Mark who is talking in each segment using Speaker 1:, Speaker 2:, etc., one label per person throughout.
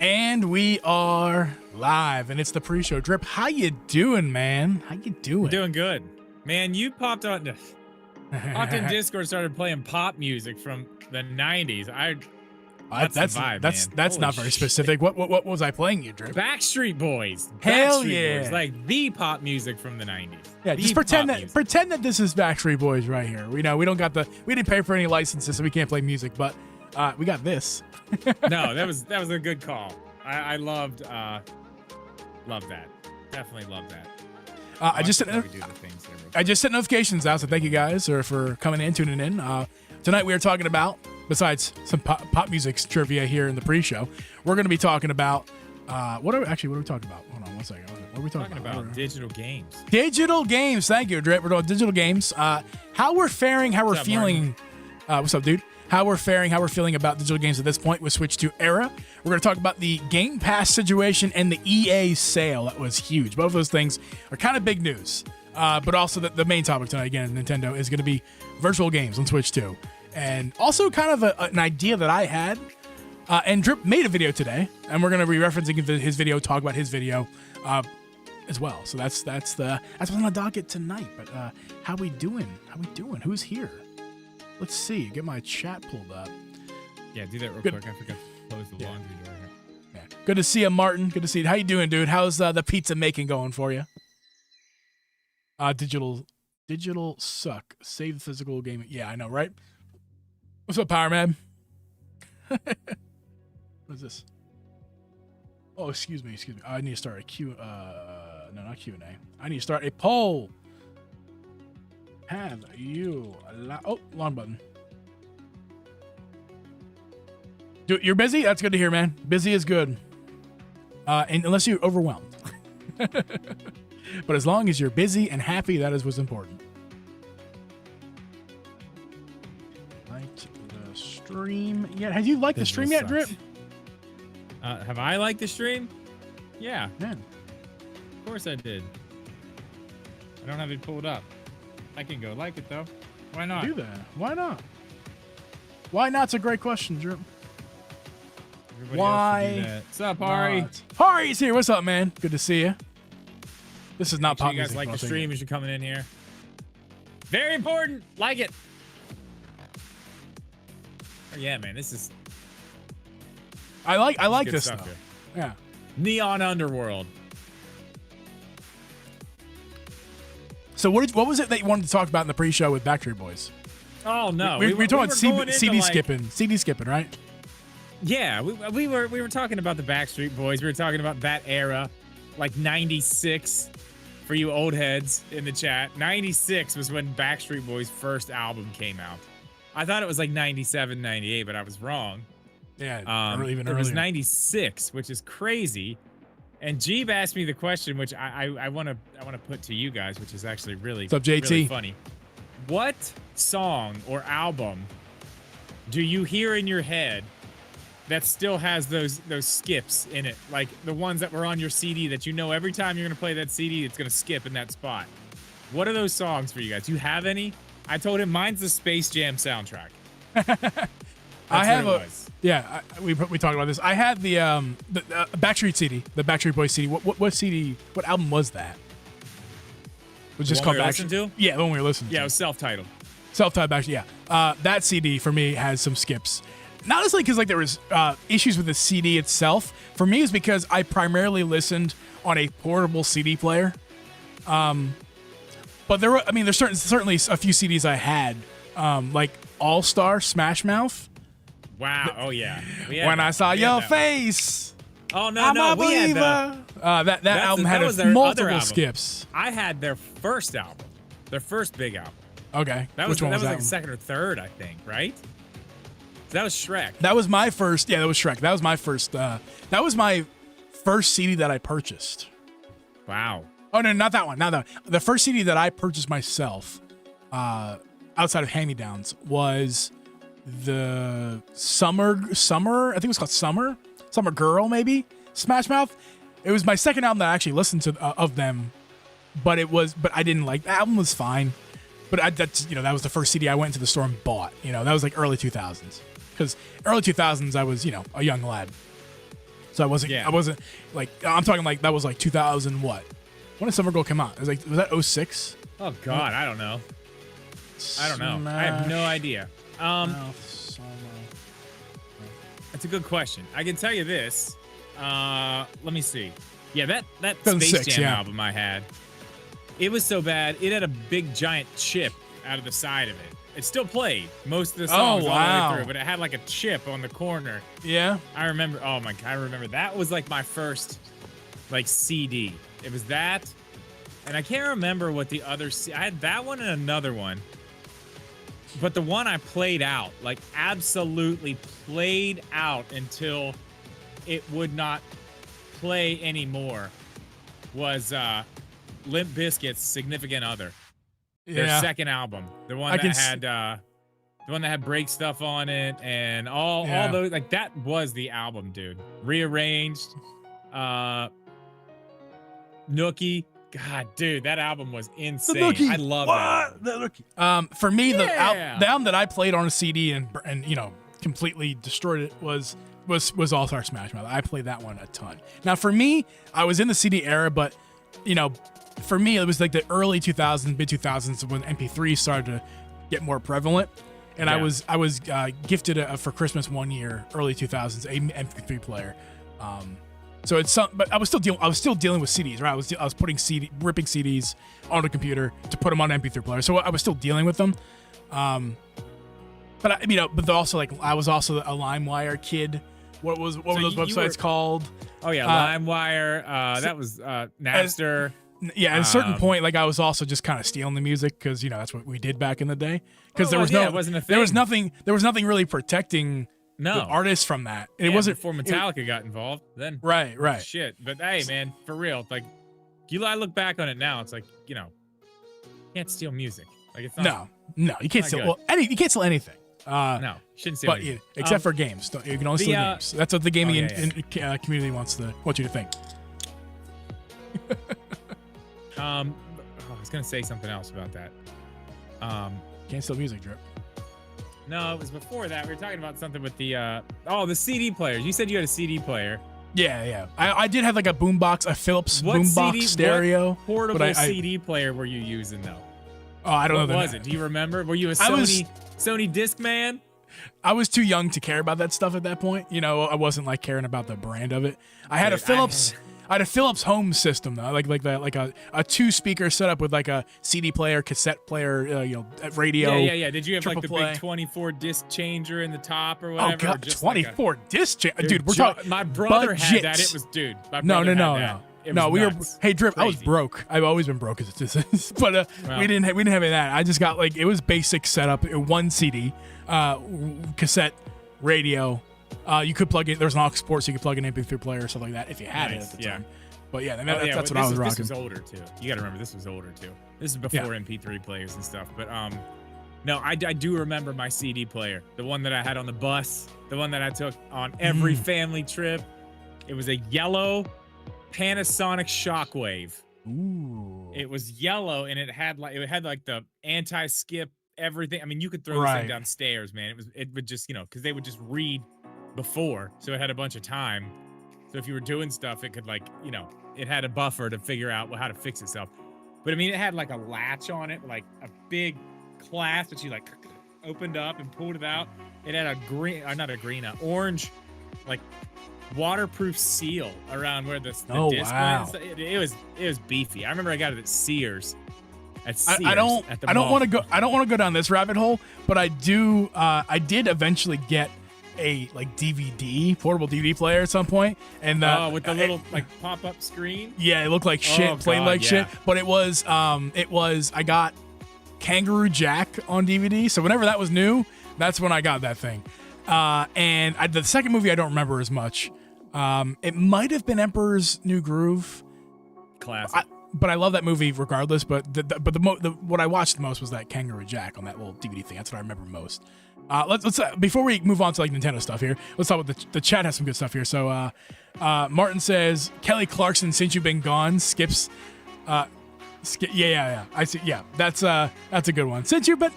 Speaker 1: And we are live, and it's the pre-show. Drip, how you doing, man? How you doing?
Speaker 2: Doing good. Man, you popped in Discord, started playing pop music from the 90s.
Speaker 1: That's not very specific. What was I playing you, Drip?
Speaker 2: Backstreet Boys.
Speaker 1: Hell
Speaker 2: Backstreet
Speaker 1: yeah.
Speaker 2: Boys, like the pop music from the 90s.
Speaker 1: Yeah, just pretend that this is Backstreet Boys right here. We didn't pay for any licenses, so we can't play music, but we got this.
Speaker 2: No, that was a good call. I loved that. Definitely loved that.
Speaker 1: I just sent notifications out, so thank you guys for coming in, tuning in. Tonight we are talking about, besides some pop music trivia here in the pre-show, we're going to be talking about what are we talking about? Hold on one second. What are we talking about?
Speaker 2: Digital games.
Speaker 1: Digital games. Thank you, Drip. We're doing digital games. How we're faring, how we're feeling. What's up, dude? How we're faring, how we're feeling about digital games at this point. We switch to Era. We're going to talk about the Game Pass situation and the EA sale. That was huge. Both of those things are kind of big news. But also the main topic tonight, again, Nintendo, is going to be virtual games on Switch 2. And also kind of an idea that I had. And Drip made a video today, and we're going to be referencing his video, talk about his video as well. So that's what's on the docket tonight. But how we doing? Who's here? Let's see. Get my chat pulled up.
Speaker 2: Yeah, do that real quick. I forgot to close the laundry door here.
Speaker 1: Yeah. Good to see you, Martin. Good to see you. How you doing, dude? How's the pizza making going for you? Digital suck. Save the physical game. Yeah, I know, right? What's up, Power Man? What is this? Oh, excuse me. I need to start a Q. No, not Q&A. I need to start a poll. Have you long button. Dude, you're busy? That's good to hear, man. Busy is good. And unless you're overwhelmed. But as long as you're busy and happy, that is what's important. Liked the stream yet? Have you liked the stream yet, Drip?
Speaker 2: Have I liked the stream? Yeah.
Speaker 1: Man.
Speaker 2: Of course I did. I don't have it pulled up. I can go like it, though. Why not?
Speaker 1: Do that. Why not? Why not's a great question, Drew. Why?
Speaker 2: What's up, Hari?
Speaker 1: Hari's here. What's up, man? Good to see you. This is not pop
Speaker 2: music. You guys like the stream as you're coming in here. Very important. Like it. Oh, yeah, man. This is...
Speaker 1: I like this stuff. Here. Yeah.
Speaker 2: Neon Underworld.
Speaker 1: So what was it that you wanted to talk about in the pre-show with Backstreet Boys?
Speaker 2: Oh no,
Speaker 1: we were talking about CD skipping, right?
Speaker 2: Yeah, we were talking about the Backstreet Boys. We were talking about that era, like '96 for you old heads in the chat. '96 was when Backstreet Boys' first album came out. I thought it was like '97, '98, but I was wrong.
Speaker 1: Yeah,
Speaker 2: it was '96, which is crazy. And Geeb asked me the question, which I want to put to you guys, which is actually really,
Speaker 1: what's up, JT?
Speaker 2: Really funny. What song or album do you hear in your head that still has those skips in it, like the ones that were on your CD that you know every time you're gonna play that CD, it's gonna skip in that spot? What are those songs for you guys? Do you have any? I told him mine's the Space Jam soundtrack.
Speaker 1: I have we talked about this. I had the Backstreet CD, the Backstreet Boys CD. What CD? What album was that? It was just called Backstreet. Yeah, the one we were listening to.
Speaker 2: Yeah, it was self-titled.
Speaker 1: Self-titled Backstreet. Yeah, that CD for me has some skips. Not necessarily because like there was issues with the CD itself. For me, it's because I primarily listened on a portable CD player. But there's certainly a few CDs I had, like All Star, Smash Mouth.
Speaker 2: Wow! Oh yeah.
Speaker 1: When I saw your face.
Speaker 2: Oh no!
Speaker 1: I'm
Speaker 2: no,
Speaker 1: a believer. That album had multiple skips.
Speaker 2: I had their first album, their first big album.
Speaker 1: Okay.
Speaker 2: Which one was like second or third, I think, right? That was Shrek.
Speaker 1: That was my first. Yeah, that was Shrek. That was my first. That was my first CD that I purchased.
Speaker 2: Wow.
Speaker 1: Oh no, not that one. Not that one. The first CD that I purchased myself, outside of hand-me-downs, was the Summer. I think it was called Summer Girl, maybe. Smash Mouth. It was my second album that I actually listened to of them, but I didn't like the album. Was fine, but that was the first CD I went into the store and bought. That was like early 2000s, because early 2000s I was a young lad. So I wasn't like, I'm talking like that was like 2000 what? When did Summer Girl come out? It was like, was that 06?
Speaker 2: Oh God, I don't know. I have no idea. That's a good question. I can tell you this. Let me see. Yeah, that Space Jam album I had, it was so bad, it had a big giant chip out of the side of it. It still played most of the songs all the way through, but it had like a chip on the corner.
Speaker 1: Yeah.
Speaker 2: I remember, oh my God, I remember that was like my first like CD. It was that, and I can't remember what the other, I had that one and another one. But the one I played out, like absolutely played out until it would not play anymore, was Limp Bizkit's Significant Other. Their second album. The one that had break stuff on it and all those, like that was the album, dude. Rearranged, Nookie. God, dude, that album was insane. I love that.
Speaker 1: For me, the album that I played on a CD and you know completely destroyed it was All Star Smash Mouth. I played that one a ton. Now, for me, I was in the CD era, but you know, for me, it was like the early 2000s, mid 2000s when MP3 started to get more prevalent. And I was gifted for Christmas one year, early 2000s, a MP3 player. So it's some, but I was still dealing with CDs, right? I was putting ripping CDs on a computer to put them on an MP3 player. So I was still dealing with them. But I was also a LimeWire kid. What were those websites called?
Speaker 2: Oh yeah, LimeWire. That was Napster.
Speaker 1: At a certain point, like I was also just kind of stealing the music because you know that's what we did back in the day. Because it wasn't a thing. There was nothing really protecting the artists from that. It wasn't
Speaker 2: before Metallica got involved. Then
Speaker 1: right.
Speaker 2: Shit, but hey, man, for real, like I look back on it now, it's like you know, you can't steal music. Like it's not. No, you can't steal. Well, you can't steal anything. No, shouldn't steal.
Speaker 1: Except for games, you can only steal games. That's what the gaming community wants you to think.
Speaker 2: I was gonna say something else about that.
Speaker 1: Can't steal music, Drip.
Speaker 2: No, it was before that. We were talking about something with the the CD players. You said you had a CD player.
Speaker 1: Yeah. I did have like a boombox, a Philips boombox stereo.
Speaker 2: What portable CD player were you using though?
Speaker 1: Oh, I don't know.
Speaker 2: What was it? Do you remember? Were you a Sony Discman?
Speaker 1: I was too young to care about that stuff at that point. You know, I wasn't like caring about the brand of it. I had a Philips. I had a Philips Home system though, like a 2-speaker setup with like a CD player, cassette player, radio.
Speaker 2: Yeah. Did you have like the big 24 disc changer in the top or whatever?
Speaker 1: Oh god, 24 disc changer, dude. We're talking.
Speaker 2: My brother had that. It was
Speaker 1: No. We were. Hey, Drip.
Speaker 2: Crazy.
Speaker 1: I was broke. I've always been broke as it is, but we didn't have any of that. I just got like it was basic setup. One CD, cassette, radio. You could plug in. There's an aux port, so you could plug an MP3 player or something like that if you had it at the time. But that's what I was rocking.
Speaker 2: This was older too. You got to remember, this was older too. This is before MP3 players and stuff. But no, I do remember my CD player, the one that I had on the bus, the one that I took on every family trip. It was a yellow Panasonic Shockwave.
Speaker 1: Ooh.
Speaker 2: It was yellow and it had like the anti-skip everything. I mean, you could throw this thing downstairs, man. It would just because they would just read before, so it had a bunch of time. So if you were doing stuff, it could it had a buffer to figure out how to fix itself. But I mean, it had like a latch on it, like a big clasp that you like opened up and pulled it out. It had a orange, like waterproof seal around where the disc went. It was beefy. I remember I got it at Sears. I don't want to go down this rabbit hole, but I did eventually get a like portable DVD player at some point, and with the little like pop-up screen.
Speaker 1: Yeah, it looked like shit, played like shit, but it was I got Kangaroo Jack on DVD, so whenever that was new, that's when I got that thing. And the second movie I don't remember as much. It might have been Emperor's New Groove.
Speaker 2: Classic.
Speaker 1: But I love that movie regardless. But what I watched the most was that Kangaroo Jack on that little DVD thing. That's what I remember most. Let's before we move on to like Nintendo stuff here, let's talk about the chat has some good stuff here. So Martin says Kelly Clarkson, Since You've Been Gone, skips. Yeah. I see. Yeah, that's a good one. Since you've been.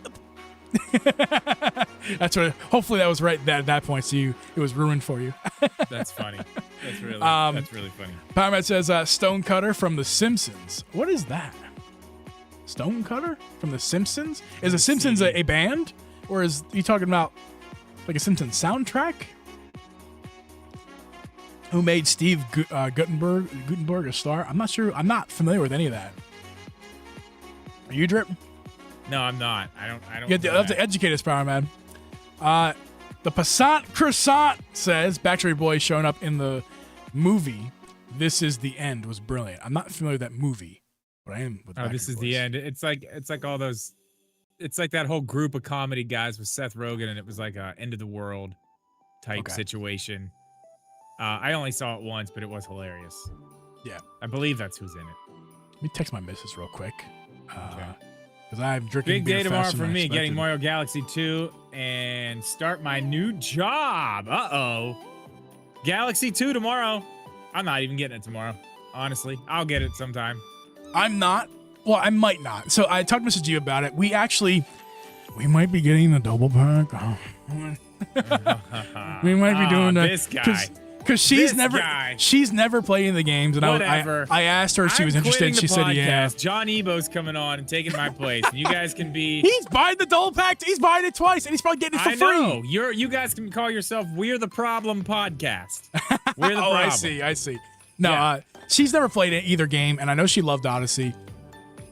Speaker 1: That's what. Hopefully that was right at that point. So it was ruined for you.
Speaker 2: That's funny. That's really funny.
Speaker 1: Powerman says Stonecutter from The Simpsons. What is that? Stonecutter from The Simpsons? Is The Simpsons a band, or is you talking about like a Simpsons soundtrack? Who made Steve Gutenberg a star? I'm not sure. I'm not familiar with any of that. Are you, Drip?
Speaker 2: No, I'm not. I don't.
Speaker 1: You have to educate us, Power Man. The Passant Croissant says Backstreet Boys showing up in the movie This Is the End was brilliant. I'm not familiar with that movie, but I am with
Speaker 2: This Is the End. It's like all those. It's like that whole group of comedy guys with Seth Rogen, and it was like a end of the world type situation. I only saw it once, but it was hilarious.
Speaker 1: Yeah,
Speaker 2: I believe that's who's in it.
Speaker 1: Let me text my missus real quick. Because I'm drinking
Speaker 2: big
Speaker 1: beer
Speaker 2: day tomorrow
Speaker 1: faster
Speaker 2: for
Speaker 1: than I
Speaker 2: me, getting
Speaker 1: expected.
Speaker 2: Mario Galaxy 2 and start my new job. Galaxy 2 tomorrow. I'm not even getting it tomorrow. Honestly, I'll get it sometime.
Speaker 1: I'm not. Well, I might not. So I talked to Mrs. G about it. We might be getting the double pack. Oh. We might be doing that.
Speaker 2: This guy.
Speaker 1: Because she's never playing the games, and
Speaker 2: whatever.
Speaker 1: I asked her if she was interested, and she said yeah.
Speaker 2: John Ebo's coming on and taking my place. And you guys can be.
Speaker 1: He's buying the double pack. He's buying it twice, and he's probably getting it for free.
Speaker 2: I know. You guys can call yourself We're the Problem Podcast. We're the problem.
Speaker 1: I see. No, she's never played either game, and I know she loved Odyssey.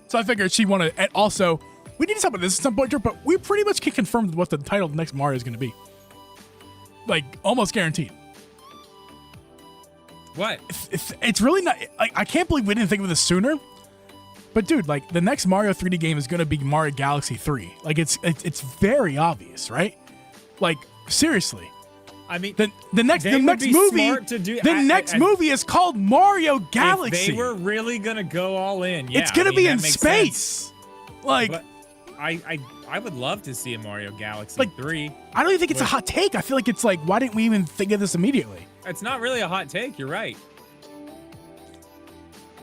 Speaker 1: So I figured she'd want to. And also, we need to talk about this at some point, but we pretty much can confirm what the title of the next Mario is going to be. Like, almost guaranteed.
Speaker 2: What?
Speaker 1: It's really not. I can't believe we didn't think of this sooner. But dude, like the next Mario 3D game is going to be Mario Galaxy 3. Like it's very obvious, right? Like seriously.
Speaker 2: I mean,
Speaker 1: the next movie is called Mario Galaxy.
Speaker 2: If they were really gonna go all in,
Speaker 1: it's gonna be in space.
Speaker 2: Sense.
Speaker 1: Like,
Speaker 2: but I would love to see a Mario Galaxy 3.
Speaker 1: I don't even think it's a hot take. I feel like it's like, why didn't we even think of this immediately?
Speaker 2: It's not really a hot take. You're right.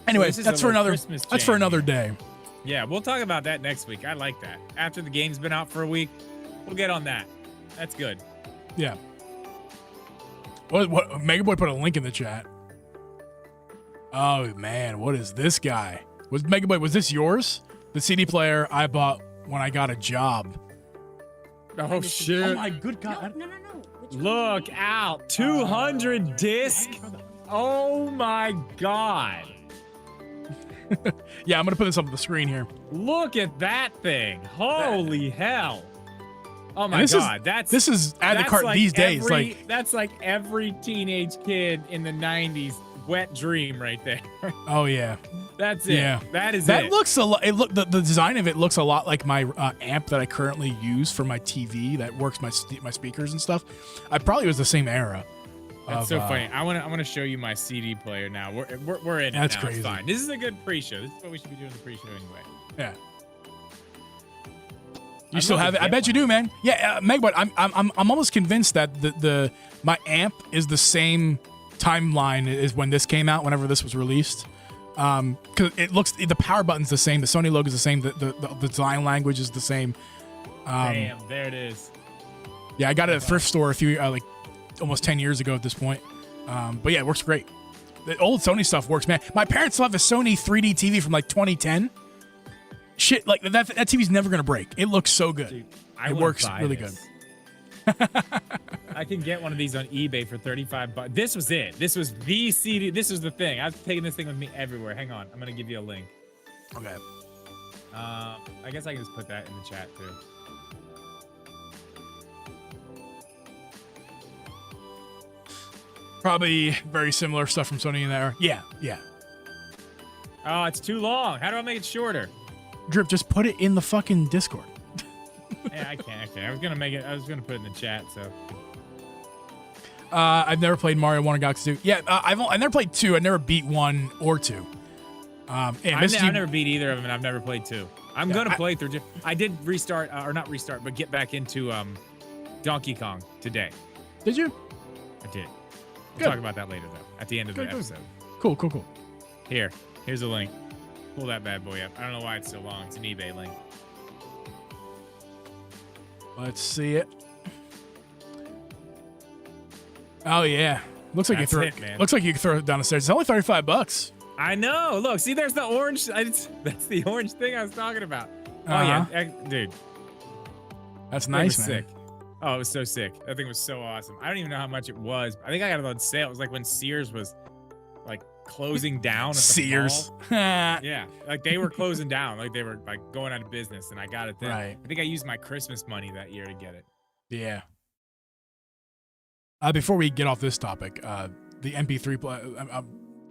Speaker 1: Anyway, that's for another day.
Speaker 2: Yeah, we'll talk about that next week. I like that. After the game's been out for a week, we'll get on that. That's good.
Speaker 1: Yeah. What Mega Boy put a link in the chat. Oh man, what is this guy? Was Mega Boy, was this yours? The CD player I bought when I got a job.
Speaker 2: Oh shit. Oh
Speaker 3: my good God. No.
Speaker 2: Look out. 200 disc. Oh my God.
Speaker 1: Yeah, I'm going to put this up on the screen here.
Speaker 2: Look at that thing. Holy hell. Oh my God.
Speaker 1: This is add to cart
Speaker 2: like
Speaker 1: these days.
Speaker 2: That's like every teenage kid in the 90s wet dream right there.
Speaker 1: Oh yeah.
Speaker 2: That's it. Yeah. That is
Speaker 1: that looks a lot. The design of it looks a lot like my amp that I currently use for my TV that works my speakers and stuff. I probably was the same era.
Speaker 2: That's so funny. I want to show you my CD player now. We're in it
Speaker 1: that's
Speaker 2: now.
Speaker 1: Crazy.
Speaker 2: It's fine. This is a good pre-show. This is what we should be doing the pre-show anyway.
Speaker 1: Yeah. You still have it? I bet you do, man. Yeah, Megabyte. I'm almost convinced that my amp is the same timeline as when this came out. Whenever this was released. Because it looks, the power button's the same, the Sony logo is the same, the design language is the same.
Speaker 2: Damn, there it is.
Speaker 1: Yeah, I got it at a thrift store a few, like almost 10 years ago at this point. But yeah, it works great. The old Sony stuff works, man. My parents still have a Sony 3D TV from like 2010. Shit, like that TV's never gonna break. It looks so good. Dude, it works really good.
Speaker 2: I can get one of these on eBay for $35. This was it. This was the CD. This was the thing. I've taken this thing with me everywhere. Hang on. I'm going to give you a link.
Speaker 1: Okay.
Speaker 2: I guess I can just put that in the chat too.
Speaker 1: Probably very similar stuff from Sony in there. Yeah.
Speaker 2: Oh, it's too long. How do I make it shorter?
Speaker 1: Drip, just put it in the fucking Discord.
Speaker 2: Yeah, I can't. I was gonna put it in the chat. So,
Speaker 1: I've never played Mario 1 and Galaxy 2. Yeah, I've never played 2. I never beat 1 or 2.
Speaker 2: I've never beat either of them, and I've never played 2. I'm gonna play through. I did restart, or not restart, but get back into Donkey Kong today.
Speaker 1: Did you?
Speaker 2: I did. We'll talk about that later, though, at the end of the episode.
Speaker 1: Cool.
Speaker 2: Here's a link. Pull that bad boy up. I don't know why it's so long. It's an eBay link.
Speaker 1: Let's see it. Oh yeah, looks like
Speaker 2: That's
Speaker 1: you throw
Speaker 2: it, man.
Speaker 1: Looks like you can throw it down the stairs. It's only $35.
Speaker 2: I know. Look, see, there's the orange. That's the orange thing I was talking about. Oh yeah, dude.
Speaker 1: That's
Speaker 2: That
Speaker 1: nice,
Speaker 2: was
Speaker 1: man.
Speaker 2: sick. Oh, it was so sick. That thing was so awesome. I don't even know how much it was. I think I got it on sale. It was like when Sears was like closing down. At the
Speaker 1: Sears.
Speaker 2: mall. Yeah, like they were closing down. Like they were like going out of business, and I got it then.
Speaker 1: Right.
Speaker 2: I think I used my Christmas money that year to get it.
Speaker 1: Yeah. Before we get off this topic, the MP3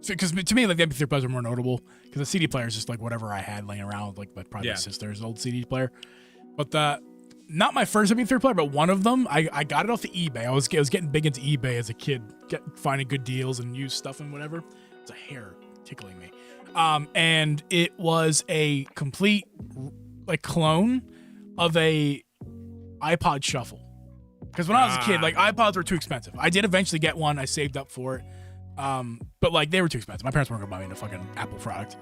Speaker 1: because to me, like the MP3 players are more notable because the CD player is just like whatever I had laying around, like probably my sister's old CD player. But not my first MP3 player, but one of them, I got it off the eBay. I was getting big into eBay as a kid, finding good deals and used stuff and whatever. It's a hair tickling me. And it was a complete like clone of a iPod Shuffle. Because when I was a kid, like iPods were too expensive. I did eventually get one. I saved up for it. But like they were too expensive. My parents weren't gonna buy me a fucking Apple product.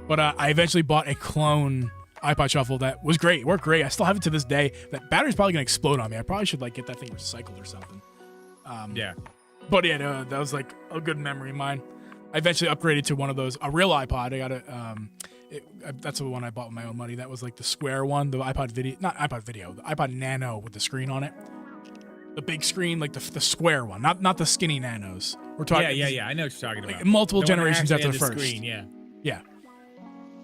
Speaker 1: But I eventually bought a clone iPod Shuffle that was great. It worked great. I still have it to this day. That battery's probably gonna explode on me. I probably should like get that thing recycled or something.
Speaker 2: Yeah.
Speaker 1: But yeah, no, that was like a good memory of mine. I eventually upgraded to one of those, a real iPod. I got that's the one I bought with my own money. That was like the square one, the iPod Video, not iPod Video, the iPod Nano with the screen on it. The big screen, like the square one, not the skinny nanos. We're talking.
Speaker 2: Yeah. I know what you're talking about.
Speaker 1: Like multiple
Speaker 2: The one that
Speaker 1: generations
Speaker 2: actually
Speaker 1: after the
Speaker 2: had
Speaker 1: first.
Speaker 2: screen, yeah.
Speaker 1: Yeah.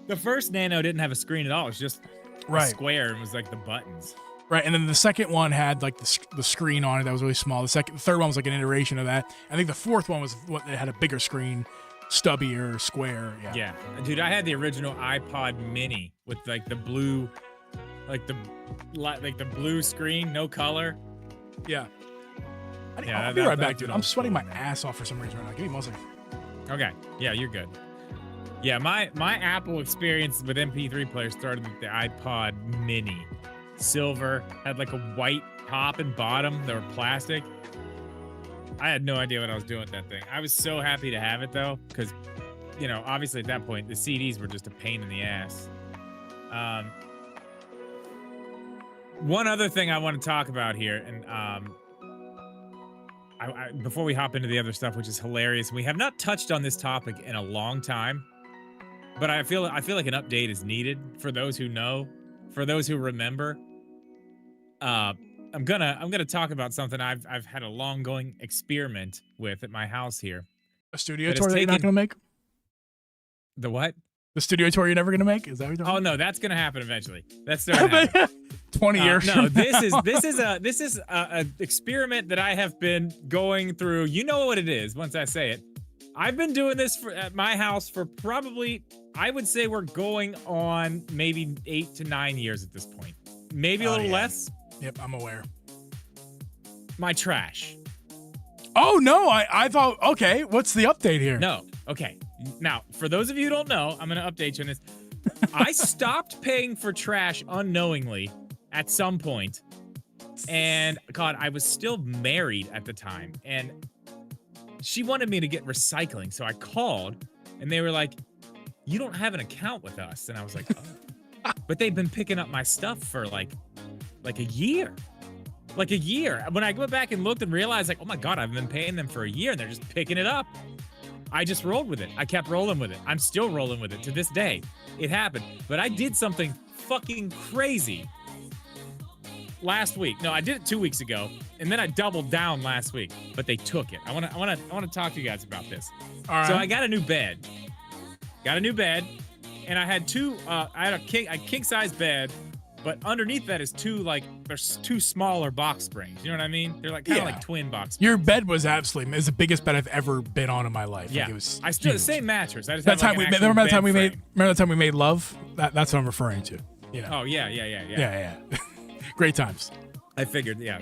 Speaker 2: The first Nano didn't have a screen at all. It was just a square and was like the buttons.
Speaker 1: Right, and then the second one had like the screen on it that was really small. The third one was like an iteration of that. I think the fourth one was what it had a bigger screen, stubbier, square.
Speaker 2: Yeah, dude, I had the original iPod Mini with like the blue, like the blue screen, no color.
Speaker 1: Yeah.
Speaker 2: Yeah,
Speaker 1: I'll be right back, dude. I'm sweating my ass off for some reason right now. Give me 1 second.
Speaker 2: Okay. Yeah, you're good. Yeah, my Apple experience with MP3 players started with the iPod Mini. Silver, had like a white top and bottom. They were plastic. I had no idea what I was doing with that thing. I was so happy to have it though, because, you know, obviously at that point, the CDs were just a pain in the ass. One other thing I want to talk about here, and before we hop into the other stuff, which is hilarious, we have not touched on this topic in a long time, but I feel like an update is needed for those who know, for those who remember. I'm gonna talk about something I've had a long going experiment with at my house here.
Speaker 1: A studio tour that you're not gonna make?
Speaker 2: The what?
Speaker 1: The studio tour you're never gonna make? Is that what you're talking
Speaker 2: about? Oh no, that's gonna happen eventually. That's still gonna happen.
Speaker 1: 20 years.
Speaker 2: No, this is a experiment that I have been going through. You know what it is once I say it. I've been doing this at my house for probably, I would say we're going on maybe 8 to 9 years at this point. Maybe a little less.
Speaker 1: Yep, I'm aware.
Speaker 2: My trash.
Speaker 1: Oh no, I thought, okay, what's the update here?
Speaker 2: No, okay. Now, for those of you who don't know, I'm gonna update you on this. I stopped paying for trash unknowingly at some point, and God, I was still married at the time, and she wanted me to get recycling, so I called, and they were like, "You don't have an account with us," and I was like, "Oh." But they've been picking up my stuff for like a year. Like a year. When I went back and looked and realized, like, oh my God, I've been paying them for a year, and they're just picking it up. I just rolled with it. I kept rolling with it. I'm still rolling with it to this day. It happened. But I did something fucking crazy last week. No, I did it 2 weeks ago, and then I doubled down last week. But they took it. I want to talk to you guys about this.
Speaker 1: All right.
Speaker 2: So I got a new bed. And I had I had a king size bed, but underneath that is there's two smaller box springs. You know what I mean? They're like kind of like twin box springs.
Speaker 1: Your bed was absolutely, it's the biggest bed I've ever been on in my life.
Speaker 2: Yeah.
Speaker 1: Like it was
Speaker 2: I still the same mattress. I just
Speaker 1: That's
Speaker 2: had
Speaker 1: how
Speaker 2: like
Speaker 1: remember that time we made love? That's what I'm referring to. Yeah.
Speaker 2: Oh yeah.
Speaker 1: Yeah. Great times.
Speaker 2: I figured, yeah.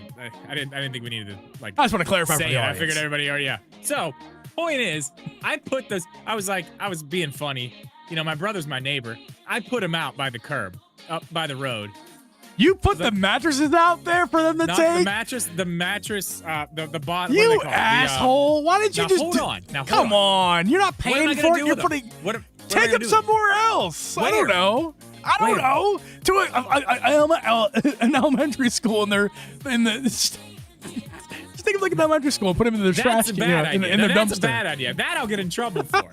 Speaker 2: I didn't think we needed to
Speaker 1: I just want to clarify for
Speaker 2: say
Speaker 1: the
Speaker 2: it. I
Speaker 1: audience.
Speaker 2: figured everybody already, yeah. So, point is, I put those, I was being funny. You know, my brother's my neighbor. I put him out by the curb, up by the road.
Speaker 1: You put the mattresses out there for them to
Speaker 2: Not
Speaker 1: take?
Speaker 2: the mattress, the bottom.
Speaker 1: You asshole! Why didn't you
Speaker 2: now
Speaker 1: just
Speaker 2: hold on? Now hold
Speaker 1: come on! You're not
Speaker 2: What am I
Speaker 1: paying
Speaker 2: gonna
Speaker 1: for it.
Speaker 2: do
Speaker 1: You're
Speaker 2: with
Speaker 1: putting.
Speaker 2: them? What am I
Speaker 1: Take
Speaker 2: gonna
Speaker 1: them
Speaker 2: do?
Speaker 1: somewhere else. I don't
Speaker 2: Where?
Speaker 1: know. I don't know, to an elementary school, and they're in the. Just think of like an elementary school, put them in the trash can, in their dumpster.
Speaker 2: That's a bad idea. That I'll get in trouble for.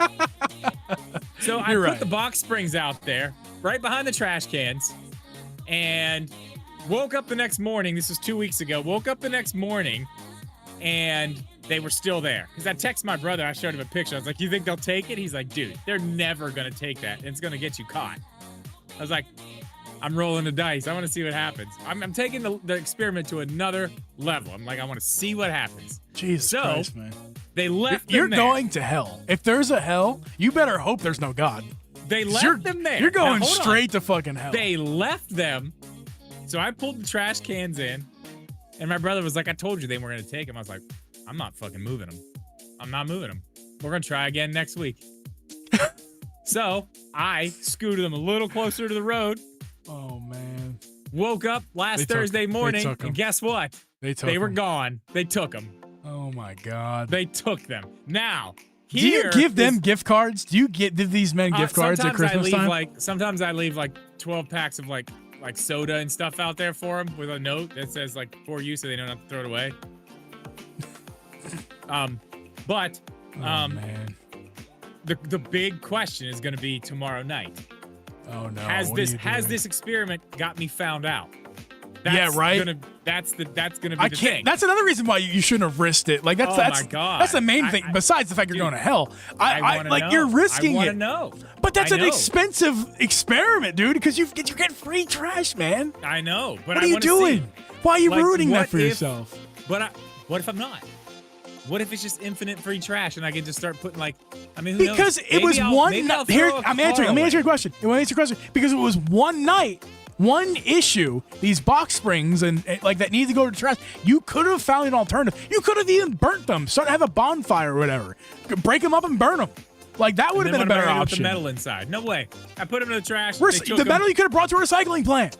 Speaker 2: So I put the box springs out there, right behind the trash cans, and woke up the next morning. This was 2 weeks ago. Woke up the next morning, and they were still there. Because I texted my brother. I showed him a picture. I was like, "You think they'll take it?" He's like, "Dude, they're never gonna take that. And it's gonna get you caught." I was like, "I'm rolling the dice. I want to see what happens. I'm taking the experiment to another level. I'm like, I want to see what happens."
Speaker 1: Jesus Christ, man.
Speaker 2: They left
Speaker 1: You're
Speaker 2: them there.
Speaker 1: going to hell. If there's a hell, you better hope there's no God.
Speaker 2: They left them there.
Speaker 1: You're going
Speaker 2: now,
Speaker 1: straight to fucking hell.
Speaker 2: They left them. So I pulled the trash cans in, and my brother was like, "I told you they were going to take them." I was like, "I'm not fucking moving them. I'm not moving them. We're going to try again next week." So I scooted them a little closer to the road.
Speaker 1: Oh, man.
Speaker 2: Woke up last Thursday morning, and guess what? They were gone. They took them.
Speaker 1: Oh, my God.
Speaker 2: They took them. Now,
Speaker 1: do you give them gift cards? Do you give these men gift cards at Christmas time?
Speaker 2: Sometimes I leave like 12 packs of like soda and stuff out there for them with a note that says like for you, so they don't have to throw it away.
Speaker 1: Man.
Speaker 2: The big question is going to be tomorrow night.
Speaker 1: Oh no!
Speaker 2: Has this experiment got me found out?
Speaker 1: That's right.
Speaker 2: That's gonna be the thing.
Speaker 1: That's another reason why you shouldn't have risked it. Like that's
Speaker 2: my God.
Speaker 1: That's the main thing. Besides the fact you're going to hell, you're risking it.
Speaker 2: I want to know.
Speaker 1: But that's an expensive experiment, dude. Because you get free trash, man.
Speaker 2: I know. But
Speaker 1: what are you doing? Why are you ruining that for yourself?
Speaker 2: What if I'm not? What if it's just infinite free trash and I can just start putting who
Speaker 1: because
Speaker 2: knows?
Speaker 1: It was one
Speaker 2: night.
Speaker 1: Here, let me answer your question. Because it was one night, one issue. These box springs and like that need to go to the trash. You could have found an alternative. You could have even burnt them. Start have a bonfire or whatever. Break them up and burn them. Like that would have been a better option.
Speaker 2: With the metal inside. No way. I put them in the trash.
Speaker 1: The metal you could have brought to a recycling plant.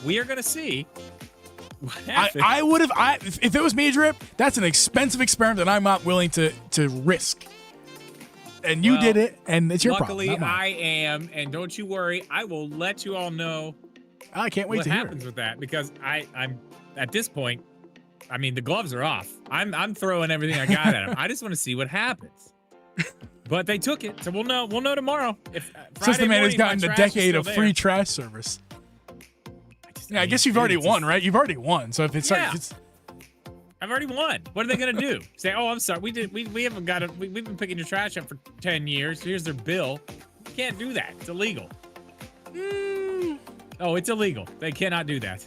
Speaker 2: We are gonna see. If
Speaker 1: it was me, Drip, that's an expensive experiment that I'm not willing to risk. And you did it, and it's your
Speaker 2: luckily,
Speaker 1: problem.
Speaker 2: Luckily, I am, and don't you worry, I will let you all know.
Speaker 1: I can't wait to hear
Speaker 2: what happens with that because I'm at this point. I mean, the gloves are off. I'm throwing everything I got at them. I just want to see what happens. But they took it, so we'll know. We'll know tomorrow. If
Speaker 1: System Man has gotten a decade of free trash service. Yeah, I guess you've already won, right? You've already won. So if it's
Speaker 2: I've already won. What are they gonna do? Say, "Oh, I'm sorry. We haven't got it. We've been picking your trash up for 10 years. Here's their bill." You can't do that. It's illegal. Oh, it's illegal. They cannot do that.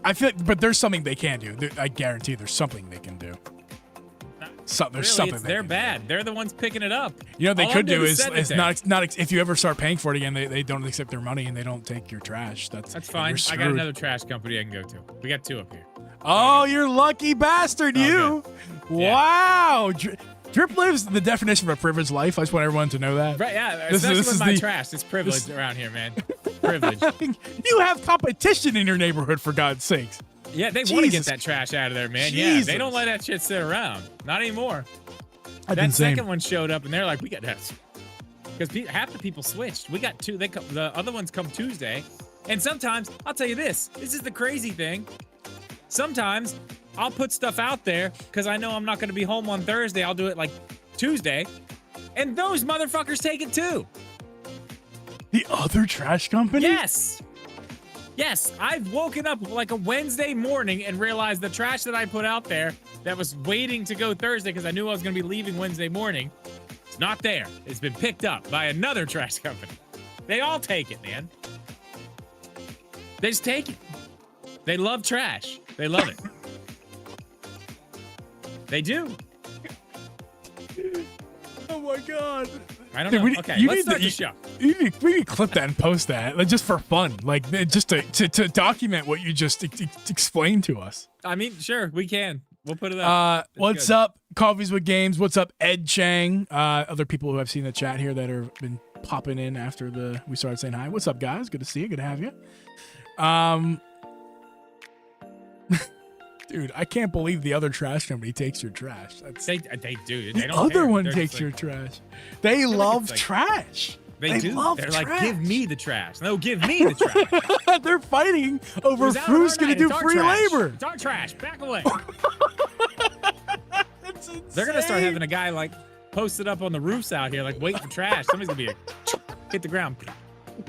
Speaker 1: I feel but there's something they can do. I guarantee there's something they can do. There's something
Speaker 2: they're bad. They're the ones picking it up.
Speaker 1: You know what they could do is not if you ever start paying for it again, they don't accept their money and they don't take your trash. That's
Speaker 2: fine. I got another trash company I can go to. We got 2 up here.
Speaker 1: Oh, you're lucky bastard, you!
Speaker 2: Yeah.
Speaker 1: Wow, Drip lives the definition of a privileged life. I just want everyone to know that.
Speaker 2: Right? Yeah. Especially with my trash. It's privileged around here, man. Privilege.
Speaker 1: You have competition in your neighborhood, for God's sakes.
Speaker 2: Yeah, they want to get that trash out of there, man.
Speaker 1: Jesus.
Speaker 2: Yeah, they don't let that shit sit around. Not anymore.
Speaker 1: That's
Speaker 2: that
Speaker 1: insane.
Speaker 2: Second one showed up, and they're like, "We got that," because half the people switched. We got 2. The other ones come Tuesday, and sometimes I'll tell you this. This is the crazy thing. Sometimes I'll put stuff out there because I know I'm not going to be home on Thursday. I'll do it like Tuesday, and those motherfuckers take it too.
Speaker 1: The other trash company?
Speaker 2: Yes, I've woken up like a Wednesday morning and realized the trash that I put out there that was waiting to go Thursday because I knew I was going to be leaving Wednesday morning, it's not there. It's been picked up by another trash company. They all take it, man. They just take it. They love trash. They love it. They do.
Speaker 1: Oh my God.
Speaker 2: I don't know. Okay, let's start the show.
Speaker 1: We need to clip that and post that, like, just for fun, like just to document what you just explained to us.
Speaker 2: I mean, sure, we can. We'll put it up.
Speaker 1: What's up, Coffees with Games? What's up, Ed Chang? Other people who I've seen in the chat here that have been popping in after we started saying hi. What's up, guys? Good to see you. Good to have you. Dude, I can't believe the other trash company takes your trash.
Speaker 2: They do.
Speaker 1: The other one takes your trash. They love trash.
Speaker 2: They do.
Speaker 1: love
Speaker 2: They're
Speaker 1: trash.
Speaker 2: like, give me the trash. No, give me the trash.
Speaker 1: They're fighting over
Speaker 2: It was out
Speaker 1: who's
Speaker 2: our
Speaker 1: going to
Speaker 2: night.
Speaker 1: do
Speaker 2: It's our
Speaker 1: free
Speaker 2: trash.
Speaker 1: labor.
Speaker 2: It's our trash. Back away.
Speaker 1: That's insane.
Speaker 2: They're gonna start having a guy like posted up on the roofs out here, like waiting for trash. Somebody's gonna be like, hit the ground.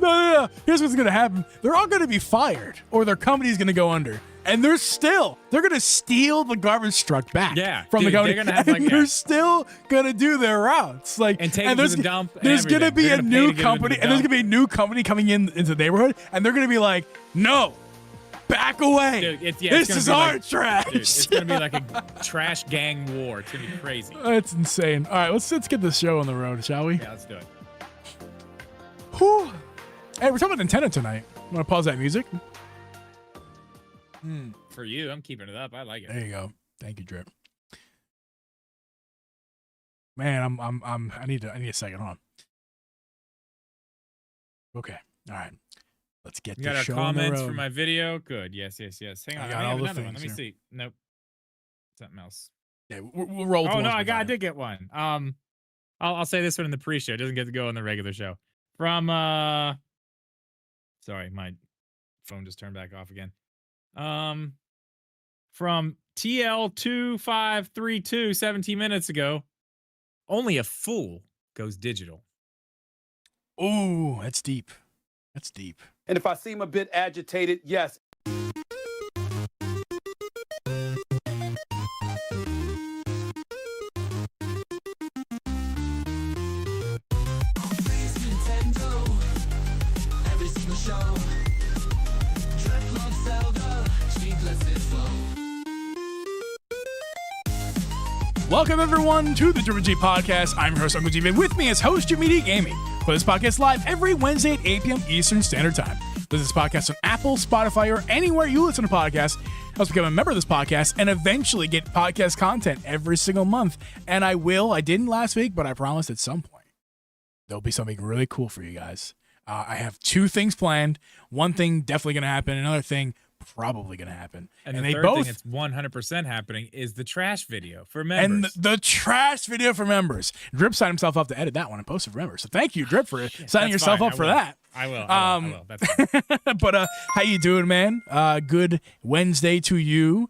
Speaker 1: No. Here's what's going to happen. They're all going to be fired, or their company's going to go under. And they're going to steal the garbage truck back from the company.
Speaker 2: They're gonna have, like,
Speaker 1: and they're still going to do their routes. Like,
Speaker 2: And take them to the dump and
Speaker 1: There's going to
Speaker 2: everything.
Speaker 1: be
Speaker 2: They're
Speaker 1: a
Speaker 2: gonna pay to
Speaker 1: new
Speaker 2: get them to
Speaker 1: company,
Speaker 2: the
Speaker 1: and there's
Speaker 2: dump.
Speaker 1: going to be a new company coming into the neighborhood, and they're going to be like, no, back away.
Speaker 2: Dude,
Speaker 1: this is our trash.
Speaker 2: Dude, it's gonna be like a trash gang war. It's gonna be crazy.
Speaker 1: That's insane. All right, let's get this show on the road, shall we?
Speaker 2: Yeah, let's do it.
Speaker 1: Whew. Hey, we're talking about Nintendo tonight. Want to pause that music?
Speaker 2: For you, I'm keeping it up. I like it.
Speaker 1: There you go. Thank you, Drip. Man, I need a second. Hold on. Okay. All right. Let's get
Speaker 2: You
Speaker 1: the
Speaker 2: got our
Speaker 1: show on the
Speaker 2: comments
Speaker 1: road.
Speaker 2: for my video. Good. Yes. Hang on.
Speaker 1: I
Speaker 2: I
Speaker 1: got
Speaker 2: have
Speaker 1: all the
Speaker 2: another one.
Speaker 1: things
Speaker 2: Let me
Speaker 1: here.
Speaker 2: see. Nope. Something else.
Speaker 1: Yeah, we'll roll.
Speaker 2: Oh no, I did get one. I'll say this one in the pre-show. It doesn't get to go on the regular show. From sorry, my phone just turned back off again. From TL2532 17 minutes ago. Only a fool goes digital.
Speaker 1: Ooh, that's deep. That's deep.
Speaker 3: And if I seem a bit agitated, yes.
Speaker 1: Welcome everyone to the Drip G Podcast. I'm your host Uncle Geeb, and with me is host Jimmy D Gaming. For this podcast live every Wednesday at 8 p.m. Eastern Standard Time. Listen to this podcast on Apple, Spotify, or anywhere you listen to podcasts. Also become a member of this podcast and eventually get podcast content every single month. And I didn't last week, but I promised at some point there'll be something really cool for you guys. I have two things planned. One thing definitely going to happen. Another thing probably going to happen.
Speaker 2: And the
Speaker 1: they
Speaker 2: third
Speaker 1: both,
Speaker 2: thing that's 100% happening is the trash video for members.
Speaker 1: and the trash video for members. Drip signed himself up to edit that one and post it for members. So thank you, Drip, for signing
Speaker 2: That's
Speaker 1: yourself
Speaker 2: fine.
Speaker 1: up
Speaker 2: I
Speaker 1: for
Speaker 2: will.
Speaker 1: that.
Speaker 2: I will. That's fine.
Speaker 1: But how you doing, man? Good Wednesday to you.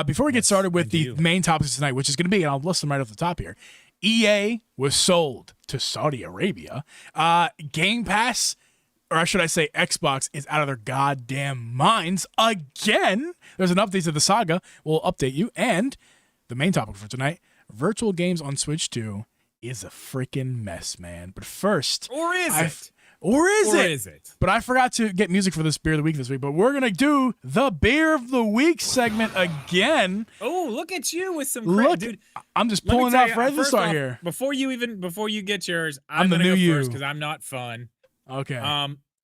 Speaker 1: Before we get started with the main topics tonight, which is going to be, and I'll list them right off the top here. EA was sold to Saudi Arabia. Game Pass, or should I say Xbox, is out of their goddamn minds again. There's an update to the saga. We'll update you. And the main topic for tonight, virtual games on Switch 2 is a freaking mess, man. But first...
Speaker 2: Or is it?
Speaker 1: Or is
Speaker 2: Or
Speaker 1: it?
Speaker 2: is it?
Speaker 1: But I forgot to get music for this beer of the week this week. But we're going to do the beer of the week segment again.
Speaker 2: Oh, look at you with some
Speaker 1: Look,
Speaker 2: dude.
Speaker 1: I'm just
Speaker 2: Let me
Speaker 1: pulling it
Speaker 2: tell
Speaker 1: out
Speaker 2: you,
Speaker 1: right at the
Speaker 2: first
Speaker 1: start
Speaker 2: off,
Speaker 1: here.
Speaker 2: Before you get yours,
Speaker 1: I'm the
Speaker 2: gonna
Speaker 1: new
Speaker 2: go
Speaker 1: you.
Speaker 2: first because I'm not fun.
Speaker 1: Okay.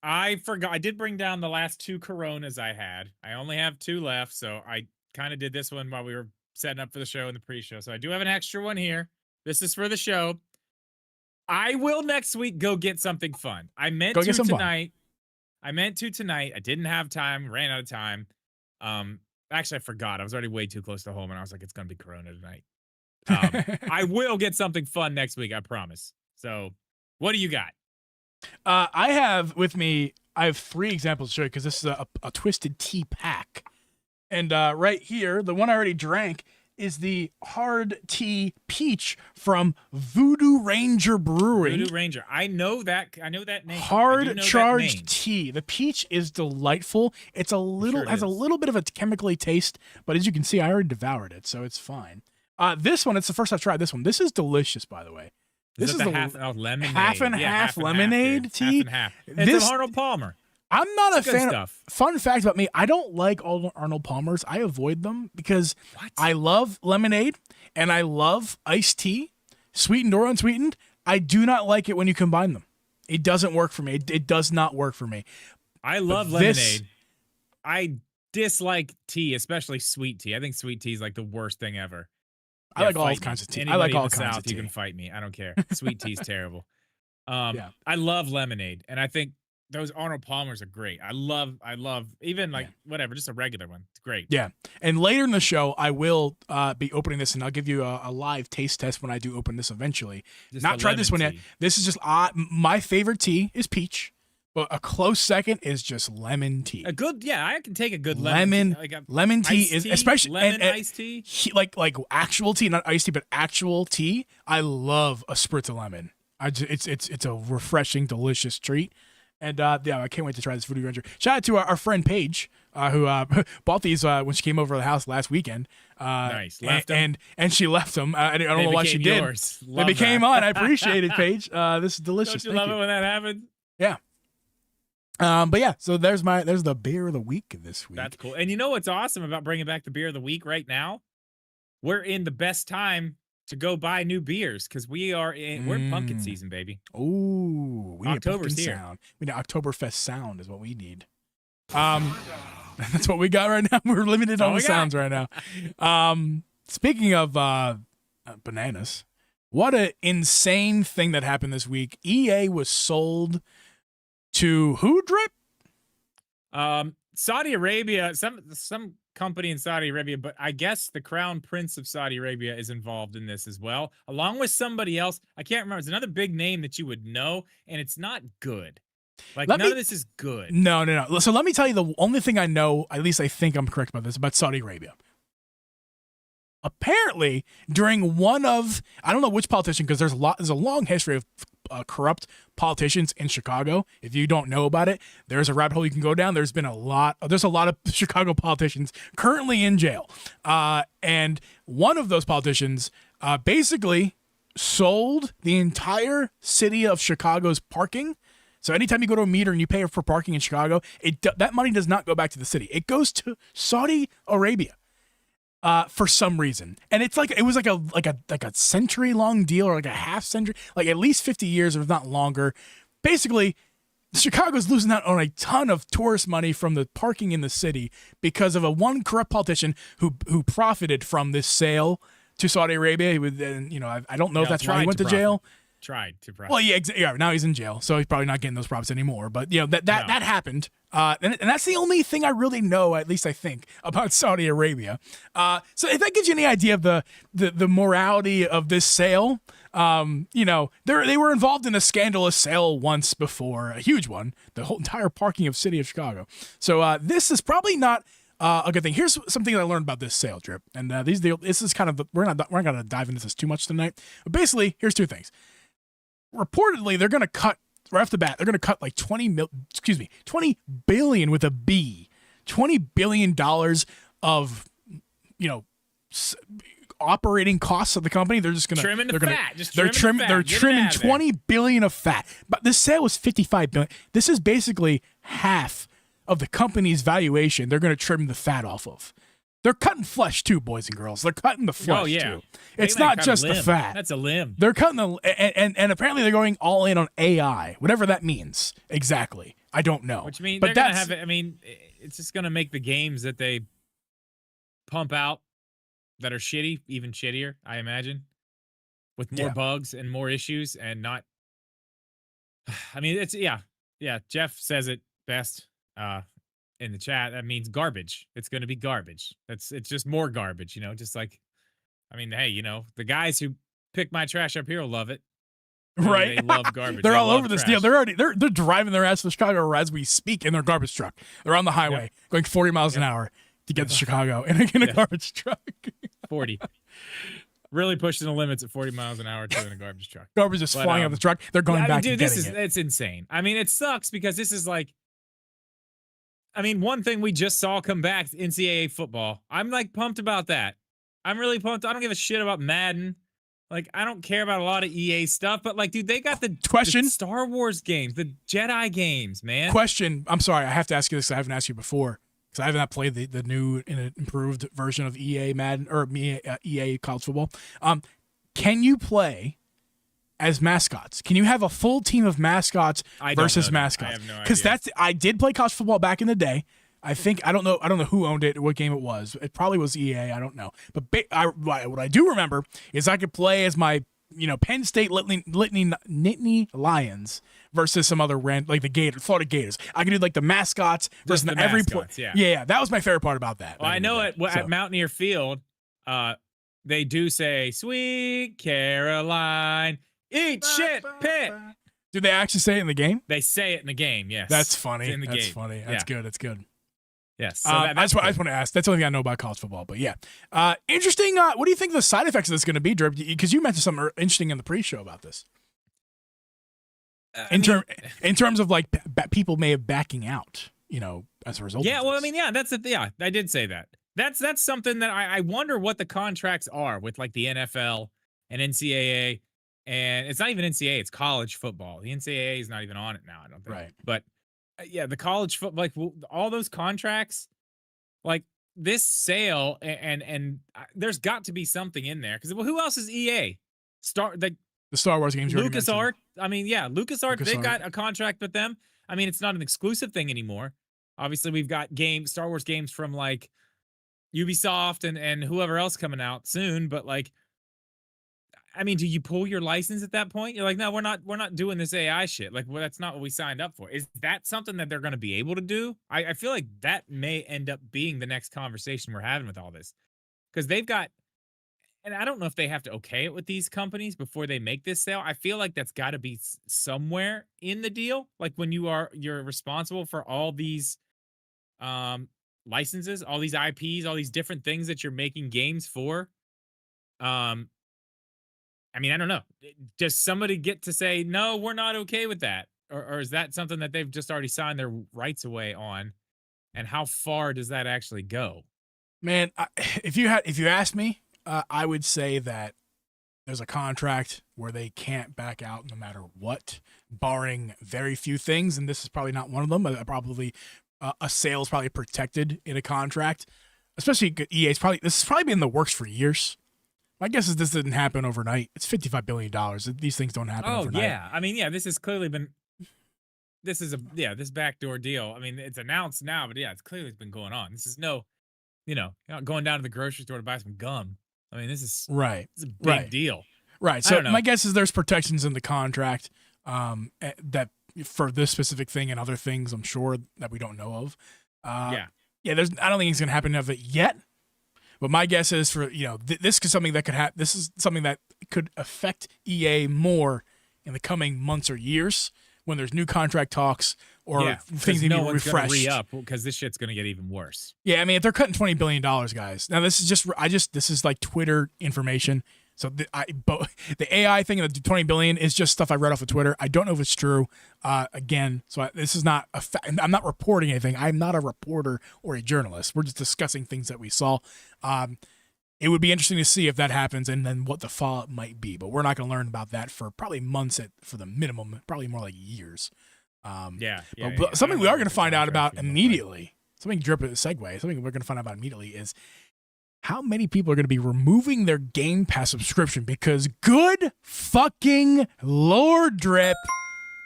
Speaker 2: I forgot. I did bring down the last two Coronas I had. I only have two left, so I kind of did this one while we were setting up for the show and the pre-show. So I do have an extra one here. This is for the show. I will next week go get something fun. I meant
Speaker 1: Go
Speaker 2: to
Speaker 1: get some fun.
Speaker 2: tonight. I meant to tonight. I didn't have time. Ran out of time. Actually, I forgot. I was already way too close to home, and I was like, it's gonna be Corona tonight. I will get something fun next week. I promise. So, what do you got?
Speaker 1: I have with me, I have three examples to show you because this is a Twisted Tea pack. And right here, the one I already drank is the Hard Tea Peach from Voodoo Ranger Brewing.
Speaker 2: Voodoo Ranger. I know that name.
Speaker 1: Hard charged tea. The peach is delightful. It's a little
Speaker 2: Sure it
Speaker 1: has a
Speaker 2: is.
Speaker 1: little bit of a chemically taste, but as you can see, I already devoured it, so it's fine. This one, it's the first I've tried this one. This is delicious, by the way. This is
Speaker 2: the
Speaker 1: the
Speaker 2: lemonade.
Speaker 1: half and half lemonade
Speaker 2: dude.
Speaker 1: tea.
Speaker 2: Half and half. It's
Speaker 1: This-
Speaker 2: from Arnold Palmer.
Speaker 1: I'm not
Speaker 2: It's
Speaker 1: a
Speaker 2: good
Speaker 1: fan
Speaker 2: stuff.
Speaker 1: of fun fact about me. I don't like all Arnold Palmer's. I avoid them because
Speaker 2: What?
Speaker 1: I love lemonade and I love iced tea, sweetened or unsweetened. I do not like it when you combine them. It doesn't work for me. It does not work for me.
Speaker 2: I love
Speaker 1: this-
Speaker 2: lemonade. I dislike tea, especially sweet tea. I think sweet tea is like the worst thing ever.
Speaker 1: I
Speaker 2: Yeah,
Speaker 1: like all
Speaker 2: fight
Speaker 1: kinds
Speaker 2: me.
Speaker 1: of tea. I
Speaker 2: Anybody
Speaker 1: like
Speaker 2: in
Speaker 1: all
Speaker 2: the
Speaker 1: kinds
Speaker 2: South,
Speaker 1: of tea.
Speaker 2: You can fight me. I don't care. Sweet tea's terrible.
Speaker 1: Yeah.
Speaker 2: I love lemonade, and I think those Arnold Palmers are great. I love even like whatever, just a regular one. It's great.
Speaker 1: Yeah. And later in the show, I will be opening this, and I'll give you a live taste test when I do open this eventually.
Speaker 2: Just
Speaker 1: Not tried this one yet. This is just my favorite tea is peach, but a close second is just lemon tea.
Speaker 2: A good, I can take a good
Speaker 1: lemon
Speaker 2: tea. Like
Speaker 1: lemon tea is especially
Speaker 2: lemon iced tea.
Speaker 1: Like actual tea, not iced tea, but actual tea. I love a spritz of lemon. It's a refreshing, delicious treat. And I can't wait to try this Voodoo Ranger. Shout out to our friend Paige, who bought these when she came over to the house last weekend.
Speaker 2: Nice, left them.
Speaker 1: And she left them. I don't know why she did. They became mine. I appreciate it, Paige. This is delicious.
Speaker 2: Don't you love it when that happens?
Speaker 1: Yeah. But yeah, so there's the beer of the week this week.
Speaker 2: That's cool. And you know what's awesome about bringing back the beer of the week right now? We're in the best time to go buy new beers because we're pumpkin season, baby.
Speaker 1: Ooh, we need
Speaker 2: October's
Speaker 1: pumpkin
Speaker 2: here.
Speaker 1: sound. We need Oktoberfest sound is what we need. That's what we got right now. We're limited on the sounds right now. Speaking of bananas, what an insane thing that happened this week. EA was sold to who, Drip?
Speaker 2: Saudi Arabia, some company in Saudi Arabia, but I guess the Crown Prince of Saudi Arabia is involved in this as well, along with somebody else. I can't remember. It's another big name that you would know, and it's not good. Like, none of this is good.
Speaker 1: No. So let me tell you the only thing I know, at least I think I'm correct about this, about Saudi Arabia. Apparently, during one of, I don't know which politician, because there's a long history of corrupt politicians in Chicago. If you don't know about it, there's a rabbit hole you can go down. There's a lot of Chicago politicians currently in jail. And one of those politicians basically sold the entire city of Chicago's parking. So anytime you go to a meter and you pay for parking in Chicago, that money does not go back to the city. It goes to Saudi Arabia. For some reason, and it was like a century-long deal, or like a half century, like at least 50 years, if not longer. Basically, Chicago's losing out on a ton of tourist money from the parking in the city because of one corrupt politician who profited from this sale to Saudi Arabia. I don't know if that's why he went to jail.
Speaker 2: Tried to profit.
Speaker 1: Well, yeah, now he's in jail, so he's probably not getting those profits anymore. But that happened, and that's the only thing I really know, at least I think, about Saudi Arabia. So if that gives you any idea of the morality of this sale, they were involved in a scandalous sale once before, a huge one, the whole entire parking of city of Chicago. So this is probably not a good thing. Here's something I learned about this sale, Drip, and this is kind of we're not going to dive into this too much tonight. But basically, here's two things. Reportedly, they're going to cut right off the bat. They're going to cut like $20 billion with a B, $20 billion of, operating costs of the company. They're just going to
Speaker 2: trimming the fat.
Speaker 1: They're trimming $20 billion of fat. But this sale was $55 billion. This is basically half of the company's valuation. They're going to trim the fat off of. They're cutting flesh too, boys and girls. They're cutting the flesh too. It's not just the fat.
Speaker 2: That's a limb.
Speaker 1: They're cutting and apparently they're going all in on AI, whatever that means exactly. I don't know.
Speaker 2: Which means they're gonna have. It's just gonna make the games that they pump out that are shitty even shittier. I imagine, with more bugs and more issues, and not. It's Jeff says it best. In the chat, that means garbage. It's going to be garbage. It's just more garbage, just like, hey, the guys who pick my trash up here will love it.
Speaker 1: Right.
Speaker 2: They love garbage.
Speaker 1: They're all over this deal. They're driving their ass to Chicago as we speak in their garbage truck. They're on the highway going 40 miles an hour to get to Chicago in a garbage truck.
Speaker 2: 40. Really pushing the limits at 40 miles an hour to in a garbage truck.
Speaker 1: Garbage is flying out of the truck. They're going back and getting it.
Speaker 2: It's insane. It sucks because this is like, one thing we just saw come back, NCAA football. I'm like pumped about that. I'm really pumped. I don't give a shit about Madden. Like, I don't care about a lot of EA stuff, but like, dude, they got the Star Wars games, the Jedi games, man.
Speaker 1: Question. I'm sorry. I have to ask you this. I haven't asked you before because I have not played the new and improved version of EA Madden or EA college football. Can you play as mascots? Can you have a full team of mascots versus mascots?
Speaker 2: I have no idea.
Speaker 1: Because I did play college football back in the day. I don't know who owned it, what game it was. It probably was EA. I don't know. But what I do remember is I could play as my Penn State Nittany Lions versus some other like the Florida Gators. I could do like the mascots versus
Speaker 2: the
Speaker 1: every
Speaker 2: mascots,
Speaker 1: yeah. That was my favorite part about that.
Speaker 2: Well, I know at Mountaineer Field, they do say "Sweet Caroline, eat shit, Pitt."
Speaker 1: Do they actually say it in the game?
Speaker 2: They say it in the game. Yes,
Speaker 1: that's funny.
Speaker 2: It's in the
Speaker 1: that's
Speaker 2: game.
Speaker 1: funny. That's good. That's good.
Speaker 2: Yes. So
Speaker 1: that's what I just want to ask. That's the only thing I know about college football. But yeah, interesting. What do you think the side effects of this is going to be, Drip? Because you mentioned something interesting in the pre-show about this. In terms of like people may have backing out, as a result.
Speaker 2: Yeah.
Speaker 1: of
Speaker 2: Well,
Speaker 1: this.
Speaker 2: I mean, yeah, that's it. Yeah, I did say that. That's something that I wonder what the contracts are with like the NFL and NCAA, and it's not even NCAA. It's college football. The NCAA is not even on it now. I don't think.
Speaker 1: Right.
Speaker 2: But yeah, the college football, like all those contracts, like this sale, and there's got to be something in there because who else is EA? The
Speaker 1: Star Wars games.
Speaker 2: LucasArts. I mean, yeah, LucasArts. They've
Speaker 1: LucasArts.
Speaker 2: got a contract with them. I mean, it's not an exclusive thing anymore. Obviously, we've got Star Wars games from like Ubisoft and whoever else coming out soon. But like, I mean, do you pull your license at that point? You're like, no, we're not doing this AI shit. Like, well, that's not what we signed up for. Is that something that they're going to be able to do? I feel like that may end up being the next conversation we're having with all this, because they've got, and I don't know if they have to okay it with these companies before they make this sale. I feel like that's got to be somewhere in the deal. Like when you're responsible for all these licenses, all these IPs, all these different things that you're making games for. I mean, I don't know. Does somebody get to say, no, we're not okay with that? Or is that something that they've just already signed their rights away on? And how far does that actually go?
Speaker 1: Man, if you asked me, I would say that there's a contract where they can't back out no matter what, barring very few things. And this is probably not one of them. Probably a sale is probably protected in a contract, especially EA. This has probably been in the works for years. My guess is this didn't happen overnight. It's $55 billion. These things don't happen overnight.
Speaker 2: Oh, yeah. I mean, yeah, this has clearly been, this backdoor deal. I mean, it's announced now, but yeah, it's clearly been going on. This is you're not going down to the grocery store to buy some gum. I mean, this is a big deal.
Speaker 1: Right. So my guess is there's protections in the contract that for this specific thing and other things, I'm sure that we don't know of. Yeah. I don't think it's going to happen of it yet. But my guess is for this is something that could happen. This is something that could affect EA more in the coming months or years when there's new contract talks or things need to be refreshed.
Speaker 2: Re-up because this shit's going to get even worse.
Speaker 1: Yeah, I mean, if they're cutting $20 billion, guys. Now this is this is like Twitter information. So the AI thing and the $20 billion is just stuff I read off of Twitter. I don't know if it's true. Again, so this is not I'm not reporting anything. I'm not a reporter or a journalist. We're just discussing things that we saw. It would be interesting to see if that happens and then what the fallout might be. But we're not going to learn about that for probably months for the minimum, probably more like years. But something we are going to find out about immediately. Something Drip a segue. Something we're going to find out about immediately is how many people are going to be removing their Game Pass subscription because good fucking Lord, Drip.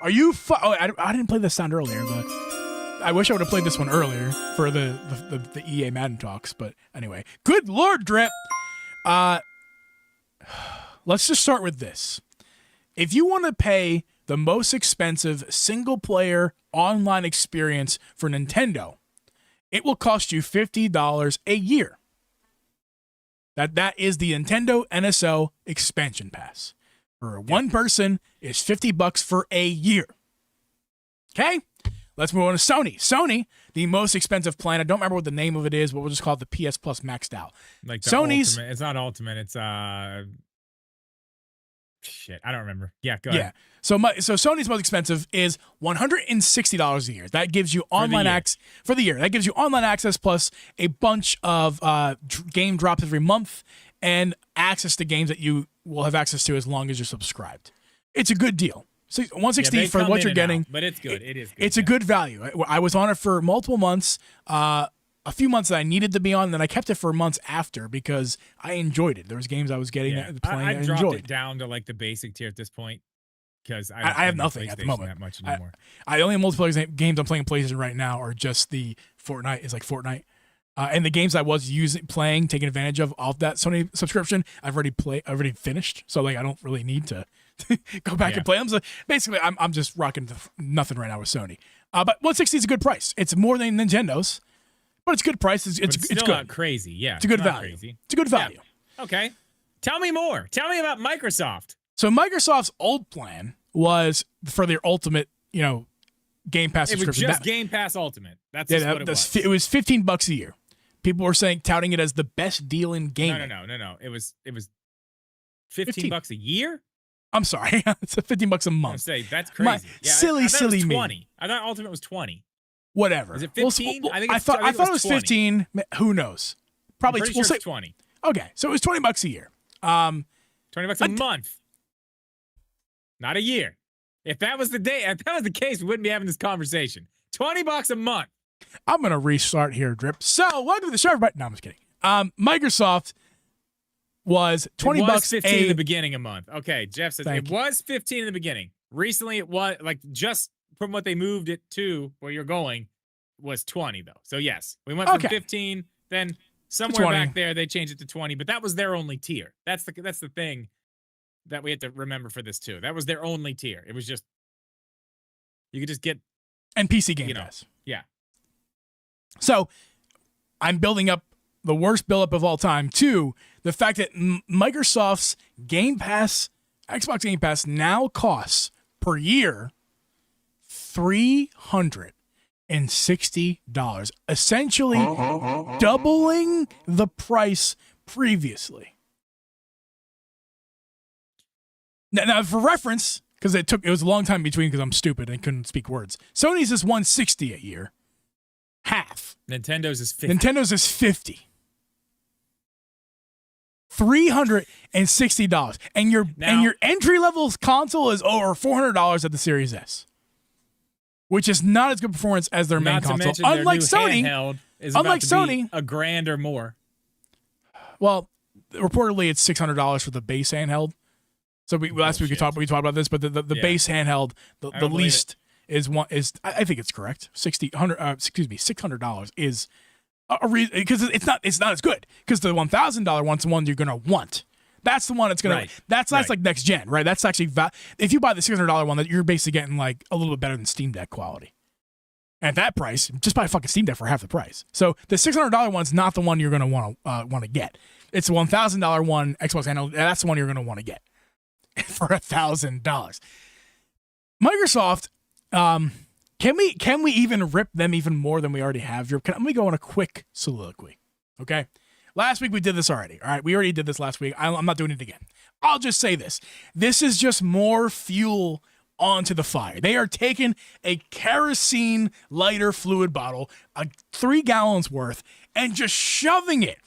Speaker 1: Are you I didn't play this sound earlier, but I wish I would have played this one earlier for the EA Madden talks. But anyway, good Lord, Drip. Let's just start with this. If you want to pay the most expensive single-player online experience for Nintendo, it will cost you $50 a year. That is the Nintendo NSO expansion pass. For one person, it's $50 for a year. Okay? Let's move on to Sony. Sony, the most expensive plan. I don't remember what the name of it is, but we'll just call it the PS Plus maxed out.
Speaker 2: Like
Speaker 1: Sony's
Speaker 2: Ultimate. It's not Ultimate. It's shit. I don't remember. Yeah, go ahead.
Speaker 1: Yeah. So Sony's most expensive is $160 a year. That gives you online access for the year. That gives you online access plus a bunch of game drops every month and access to games that you will have access to as long as you're subscribed. It's a good deal. So $160 for what you're getting,
Speaker 2: but it's good. It is good.
Speaker 1: It's a good value. I was on it for multiple months. A few months that I needed to be on, and then I kept it for months after because I enjoyed it. There was games I was getting playing. I
Speaker 2: dropped
Speaker 1: enjoyed
Speaker 2: it down to like the basic tier at this point because I
Speaker 1: have nothing at the moment
Speaker 2: that much anymore.
Speaker 1: I only multiplayer games I'm playing on PlayStation right now are just the Fortnite. Is like Fortnite. And the games I was taking advantage of off that Sony subscription, I've already finished. So like, I don't really need to go back and play them. So basically, I'm just rocking nothing right now with Sony. But 160 is a good price. It's more than Nintendo's, but it's a good price. It's
Speaker 2: still
Speaker 1: good.
Speaker 2: Not crazy. Yeah,
Speaker 1: it's a good value.
Speaker 2: Crazy.
Speaker 1: It's a good value.
Speaker 2: Yeah. Okay, tell me more. Tell me about Microsoft.
Speaker 1: So Microsoft's old plan was for their ultimate, Game Pass subscription.
Speaker 2: It was just Game Pass Ultimate. That's what it was.
Speaker 1: It was $15 a year. People were touting it as the best deal in gaming.
Speaker 2: No. It was $15 a year.
Speaker 1: I'm sorry, it's $15 a month.
Speaker 2: Say that's crazy.
Speaker 1: Silly me.
Speaker 2: 20. I thought Ultimate was 20.
Speaker 1: Whatever.
Speaker 2: Is it 15?
Speaker 1: I thought it was 15. Who knows? Probably.
Speaker 2: We'll say 20.
Speaker 1: Okay, so it was $20 a year.
Speaker 2: $20 a month, not a year. If that was the case, we wouldn't be having this conversation. $20 a month.
Speaker 1: I'm gonna restart here, Drip. So welcome to the show, everybody. No, I'm just kidding. Microsoft was $20
Speaker 2: it was 15 in the beginning a month. Okay, Jeff says it was 15 in the beginning. Recently, it was like just from what they moved it to where you're going was 20 though. So yes, we went from 15, then somewhere back there they changed it to 20, but that was their only tier. That's the thing that we had to remember for this too. That was their only tier. It was just you could just get
Speaker 1: and PC Game Pass.
Speaker 2: Yeah.
Speaker 1: So I'm building up the worst build-up of all time to the fact that Microsoft's Game Pass, Xbox Game Pass now costs per year $360, essentially doubling the price previously. Now for reference, because it was a long time between because I'm stupid and couldn't speak words. Sony's is $160 a year. Half.
Speaker 2: Nintendo's is 50.
Speaker 1: Nintendo's is 50. $360. And your entry level console is over $400 at the Series S. Which is not as good performance as their main console. Unlike Sony,
Speaker 2: a grand or more.
Speaker 1: Well, reportedly it's $600 for the base handheld. So last week we talked about this, but the base handheld, the least is I think it's correct. $600 is a reason because it's not as good because the $1,000 one's the one you're gonna want. That's the one that's gonna. Right. That's like next gen, right? That's actually if you buy the $600 one, that you're basically getting like a little bit better than Steam Deck quality. At that price, just buy a fucking Steam Deck for half the price. So the $600 one's not the one you're gonna want to get. It's the $1,000 one Xbox handheld. That's the one you're gonna want to get for $1,000. Microsoft. Can we even rip them even more than we already have? Let me go on a quick soliloquy. Okay. Last week we did this already. All right. We already did this last week. I'm not doing it again. I'll just say this. This is just more fuel onto the fire. They are taking a kerosene lighter fluid bottle, 3 gallons worth, and just shoving it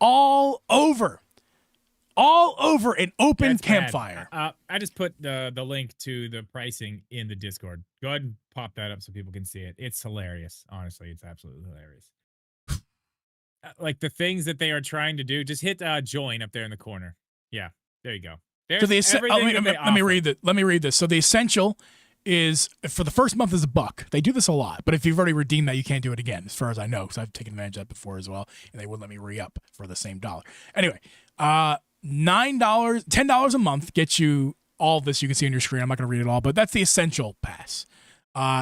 Speaker 1: all over an open campfire.
Speaker 2: I just put the link to the pricing in the Discord. Go ahead and pop that up so people can see it. It's hilarious. Honestly, it's absolutely hilarious. Like the things that they are trying to do. Just hit join up there in the corner. Yeah, there you go. Let me read this. So the essential is for the first month is $1. They do this a lot, but if you've already redeemed that, you can't do it again, as far as I know, because I've taken advantage of that before as well, and they wouldn't let me re-up for the same dollar. Anyway, $9, $10 a month gets you all of this. You can see on your screen. I'm not going to read it all, but that's the essential pass.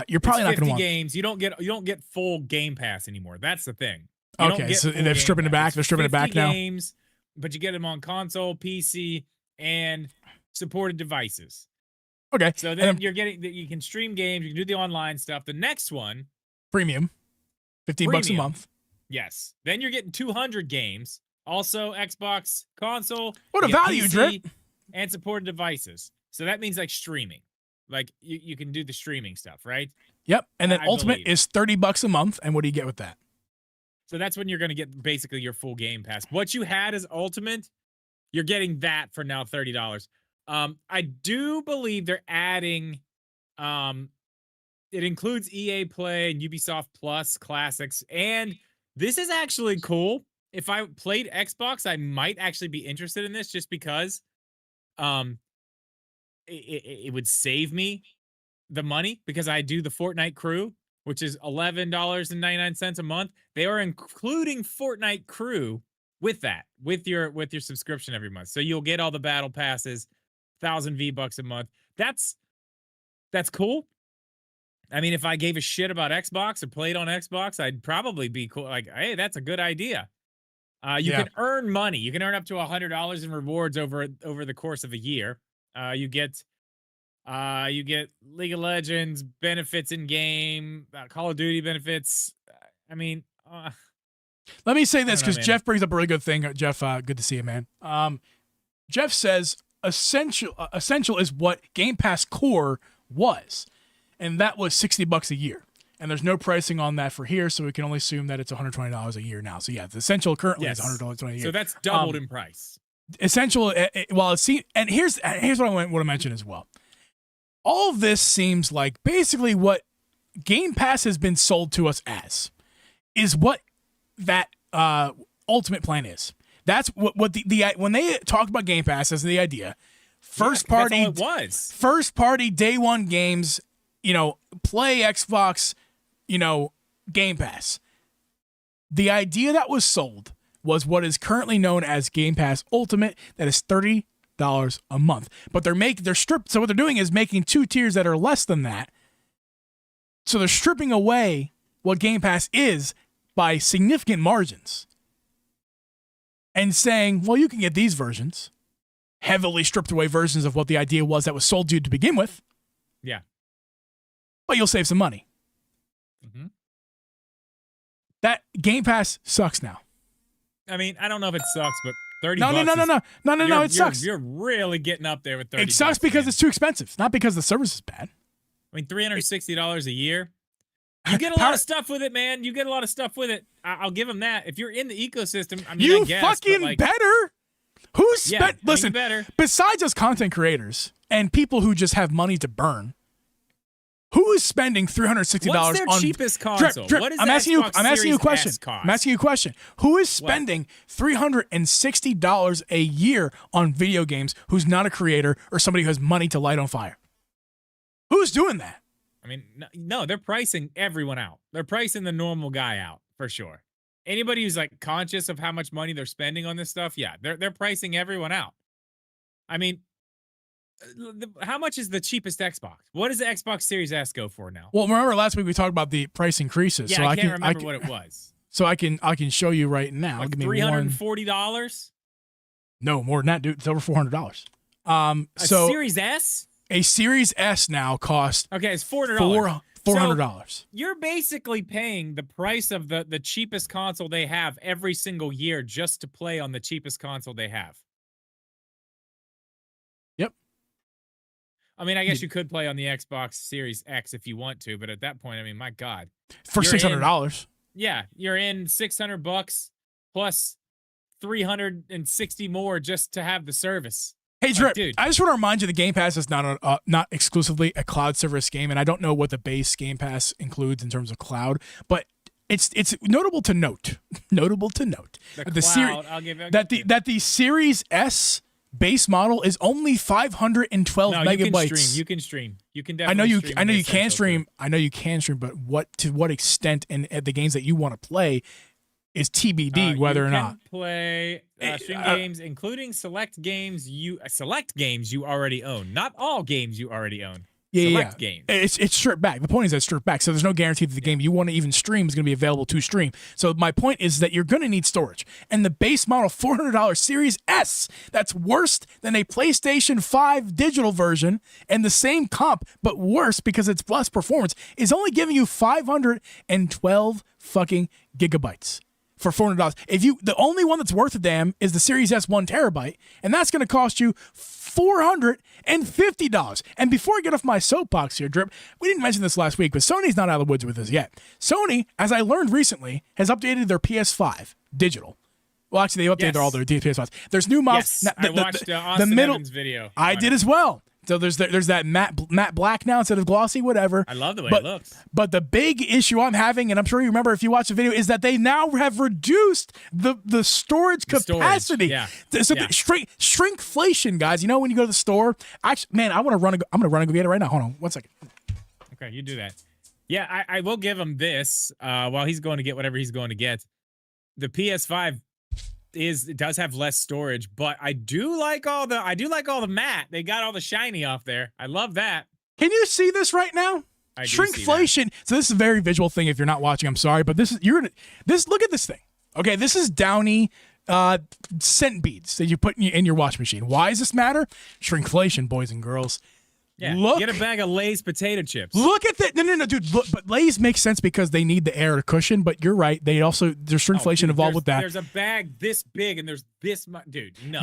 Speaker 2: You're probably not going to want games. You don't get full Game Pass anymore. That's the thing.
Speaker 1: Okay, so they're stripping it back. They're stripping it back now.
Speaker 2: Games, but you get them on console, PC, and supported devices.
Speaker 1: Okay.
Speaker 2: So then you can stream games. You can do the online stuff. The next one,
Speaker 1: premium, $15 a month.
Speaker 2: Yes. Then you're getting 200 games. Also, Xbox console.
Speaker 1: What a value,
Speaker 2: PC,
Speaker 1: Drip.
Speaker 2: And supported devices. So that means like streaming. Like you can do the streaming stuff, right?
Speaker 1: Yep. And then Ultimate is $30 a month. And what do you get with that?
Speaker 2: So that's when you're going to get basically your full Game Pass. What you had as Ultimate, you're getting that for now $30. I do believe they're adding, it includes EA Play and Ubisoft Plus Classics. And this is actually cool. If I played Xbox, I might actually be interested in this just because it would save me the money because I do the Fortnite crew which is $11.99 a month. They are including Fortnite Crew with that, with your subscription every month. So you'll get all the battle passes, 1,000 V-Bucks a month. That's cool. I mean, if I gave a shit about Xbox or played on Xbox, I'd probably be cool. Like, hey, that's a good idea. You can earn money. You can earn up to $100 in rewards over the course of a year. You get League of Legends benefits in game, Call of Duty benefits. I mean,
Speaker 1: let me say this because Jeff brings up a really good thing. Jeff, good to see you, man. Jeff says essential is what Game Pass Core was, and that was $60 a year. And there's no pricing on that for here, so we can only assume that it's $120 a year now. So yeah, the essential currently is $100 a year.
Speaker 2: So that's doubled in price.
Speaker 1: Essential, and here's what I want to mention as well. All of this seems like basically what Game Pass has been sold to us as is what that ultimate plan is. That's what the when they talk about Game Pass as the idea, first party day one games, play Xbox, Game Pass. The idea that was sold was what is currently known as Game Pass Ultimate. That is $30 a month. But they're stripped. So what they're doing is making two tiers that are less than that. So they're stripping away what Game Pass is by significant margins. And saying, well, you can get these versions, heavily stripped away versions of what the idea was that was sold to you to begin with.
Speaker 2: Yeah.
Speaker 1: But you'll save some money.
Speaker 2: Mm-hmm.
Speaker 1: That Game Pass sucks now.
Speaker 2: I mean, I don't know if it sucks, but $30.
Speaker 1: No, it sucks.
Speaker 2: You're really getting up there with $30.
Speaker 1: It sucks because it's too expensive, not because the service is bad.
Speaker 2: I mean, $360 a year. You get a lot of stuff with it, man. You get a lot of stuff with it. I'll give them that. If you're in the ecosystem, I mean,
Speaker 1: you
Speaker 2: I guess,
Speaker 1: fucking better. Who's spent? Listen,
Speaker 2: better.
Speaker 1: Besides us content creators and people who just have money to burn, who is spending $360
Speaker 2: What's their
Speaker 1: on
Speaker 2: cheapest console?
Speaker 1: Drip,
Speaker 2: What is
Speaker 1: I'm asking you a question.
Speaker 2: S cost?
Speaker 1: I'm asking you a question. Who is spending $360 a year on video games who's not a creator or somebody who has money to light on fire? Who's doing that?
Speaker 2: I mean, no, they're pricing everyone out. They're pricing the normal guy out for sure. Anybody who's like conscious of how much money they're spending on this stuff, yeah, they're pricing everyone out. I mean, how much is the cheapest Xbox? What does the Xbox Series S go for now?
Speaker 1: Well, remember last week we talked about the price increases.
Speaker 2: Yeah,
Speaker 1: so
Speaker 2: I can't remember what it was.
Speaker 1: So I can show you right now.
Speaker 2: Like $340?
Speaker 1: No, more than that, dude. It's over $400.
Speaker 2: So Series S?
Speaker 1: A Series S now costs
Speaker 2: it's $400.
Speaker 1: $400.
Speaker 2: So you're basically paying the price of the cheapest console they have every single year just to play on the cheapest console they have.
Speaker 1: Yep.
Speaker 2: I mean, I guess you could play on the Xbox Series X if you want to, but at that point, I mean, my God.
Speaker 1: For $600.
Speaker 2: Yeah, you're in $600 plus 360 more just to have the service.
Speaker 1: Hey, Drip, dude. I just want to remind you the Game Pass is not exclusively a cloud service game, and I don't know what the base Game Pass includes in terms of cloud, but it's notable to note that the Series S base model is only 512 megabytes.
Speaker 2: You can stream. You can definitely stream.
Speaker 1: I know you can stream, but to what extent in the games that you want to play is TBD whether or not.
Speaker 2: Play stream games, including select games you already own. Not all games you already own. Select games.
Speaker 1: It's stripped back. The point is that it's stripped back, so there's no guarantee that the game you want to even stream is going to be available to stream. So my point is that you're going to need storage. And the base model $400 Series S, that's worse than a PlayStation 5 digital version and the same comp, but worse because it's less performance, is only giving you 512 fucking gigabytes. For $400. The only one that's worth a damn is the Series S 1 terabyte, and that's going to cost you $450. And before I get off my soapbox here, Drip, we didn't mention this last week, but Sony's not out of the woods with us yet. Sony, as I learned recently, has updated their PS5 digital. Well, actually, they updated all their PS5s. There's new models.
Speaker 2: Yes, I watched Austin Evans' video.
Speaker 1: I did as well. So there's that matte black now instead of glossy, whatever.
Speaker 2: I love the way it looks.
Speaker 1: But the big issue I'm having, and I'm sure you remember if you watch the video, is that they now have reduced the storage capacity.
Speaker 2: Yeah.
Speaker 1: So shrinkflation, guys. You know when you go to the store, actually, man, I'm gonna run and go get it right now. Hold on, 1 second.
Speaker 2: Okay, you do that. Yeah, I will give him this. While he's going to get whatever he's going to get, the PS5 does have less storage, but I do like all the matte. They got all the shiny off there. I love that.
Speaker 1: Can you see this right now?
Speaker 2: I do see that.
Speaker 1: Shrinkflation. So this is a very visual thing. If you're not watching, I'm sorry, but this is look at this thing. Okay, this is Downy scent beads that you put in your wash machine. Why does this matter? Shrinkflation, boys and girls.
Speaker 2: Yeah,
Speaker 1: look,
Speaker 2: get a bag of Lay's potato chips.
Speaker 1: Look at that. No, dude. Look, but Lay's makes sense because they need the air to cushion. But you're right. There's shrinkflation involved with that.
Speaker 2: There's a bag this big and there's this much. Dude, no.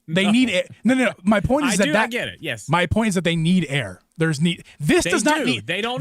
Speaker 1: They need air. No. My point is
Speaker 2: I get it. Yes.
Speaker 1: My point is that they need air. They don't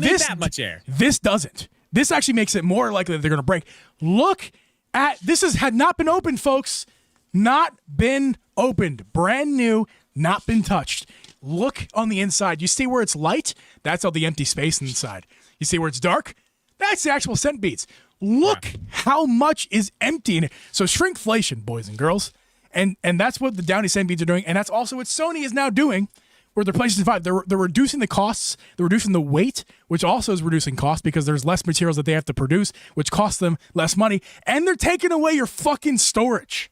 Speaker 1: need
Speaker 2: that much air.
Speaker 1: This doesn't. This actually makes it more likely that they're going to break. Look at this. Had not been opened, folks. Not been opened. Brand new. Not been touched. Look on the inside. You see where it's light? That's all the empty space inside. You see where it's dark? That's the actual scent beads. Look how much is empty in it. So shrinkflation, boys and girls. And that's what the Downy scent beads are doing. And that's also what Sony is now doing with their PlayStation 5. They're reducing the costs. They're reducing the weight, which also is reducing costs because there's less materials that they have to produce, which costs them less money. And they're taking away your fucking storage.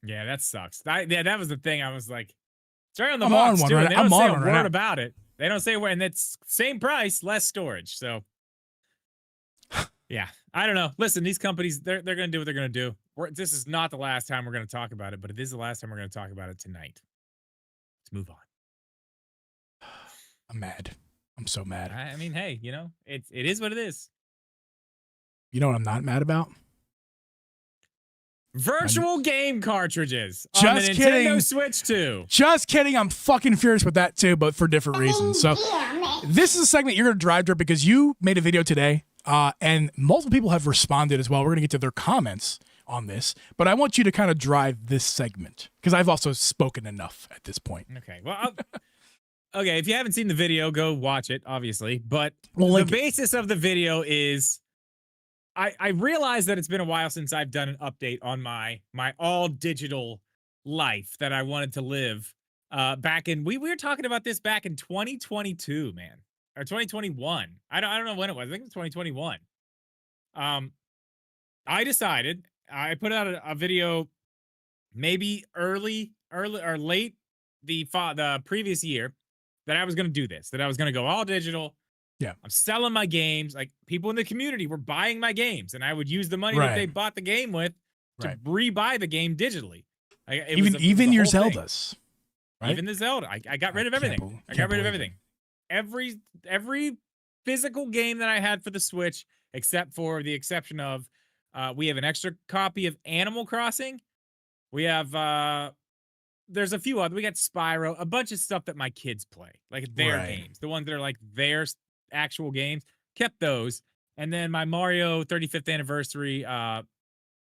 Speaker 2: Yeah, that sucks. That was the thing. I was like, it's right on the box, too. Right? They don't say a word about it. They don't say a word, and it's same price, less storage. So, yeah, I don't know. Listen, these companies, they're going to do what they're going to do. This is not the last time we're going to talk about it, but it is the last time we're going to talk about it tonight. Let's move on.
Speaker 1: I'm mad. I'm so mad.
Speaker 2: I mean, hey, it is what it is.
Speaker 1: You know what I'm not mad about?
Speaker 2: Virtual game cartridges
Speaker 1: on
Speaker 2: the Nintendo Switch 2.
Speaker 1: Just kidding. I'm fucking furious with that too, but for different reasons. So this is a segment you're going to drive to because you made a video today, and multiple people have responded as well. We're going to get to their comments on this, but I want you to kind of drive this segment because I've also spoken enough at this point.
Speaker 2: Okay. Well, okay. If you haven't seen the video, go watch it, obviously. But the basis of the video is I realized that it's been a while since I've done an update on my all digital life that I wanted to live. We were talking about this back in 2022, man, or 2021. I don't know when it was. I think it was 2021. I decided I put out a video, maybe early or late the previous year, that I was going to do this. That I was going to go all digital.
Speaker 1: Yeah,
Speaker 2: I'm selling my games. Like, people in the community were buying my games, and I would use the money that they bought the game with to rebuy the game digitally.
Speaker 1: Even your Zeldas,
Speaker 2: right? Even the Zelda. I got rid of everything. I got rid of everything. Every physical game that I had for the Switch, except for the exception of we have an extra copy of Animal Crossing. We have there's a few other. We got Spyro, a bunch of stuff that my kids play, like their games, the ones that are like their actual games. Kept those, and then my Mario 35th anniversary,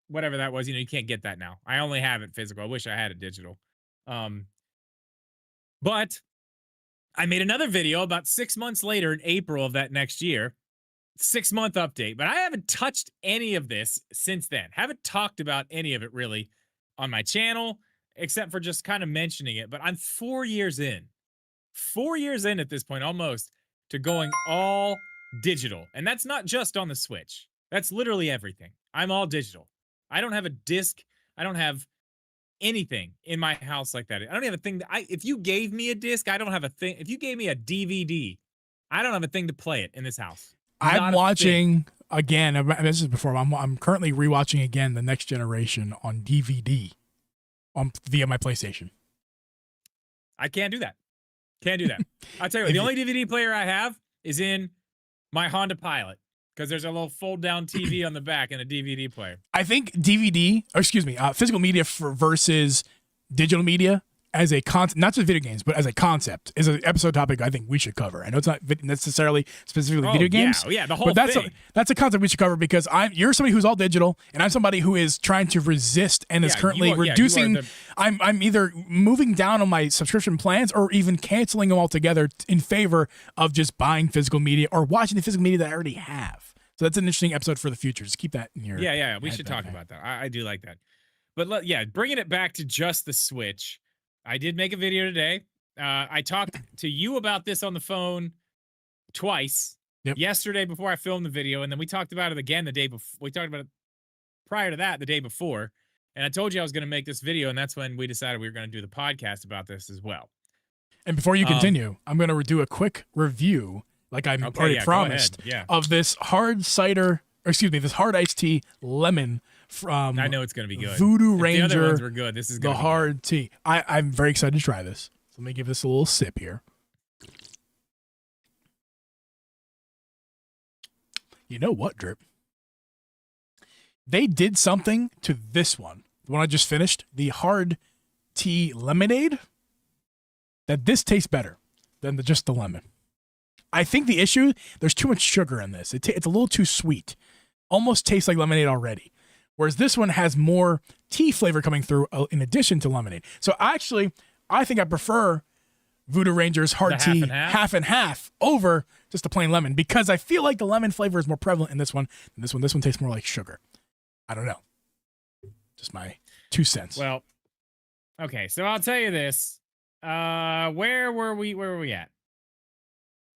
Speaker 2: whatever that was. You can't get that now. I only have it physical. I wish I had it digital. But I made another video about 6 months later in April of that next year, 6-month update. But I haven't touched any of this since then. Haven't talked about any of it really on my channel, except for just kind of mentioning it. But I'm 4 years in. 4 years in at this point, almost, to going all digital. And that's not just on the Switch. That's literally everything. I'm all digital. I don't have a disc. I don't have anything in my house like that. I don't have a thing if you gave me a disc, I don't have a thing. If you gave me a DVD, I don't have a thing to play it in this house.
Speaker 1: I'm watching again. I've mentioned this before. I'm currently rewatching again The Next Generation on DVD via my PlayStation.
Speaker 2: I can't do that. Can't do that. I'll tell you what, the only DVD player I have is in my Honda Pilot, because there's a little fold-down TV on the back and a DVD player.
Speaker 1: I think physical media versus digital media as a concept, not just video games, but as a concept, is an episode topic I think we should cover. I know it's not necessarily specifically video games.
Speaker 2: Yeah, the whole thing.
Speaker 1: That's a concept we should cover because you're somebody who's all digital, and I'm somebody who is trying to resist and is currently reducing. I'm either moving down on my subscription plans or even canceling them altogether in favor of just buying physical media or watching the physical media that I already have. So that's an interesting episode for the future. Just keep that in your
Speaker 2: Yeah. We should talk about that. I do like that. But bringing it back to just the Switch, I did make a video today. I talked to you about this on the phone twice. yesterday before I filmed the video, and then we talked about it again the day before. We talked about it prior to that the day before, and I told you I was going to make this video, and that's when we decided we were going to do the podcast about this as well.
Speaker 1: And before you continue, I'm going to do a quick review, like I already promised, of this hard cider, or excuse me, this hard iced tea lemon from
Speaker 2: I know it's going to be good.
Speaker 1: Voodoo Ranger.
Speaker 2: The other ones were good. This is
Speaker 1: the hard tea. I'm very excited to try this. So let me give this a little sip here. You know what, Drip? They did something to this one, the one I just finished, the hard tea lemonade, that this tastes better than just the lemon. I think the issue, there's too much sugar in this. It's a little too sweet. Almost tastes like lemonade already. Whereas this one has more tea flavor coming through in addition to lemonade. So I think I prefer Voodoo Ranger's hard tea half and half over just the plain lemon, because I feel like the lemon flavor is more prevalent in this one than this one. This one tastes more like sugar. I don't know. Just my 2 cents.
Speaker 2: Well, okay, so I'll tell you this. Where were we at?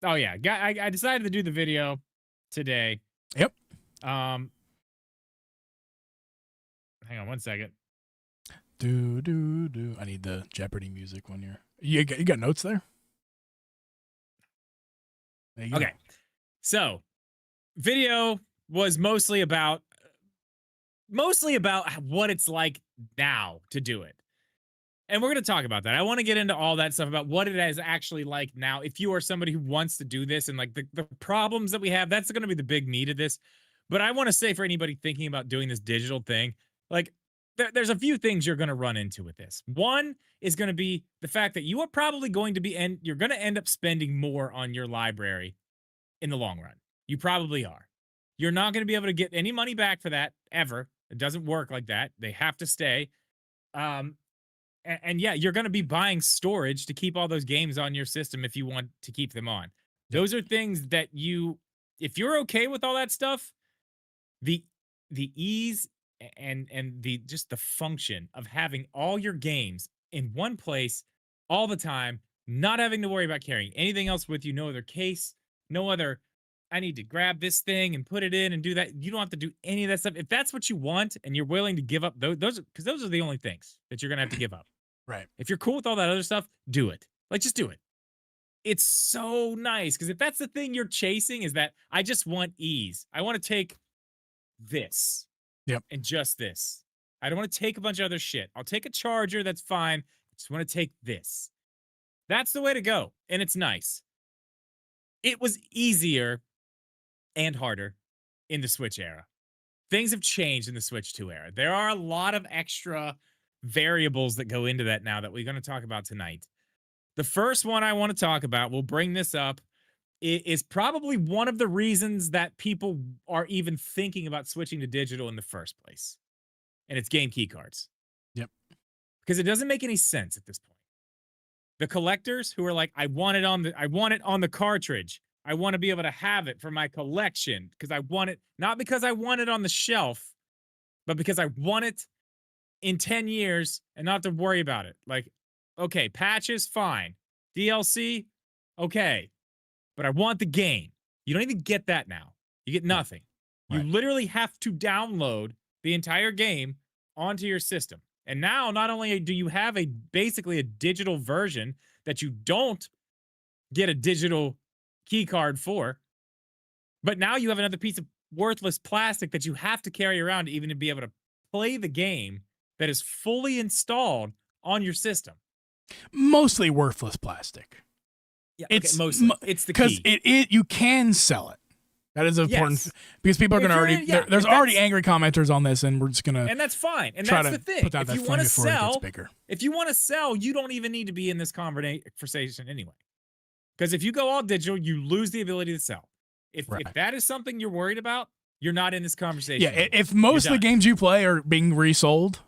Speaker 2: Oh yeah, I decided to do the video today.
Speaker 1: Yep.
Speaker 2: Hang on 1 second.
Speaker 1: Do. I need the Jeopardy music when you got notes there? There you go.
Speaker 2: Okay. So, video was mostly about what it's like now to do it. And we're going to talk about that. I want to get into all that stuff about what it is actually like now. If you are somebody who wants to do this and like the problems that we have, that's going to be the big meat of this. But I want to say for anybody thinking about doing this digital thing, like there's a few things you're going to run into with this. One is going to be the fact that you are probably going to you're going to end up spending more on your library in the long run. You probably are. You're not going to be able to get any money back for that ever. It doesn't work like that. They have to stay. And yeah, you're going to be buying storage to keep all those games on your system if you want to keep them on. Those are things that if you're okay with all that stuff, the ease and the function of having all your games in one place all the time, not having to worry about carrying anything else with you, no other case, no other, I need to grab this thing and put it in and do that. You don't have to do any of that stuff. If that's what you want and you're willing to give up those, because those are the only things that you're going to have to give up.
Speaker 1: Right.
Speaker 2: If you're cool with all that other stuff, do it. Like, just do it. It's so nice, because if that's the thing you're chasing, is that I just want ease. I want to take this.
Speaker 1: Yep.
Speaker 2: And just this. I don't want to take a bunch of other shit. I'll take a charger. That's fine. I just want to take this. That's the way to go. And it's nice. It was easier and harder in the Switch era. Things have changed in the Switch 2 era. There are a lot of extra variables that go into that now that we're going to talk about tonight. The first one I want to talk about, we'll bring this up, is probably one of the reasons that people are even thinking about switching to digital in the first place. And it's game key cards.
Speaker 1: Yep.
Speaker 2: Because it doesn't make any sense at this point. The collectors who are like, I want it on the cartridge. I want to be able to have it for my collection because I want it, not because I want it on the shelf, but because I want it in 10 years and not to worry about it. Like, okay, patches, fine. DLC, okay. But I want the game. You don't even get that now. You get nothing. Right. You literally have to download the entire game onto your system. And now, not only do you have basically a digital version that you don't get a digital key card for, but now you have another piece of worthless plastic that you have to carry around even to be able to play the game that is fully installed on your system.
Speaker 1: Mostly worthless plastic.
Speaker 2: Yeah, it's mostly. It's the key.
Speaker 1: Because you can sell it. That is important because people are going to already. There's already angry commenters on this, and we're just going to.
Speaker 2: And that's fine. And that's the thing. If you want to sell, you don't even need to be in this conversation anyway. Because if you go all digital, you lose the ability to sell. If that is something you're worried about, you're not in this conversation.
Speaker 1: Yeah, if most of the games you play are being resold,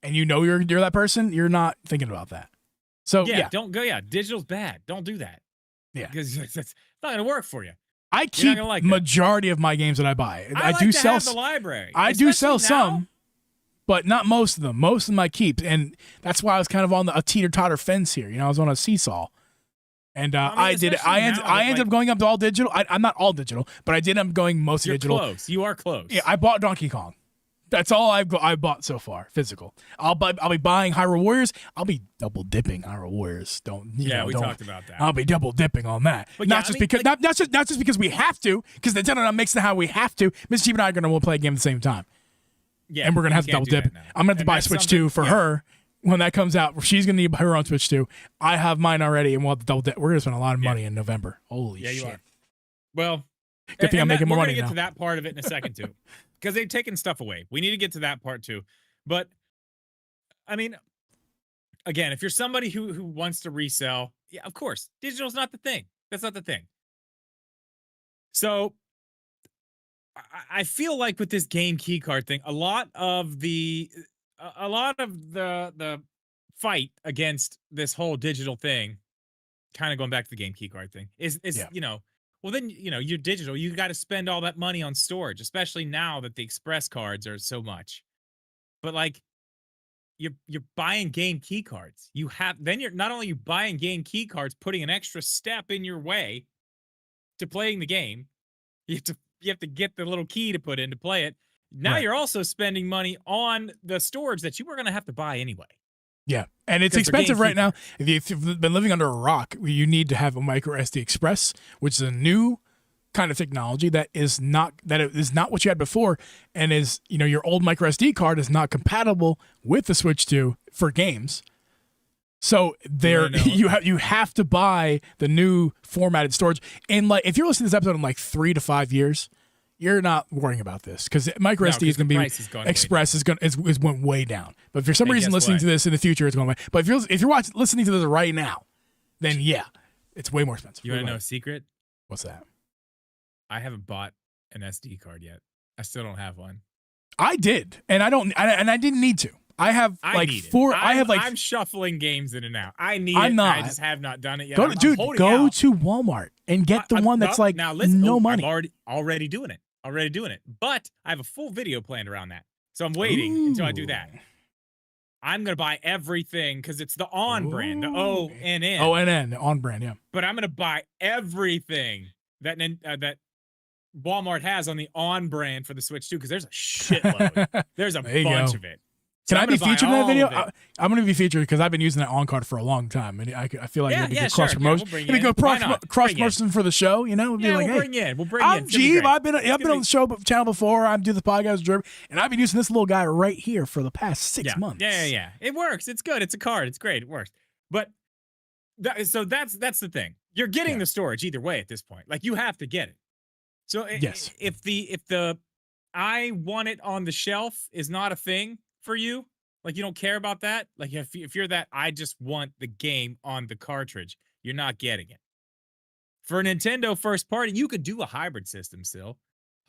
Speaker 1: and you know you're that person, you're not thinking about that. So
Speaker 2: don't go. Yeah, digital's bad. Don't do that.
Speaker 1: Yeah,
Speaker 2: because it's not going to work for you.
Speaker 1: I keep majority of my games that I buy.
Speaker 2: I do sell the library.
Speaker 1: I do sell some, but not most of them. Most of them I keep, and that's why I was kind of on a teeter-totter fence here. You know, I was on a seesaw. And
Speaker 2: I mean,
Speaker 1: I ended up going up to all digital. I'm not all digital, but I did end up going mostly
Speaker 2: You're
Speaker 1: digital.
Speaker 2: close. You are close.
Speaker 1: Yeah, I bought Donkey Kong. That's all I bought so far, physical. I'll be buying Hyrule Warriors. I'll be double dipping Hyrule Warriors. We
Speaker 2: talked about that.
Speaker 1: I'll be double dipping on that.
Speaker 2: But
Speaker 1: not just because we have to, because Nintendo makes it how we have to. Miss Geeb and I are gonna play a game at the same time.
Speaker 2: Yeah,
Speaker 1: and we're gonna have to double dip. I'm gonna have to buy Switch 2 for her when that comes out. She's gonna need her own Switch 2. I have mine already, and we'll have to double dip. We're gonna spend a lot of money in November. Holy shit!
Speaker 2: You are. Well,
Speaker 1: good thing I'm making more money
Speaker 2: now. We're gonna get
Speaker 1: now.
Speaker 2: to that part of it in a second too, because they've taken stuff away. We need to get to that part too. But I mean, again, if you're somebody who wants to resell, yeah, of course, digital's not the thing. That's not the thing. So I feel like with this game key card thing, a lot of the fight against this whole digital thing, kind of going back to the game key card thing, is well then you're digital. You got to spend all that money on storage, especially now that the express cards are so much. But like, you're buying game key cards. You're not only you buying game key cards, putting an extra step in your way to playing the game. You have to get the little key to put in to play it. Now you're also spending money on the storage that you were going to have to buy anyway.
Speaker 1: Yeah, and it's expensive right now. If you've been living under a rock, you need to have a micro SD Express, which is a new kind of technology that is not what you had before, and is your old micro SD card is not compatible with the Switch 2 for games. So you have to buy the new formatted storage. And like, if you're listening to this episode in like 3 to 5 years, you're not worrying about this because micro SD is going to be Express is went way down. But if for some reason listening to this in the future, it's going way. But if you're listening to this right now, then yeah, it's way more expensive.
Speaker 2: You want to know a secret?
Speaker 1: What's that?
Speaker 2: I haven't bought an SD card yet. I still don't have one.
Speaker 1: I did, and I didn't need to. I'm
Speaker 2: shuffling games in and out. I just have not done it yet.
Speaker 1: Go to Walmart and get the one that's like now, listen, no money.
Speaker 2: I'm already doing it. But I have a full video planned around that. So I'm waiting until I do that. I'm going to buy everything because it's the on brand, the ONN.
Speaker 1: ONN, on brand, yeah.
Speaker 2: But I'm going to buy everything that Walmart has on the on brand for the Switch 2 because there's a shitload. There's a bunch of it.
Speaker 1: Can I be featured in that video? I'm going to be featured because I've been using that on card for a long time, and I feel like it'd be good cross promotion. Maybe go cross promotion for the show. We'll bring in. I'm Geeb. I've been on the show channel before. I do the podcast, and I've been using this little guy right here for the past 6 months.
Speaker 2: Yeah. It works. It's good. It's a card. It's great. It works. But so that's the thing. You're getting the storage either way at this point. Like you have to get it. So if the I want it on the shelf is not a thing for you, like you don't care about that, like if you're that I just want the game on the cartridge, you're not getting it. For a Nintendo first party, you could do a hybrid system still.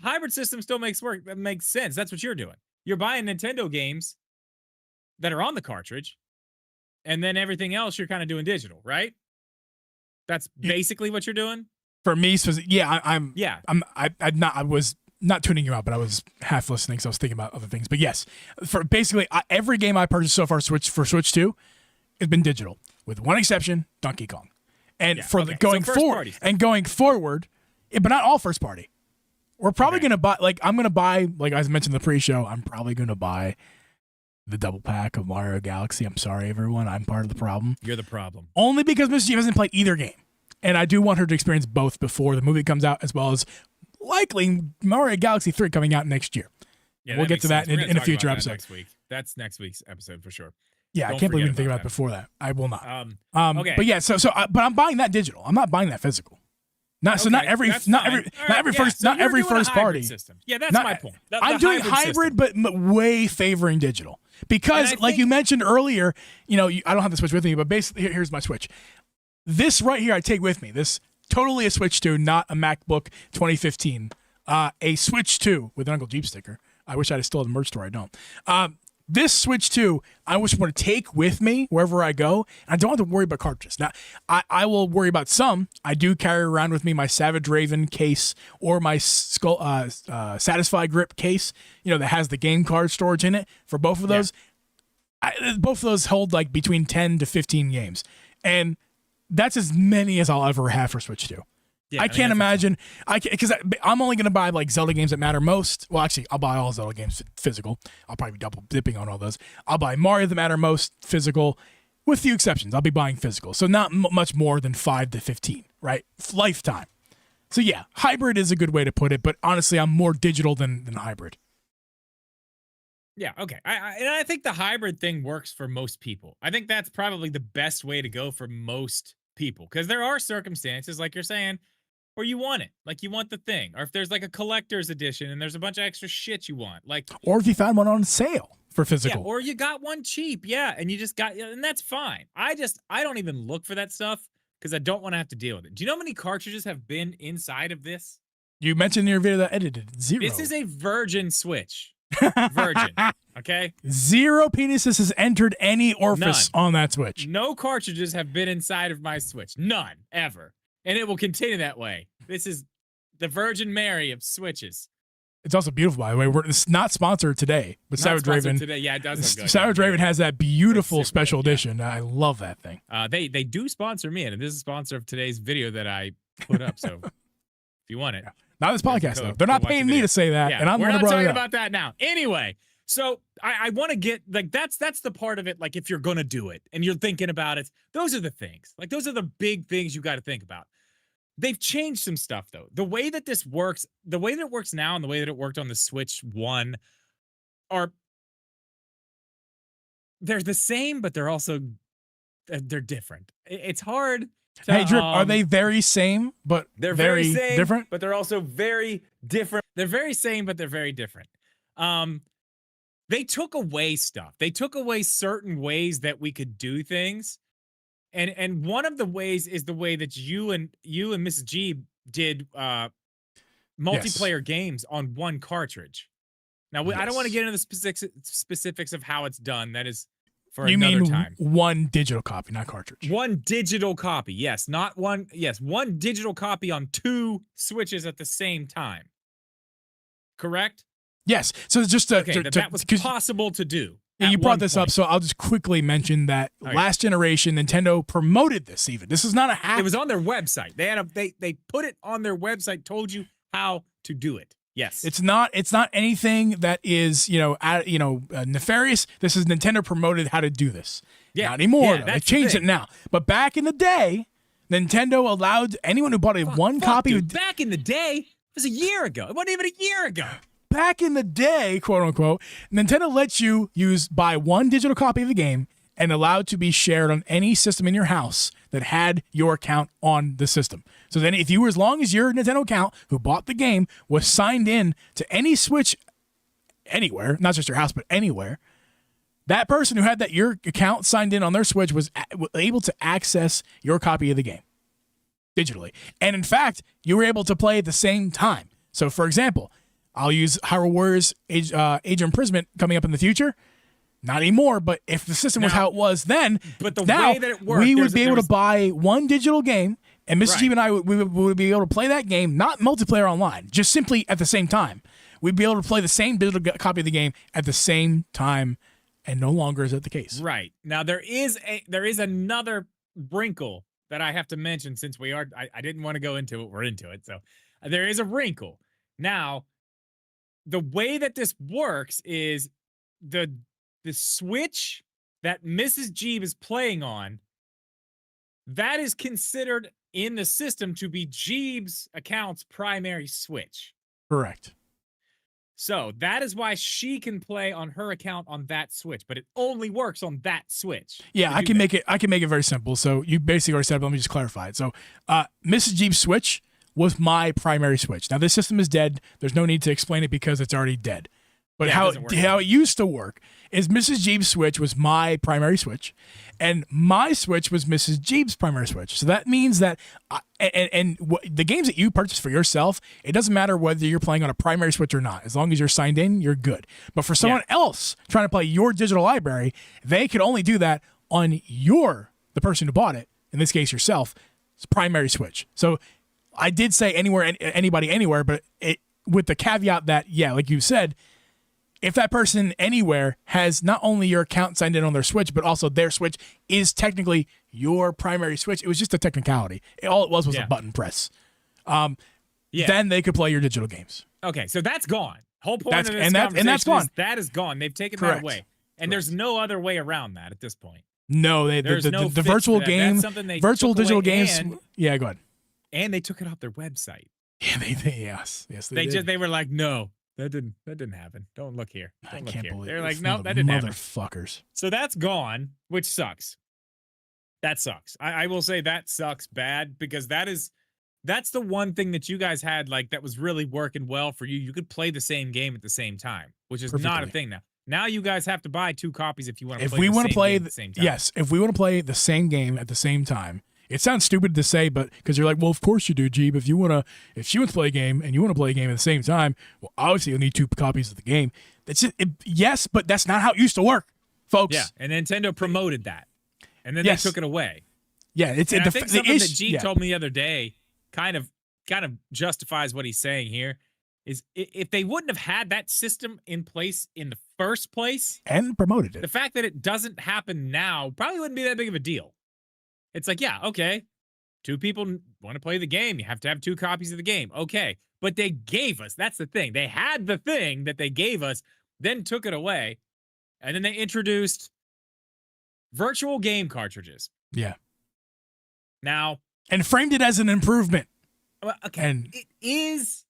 Speaker 2: Hybrid system still makes sense. That's what you're doing. You're buying Nintendo games that are on the cartridge, and then everything else you're kind of doing digital, right? That's basically what you're doing.
Speaker 1: For me, I was not tuning you out, but I was half listening, so I was thinking about other things. But yes, for basically every game I purchased so far for Switch 2 has been digital, with one exception, Donkey Kong. And going forward, but not all first party. We're probably going to buy, I'm going to buy, like I mentioned in the pre-show, I'm probably going to buy the double pack of Mario Galaxy. I'm sorry, everyone. I'm part of the problem.
Speaker 2: You're the problem.
Speaker 1: Only because Miss Geeb hasn't played either game. And I do want her to experience both before the movie comes out, as well as likely Mario Galaxy 3 coming out next year. Yeah, we'll get to that in a future episode.
Speaker 2: Next week. That's next week's episode for sure.
Speaker 1: Yeah, I can't believe we didn't think about it before that. I will not. Okay. But yeah, but I'm buying that digital. I'm not buying that physical. Not every first party
Speaker 2: system. Yeah, that's my point.
Speaker 1: I'm doing hybrid, but way favoring digital because, like you mentioned earlier, I don't have the Switch with me, but basically here's my Switch. This right here, I take with me. This totally a Switch 2, not a MacBook 2015. A Switch 2 with an Uncle Geeb sticker. I wish I still had the merch store. I don't. This Switch 2, I just want to take with me wherever I go. And I don't have to worry about cartridges. Now, I will worry about some. I do carry around with me my Savage Raven case or my Satisfy Grip case, that has the game card storage in it for both of those. Both of those hold like between 10 to 15 games. And that's as many as I'll ever have for Switch 2.
Speaker 2: Yeah,
Speaker 1: I can't imagine. Because I'm only going to buy like Zelda games that matter most. Well, actually, I'll buy all Zelda games physical. I'll probably be double dipping on all those. I'll buy Mario that matter most physical, with few exceptions. I'll be buying physical, so not much more than 5 to 15, right? Lifetime. So yeah, hybrid is a good way to put it. But honestly, I'm more digital than hybrid.
Speaker 2: Yeah, okay. I think the hybrid thing works for most people. I think that's probably the best way to go for most people, because there are circumstances, like you're saying, where you want it. Like, you want the thing. Or if there's like a collector's edition and there's a bunch of extra shit you want. Like,
Speaker 1: or if you found one on sale for physical.
Speaker 2: Yeah, or you got one cheap, yeah, and you just got, and that's fine. I don't even look for that stuff because I don't want to have to deal with it. Do you know how many cartridges have been inside of this?
Speaker 1: You mentioned in your video that edited 0.
Speaker 2: This is a virgin Switch. Virgin, okay?
Speaker 1: 0 penises has entered any orifice on that Switch.
Speaker 2: No cartridges have been inside of my Switch. None, ever. And it will continue that way. This is the Virgin Mary of Switches.
Speaker 1: It's also beautiful, by the way. It's not sponsored today, but Savage Raven.
Speaker 2: Today. Yeah, it does look good.
Speaker 1: Savage Raven has that beautiful special edition. I love that thing.
Speaker 2: They do sponsor me, and this is a sponsor of today's video that I put up. So if you want it.
Speaker 1: Not this podcast, though. They're not paying me to say that, and I'm
Speaker 2: we're
Speaker 1: not
Speaker 2: talking about that now. Anyway, so I want to get, like, that's the part of it, like, if you're going to do it and you're thinking about it, those are the things. Like, those are the big things you got to think about. They've changed some stuff, though. The way that this works, the way that it works now and the way that it worked on the Switch 1 they're the same, but they're also, they're different. It's hard.
Speaker 1: Hey, Drip, are they very same, but
Speaker 2: they're
Speaker 1: very
Speaker 2: same,
Speaker 1: different?
Speaker 2: But they're also very different. They're very same, but they're very different. They took away stuff. They took away certain ways that we could do things. And one of the ways is the way that you and Mrs. Geeb did multiplayer games on one cartridge. Now, I don't want to get into the specifics of how it's done. That is for another time.
Speaker 1: One digital copy, not cartridge.
Speaker 2: One digital copy, yes. Not one, yes. One digital copy on 2 Switches at the same time. Correct?
Speaker 1: Yes. So it's just
Speaker 2: that was possible to do.
Speaker 1: Yeah, you brought this up, so I'll just quickly mention that last generation Nintendo promoted this. Even this is not a hack.
Speaker 2: It was on their website. They had they put it on their website. Told you how to do it. Yes,
Speaker 1: it's not anything that is nefarious. This is Nintendo promoted how to do this. Yeah, not anymore. They changed it now. But back in the day, Nintendo allowed anyone who bought one copy.
Speaker 2: Dude, back in the day, it was a year ago. It wasn't even a year ago.
Speaker 1: Back in the day, quote unquote, Nintendo lets you buy one digital copy of the game and allowed to be shared on any system in your house that had your account on the system. So then if you, as long as your Nintendo account who bought the game was signed in to any Switch anywhere, not just your house, but anywhere, that person who had your account signed in on their Switch was able to access your copy of the game digitally. And in fact, you were able to play at the same time. So for example, I'll use Hyrule Warriors Age of Imprisonment coming up in the future. Not anymore, but if the system was how it was then,
Speaker 2: but the
Speaker 1: now
Speaker 2: way that it worked,
Speaker 1: we would be able to buy one digital game, and Mrs. Geeb and I would be able to play that game, not multiplayer online, just simply at the same time. We'd be able to play the same digital copy of the game at the same time, and no longer is that the case.
Speaker 2: Right. Now, there is another wrinkle that I have to mention, since I didn't want to go into it. We're into it. So there is a wrinkle. Now, the way that this works is the Switch that Mrs. Geeb is playing on, that is considered in the system to be Geeb's account's primary Switch.
Speaker 1: Correct.
Speaker 2: So that is why she can play on her account on that Switch, but it only works on that Switch.
Speaker 1: Yeah, I can make it very simple. So you basically already said it, but let me just clarify it. So Mrs. Geeb's Switch was my primary Switch. Now, this system is dead. There's no need to explain it because it's already dead. But how it used to work is Mrs. Geeb's Switch was my primary Switch, and my Switch was Mrs. Geeb's primary Switch. So that means that the games that you purchase for yourself, it doesn't matter whether you're playing on a primary Switch or not. As long as you're signed in, you're good. But for someone else trying to play your digital library, they can only do that on the person who bought it, in this case yourself, primary Switch. So I did say anywhere, anybody, anywhere, but with the caveat that, like you said, if that person anywhere has not only your account signed in on their Switch, but also their Switch is technically your primary Switch. It was just a technicality. All it was a button press. Then they could play your digital games.
Speaker 2: Okay, so that's gone. Whole point of this
Speaker 1: and that's gone.
Speaker 2: That is gone. They've taken that away. And there's no other way around that at this point.
Speaker 1: No, the virtual game, virtual digital games. Yeah, go ahead.
Speaker 2: And they took it off their website.
Speaker 1: Yeah, yes, they did.
Speaker 2: They were like, no, that didn't happen. Don't look here.
Speaker 1: I can't believe
Speaker 2: they're like, no, that didn't happen.
Speaker 1: Motherfuckers.
Speaker 2: So that's gone, which sucks. That sucks. I will say that sucks bad because that's the one thing that you guys had like that was really working well for you. You could play the same game at the same time, which is not a thing now. Now you guys have to buy 2 copies if you want to play the same game at the same time.
Speaker 1: Yes, if we want to play the same game at the same time. It sounds stupid to say, but because you're like, well, of course you do, Geeb. If she wants to play a game and you want to play a game at the same time, well, obviously you'll need 2 copies of the game. That's it. Yes, but that's not how it used to work, folks.
Speaker 2: Yeah, and Nintendo promoted that, and then they took it away.
Speaker 1: Yeah,
Speaker 2: I think something that Geeb told me the other day kind of justifies what he's saying here. Is if they wouldn't have had that system in place in the first place
Speaker 1: and promoted it,
Speaker 2: the fact that it doesn't happen now probably wouldn't be that big of a deal. It's like, yeah, okay, 2 people want to play the game. You have to have 2 copies of the game. Okay, but they gave us, that's the thing. They had the thing that they gave us, then took it away, and then they introduced virtual game cartridges.
Speaker 1: Yeah.
Speaker 2: Now.
Speaker 1: And framed it as an improvement.
Speaker 2: Well, okay, and it is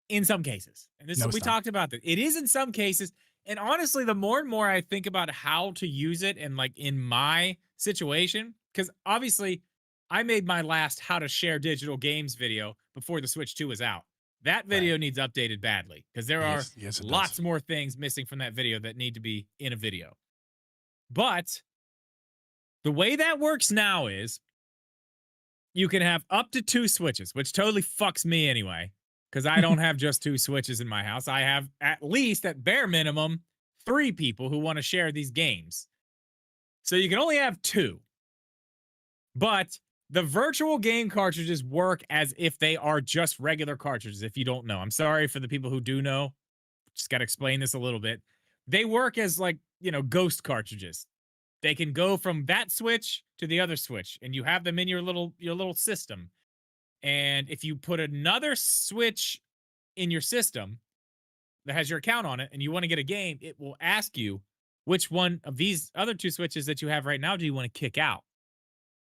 Speaker 2: in some cases. And this we talked about that. It is in some cases. And honestly, the more and more I think about how to use it and like in my situation, because obviously I made my last how to share digital games video before the Switch 2 was out. That video needs updated badly because there are lots more things missing from that video that need to be in a video. But the way that works now is you can have up to 2 Switches, which totally fucks me anyway, because I don't have just 2 Switches in my house. I have at least, at bare minimum, 3 people who want to share these games. So you can only have 2. But the virtual game cartridges work as if they are just regular cartridges, if you don't know. I'm sorry for the people who do know. Just got to explain this a little bit. They work as like, ghost cartridges. They can go from that Switch to the other Switch, and you have them in your little system. And if you put another Switch in your system that has your account on it and you want to get a game, it will ask you which one of these other 2 Switches that you have right now do you want to kick out.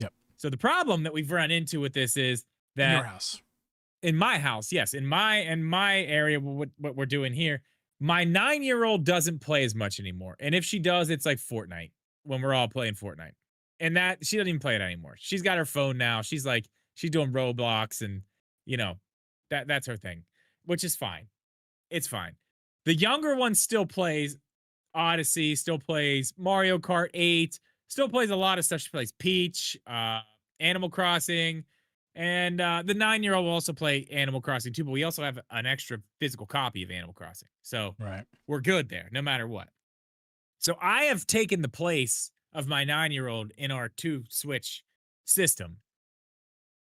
Speaker 1: Yep.
Speaker 2: So the problem that we've run into with this is that
Speaker 1: in your house.
Speaker 2: In my house, yes. In my area, what we're doing here, my 9-year-old doesn't play as much anymore. And if she does, it's like Fortnite when we're all playing Fortnite. And that she doesn't even play it anymore. She's got her phone now. She's doing Roblox and, that's her thing, which is fine. It's fine. The younger one still plays Odyssey, still plays Mario Kart 8, still plays a lot of stuff. She plays Peach, Animal Crossing, and the 9-year-old will also play Animal Crossing too, but we also have an extra physical copy of Animal Crossing. So we're good there, no matter what. So I have taken the place of my 9-year-old in our 2 Switch system.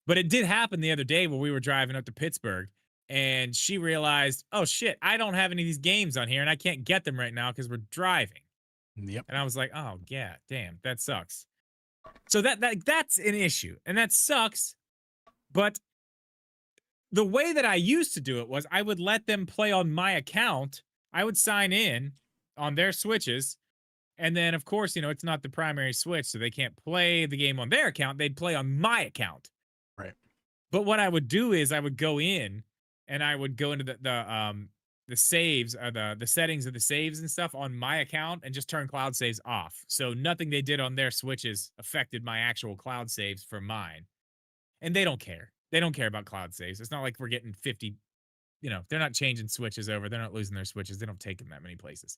Speaker 2: But it did happen the other day where we were driving up to Pittsburgh and she realized, oh shit, I don't have any of these games on here and I can't get them right now because we're driving.
Speaker 1: Yep.
Speaker 2: And I was like, oh yeah, damn, that sucks. So that's an issue and that sucks. But the way that I used to do it was I would let them play on my account. I would sign in on their Switches. And then, of course, it's not the primary Switch, so they can't play the game on their account. They'd play on my account.
Speaker 1: Right.
Speaker 2: But what I would do is I would go in and I would go into the saves, or the settings of the saves and stuff on my account and just turn cloud saves off. So nothing they did on their Switches affected my actual cloud saves for mine. And they don't care. They don't care about cloud saves. It's not like we're getting 50, they're not changing Switches over. They're not losing their Switches. They don't take them that many places.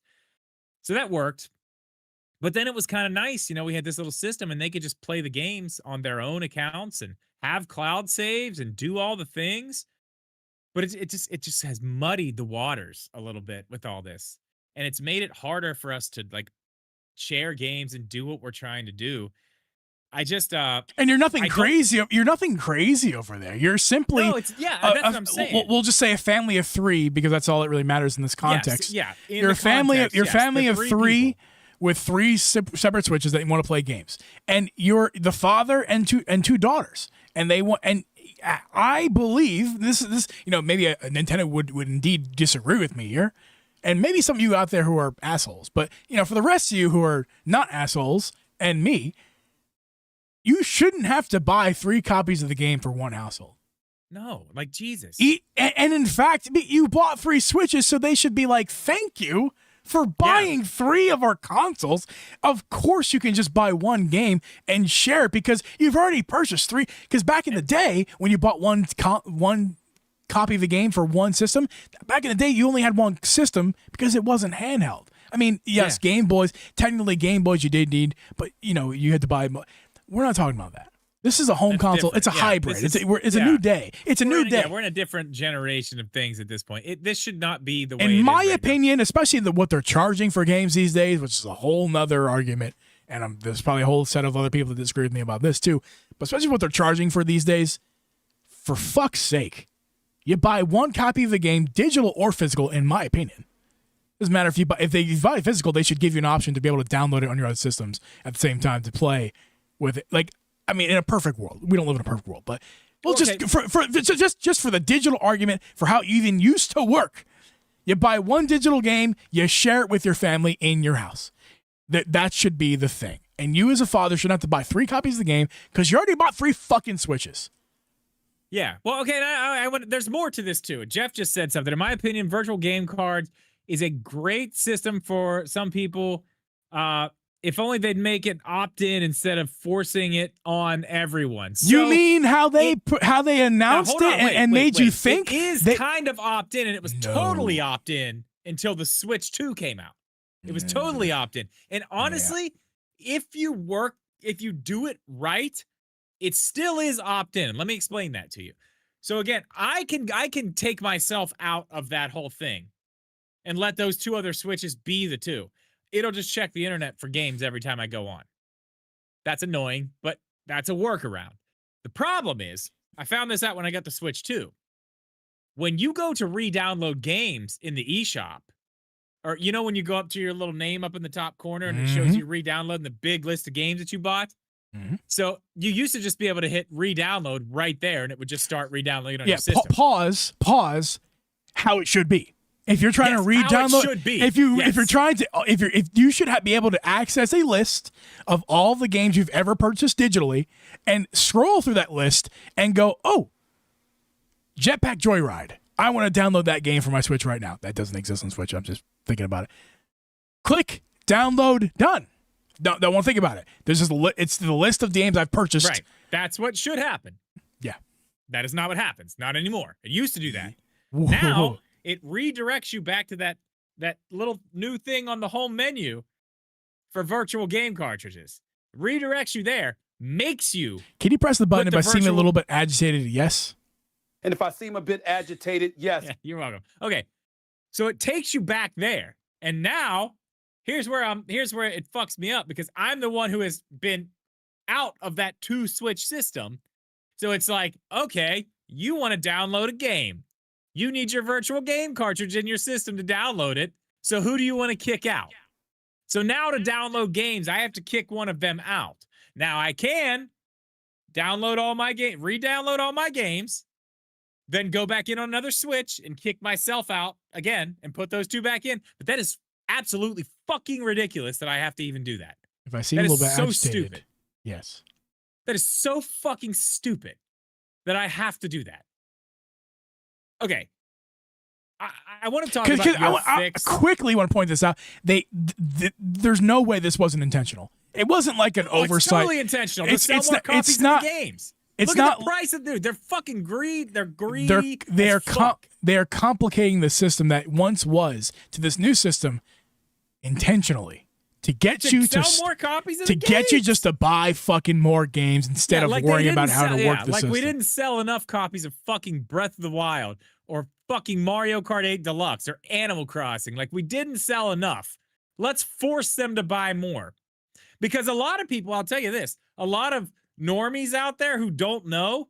Speaker 2: So that worked. But then it was kind of nice, we had this little system and they could just play the games on their own accounts and have cloud saves and do all the things. But it just has muddied the waters a little bit with all this. And it's made it harder for us to like share games and do what we're trying to do. I just
Speaker 1: and you're nothing crazy. You're nothing crazy over there. You're simply
Speaker 2: no, it's that's what I'm saying.
Speaker 1: We'll just say a family of 3 because that's all that really matters in this context.
Speaker 2: Yes, yeah,
Speaker 1: You're a family of 3 with 3 separate switches that want to play games, and you're the father and two daughters, and they want. And I believe this. Maybe a Nintendo would indeed disagree with me here, and maybe some of you out there who are assholes. But for the rest of you who are not assholes and me, you shouldn't have to buy 3 copies of the game for one household.
Speaker 2: No, like Jesus.
Speaker 1: And in fact, you bought 3 Switches, so they should be like, thank you for buying 3 of our consoles. Of course, you can just buy 1 game and share it because you've already purchased 3. Because back in the day, when you bought one copy of the game for 1 system, back in the day, you only had 1 system because it wasn't handheld. I mean, yes, Game Boys, technically Game Boys you did need, but you had to buy. We're not talking about that. This is a home console. Different. It's a hybrid. It's a new day. It's a new day.
Speaker 2: We're in a different generation of things at this point. This should not be the way.
Speaker 1: In my opinion, especially what they're charging for games these days, which is a whole nother argument, and there's probably a whole set of other people that disagree with me about this too. But especially what they're charging for these days, for fuck's sake, you buy 1 copy of the game, digital or physical. In my opinion, doesn't matter if you buy physical, they should give you an option to be able to download it on your other systems at the same time to play with it. Like, I mean, in a perfect world, we don't live in a perfect world, but just for the digital argument for how it even used to work, you buy 1 digital game, you share it with your family in your house. That should be the thing. And you as a father should have to buy 3 copies of the game because you already bought 3 fucking Switches.
Speaker 2: Yeah. Well, okay. There's more to this too. Jeff just said something. In my opinion, virtual game cards is a great system for some people. If only they'd make it opt-in instead of forcing it on everyone. So
Speaker 1: you mean how they announced it and made you think?
Speaker 2: It is kind of opt-in, and it was totally opt-in until the Switch 2 came out. It was totally opt-in. And honestly, if you do it right, it still is opt-in. Let me explain that to you. So again, I can take myself out of that whole thing and let those 2 other Switches be the 2. It'll just check the internet for games every time I go on. That's annoying, but that's a workaround. The problem is, I found this out when I got the Switch 2. When you go to re-download games in the eShop, or when you go up to your little name up in the top corner and it shows you re-downloading the big list of games that you bought. So you used to just be able to hit re-download right there and it would just start re-downloading on your system.
Speaker 1: Pause, how it should be. If you're trying to re-download, if you should be able to access a list of all the games you've ever purchased digitally, and scroll through that list and go, oh, Jetpack Joyride. I want to download that game for my Switch right now. That doesn't exist on Switch. I'm just thinking about it. Click, download, done. Don't want to think about it. There's just it's the list of games I've purchased.
Speaker 2: Right. That's what should happen.
Speaker 1: Yeah.
Speaker 2: That is not what happens. Not anymore. It used to do that.
Speaker 1: Whoa.
Speaker 2: Now it redirects you back to that little new thing on the home menu for virtual game cartridges. Redirects you there, makes you.
Speaker 1: Can you press the button if I seem a little bit agitated? Yes.
Speaker 3: And if I seem a bit agitated, yes.
Speaker 2: Yeah, you're welcome. Okay. So it takes you back there. And now here's where it fucks me up because I'm the one who has been out of that 2 Switch system. So it's like, okay, you want to download a game. You need your virtual game cartridge in your system to download it. So who do you want to kick out? So now to download games, I have to kick one of them out. Now I can download all my games, re-download all my games, then go back in on another Switch and kick myself out again and put those 2 back in. But that is absolutely fucking ridiculous that I have to even do that.
Speaker 1: If I seem a little bit agitated.
Speaker 2: Stupid.
Speaker 1: Yes.
Speaker 2: That is so fucking stupid that I have to do that. Okay. I want to talk about your fix.
Speaker 1: I quickly want to point this out. There's no way this wasn't intentional. It wasn't like an oversight.
Speaker 2: It's totally intentional. It's sell more copies of the games. Look at the price of They're fucking greedy. They're greedy.
Speaker 1: They're complicating the system that once was to this new system intentionally to get you to
Speaker 2: sell more copies of
Speaker 1: to get you just to buy fucking more games instead of worrying about how to work the system.
Speaker 2: Like we didn't sell enough copies of fucking Breath of the Wild or fucking Mario Kart 8 Deluxe or Animal Crossing. Like we didn't sell enough. Let's force them to buy more. Because a lot of people, I'll tell you this, a lot of normies out there who don't know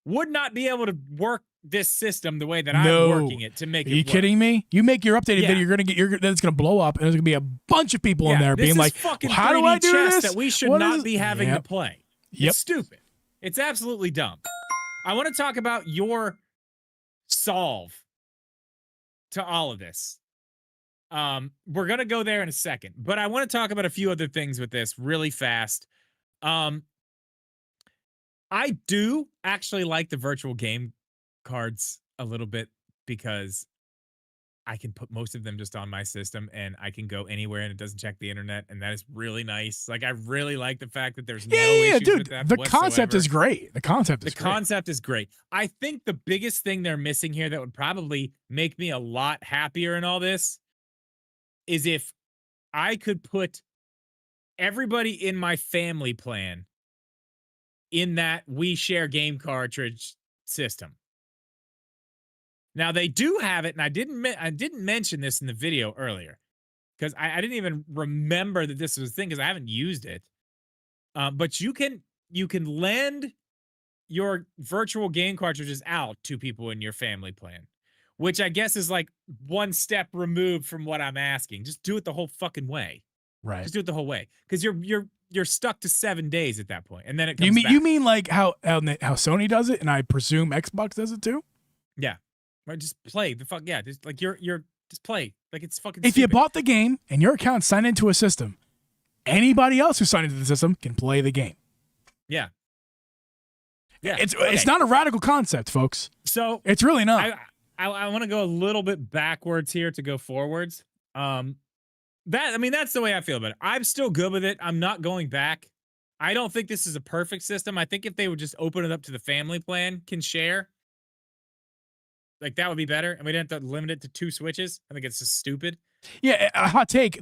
Speaker 2: would not be able to work this system the way that I'm working it to make it work.
Speaker 1: Are you kidding me? You make your updated video, you're gonna get it's gonna blow up, and there's gonna be a bunch of people in there being like,
Speaker 2: fucking
Speaker 1: "How do I do
Speaker 2: chess
Speaker 1: this?"
Speaker 2: that we should not be having to play.
Speaker 1: Yep.
Speaker 2: It's stupid. It's absolutely dumb. I want to talk about your solve to all of this. We're gonna go there in a second, but I want to talk about a few other things with this really fast. I do actually like the virtual game cards a little bit because I can put most of them just on my system and I can go anywhere and it doesn't check the internet, and that is really nice. Like, I really like the fact that there's no issues
Speaker 1: dude,
Speaker 2: with that
Speaker 1: the
Speaker 2: whatsoever.
Speaker 1: concept is great. The concept
Speaker 2: is great. I think the biggest thing they're missing here that would probably make me a lot happier in all this is if I could put everybody in my family plan in that we share game cartridge system. Now they do have it, and I didn't mention this in the video earlier because I didn't even remember that this was a thing because I haven't used it. But you can lend your virtual game cartridges out to people in your family plan, which I guess is like one step removed from what I'm asking. Just do it the whole fucking way.
Speaker 1: Right.
Speaker 2: Just do it the whole way because you're stuck to 7 days at that point, and then it comes back.
Speaker 1: You mean like how Sony does it, and I presume Xbox does it too?
Speaker 2: Yeah. Right, just play the fuck. Yeah, just like you're just play like it's fucking.
Speaker 1: If
Speaker 2: stupid.
Speaker 1: you bought the game and your account signed into a system, anybody else who signed into the system can play the game.
Speaker 2: Yeah. Yeah.
Speaker 1: It's not a radical concept, folks.
Speaker 2: So
Speaker 1: it's really not.
Speaker 2: I want to go a little bit backwards here to go forwards. That's the way I feel about it. I'm still good with it. I'm not going back. I don't think this is a perfect system. I think if they would just open it up to the family plan can share, like that would be better, and we didn't have to limit it to 2 switches. I think it's just stupid.
Speaker 1: Yeah, a hot take.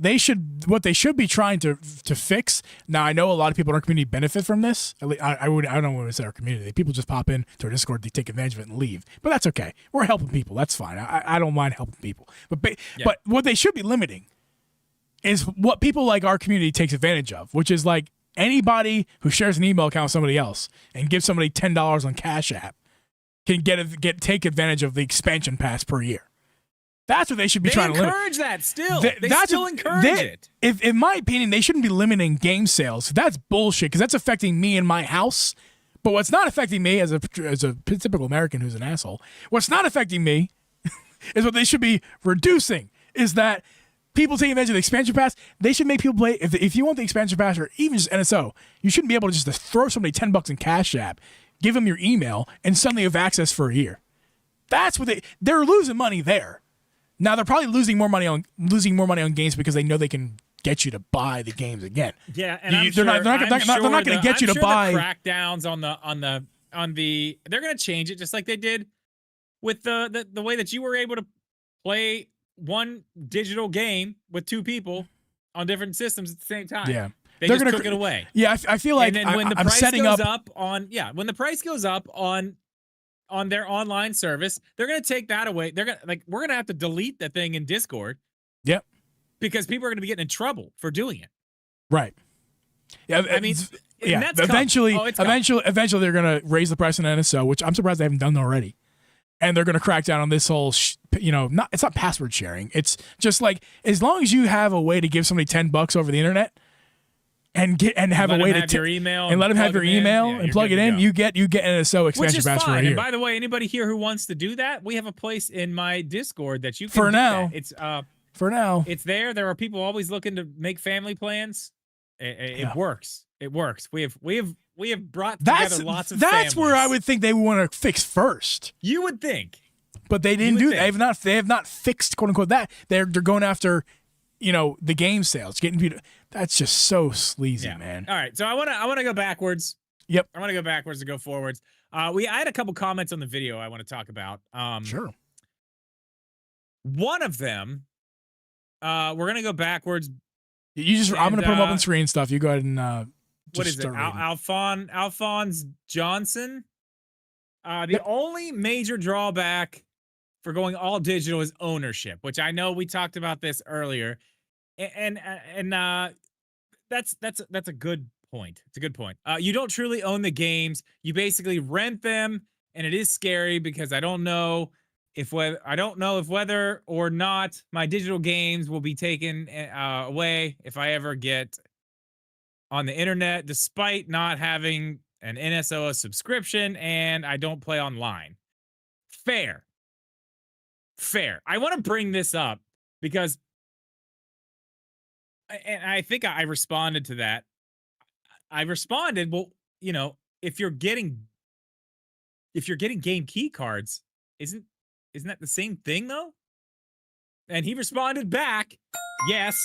Speaker 1: What they should be trying to fix. Now, I know a lot of people in our community benefit from this. I don't want to say our community. People just pop in to our Discord, they take advantage of it and leave. But that's okay. We're helping people. That's fine. I don't mind helping people. But what they should be limiting is what people like our community takes advantage of, which is like anybody who shares an email account with somebody else and gives somebody $10 on Cash App can take advantage of the expansion pass per year. That's what they should be trying to limit. They encourage
Speaker 2: that still. They still encourage it.
Speaker 1: In my opinion, they shouldn't be limiting game sales. That's bullshit because that's affecting me and my house. But what's not affecting me as a typical American who's an asshole, what's not affecting me is what they should be reducing is that people taking advantage of the expansion pass, they should make people play. If you want the expansion pass or even just NSO, you shouldn't be able to just throw somebody $10 in Cash App, give them your email, and suddenly have access for a year. That's what they're losing money there. Now they're probably losing more money on games because they know they can get you to buy the games again.
Speaker 2: Yeah, and
Speaker 1: they're not going to get you to buy.
Speaker 2: The crackdowns on the they're going to change it just like they did with the way that you were able to play one digital game with 2 people on different systems at the same time.
Speaker 1: Yeah.
Speaker 2: They just took it away.
Speaker 1: Yeah, I feel like
Speaker 2: and then when the
Speaker 1: I'm
Speaker 2: price
Speaker 1: setting
Speaker 2: goes
Speaker 1: up
Speaker 2: when the price goes up on their online service, they're going to take that away. We're going to have to delete the thing in Discord.
Speaker 1: Yep.
Speaker 2: Because people are going to be getting in trouble for doing it.
Speaker 1: Right. Yeah,
Speaker 2: I mean, that's
Speaker 1: eventually they're going to raise the price on NSO, which I'm surprised they haven't done already. And they're going to crack down on this whole, it's not password sharing. It's just like, as long as you have a way to give somebody $10 over the internet and have a way to
Speaker 2: your email
Speaker 1: and let them have your email and plug it in, you get NSO expansion pass for a year.
Speaker 2: And by the way, anybody here who wants to do that, we have a place in my Discord that you can
Speaker 1: for
Speaker 2: do
Speaker 1: now.
Speaker 2: That. It's
Speaker 1: for now.
Speaker 2: It's there. There are people always looking to make family plans. It works. It works. We have brought together lots of
Speaker 1: That's
Speaker 2: families.
Speaker 1: where I would think they want to fix first.
Speaker 2: You would think.
Speaker 1: But they didn't do that. They have not fixed quote unquote that. They're going after the game sales, getting people. That's just so sleazy, man.
Speaker 2: All right, so I want to go backwards.
Speaker 1: Yep.
Speaker 2: I want to go backwards to go forwards. I had a couple comments on the video I want to talk about.
Speaker 1: Sure.
Speaker 2: One of them, we're gonna go backwards.
Speaker 1: I'm gonna put them up on screen stuff. You go ahead and
Speaker 2: what is it? Alphonse Johnson. The only major drawback for going all digital is ownership, which I know we talked about this earlier, and that's a good point. It's a good point. You don't truly own the games. You basically rent them, and it is scary because I don't know if whether or not my digital games will be taken away if I ever get on the internet, despite not having an NSO subscription and I don't play online. Fair. I want to bring this up because, and I think I responded to that. I responded, well, if you're getting game key cards, isn't that the same thing though? And he responded back, yes,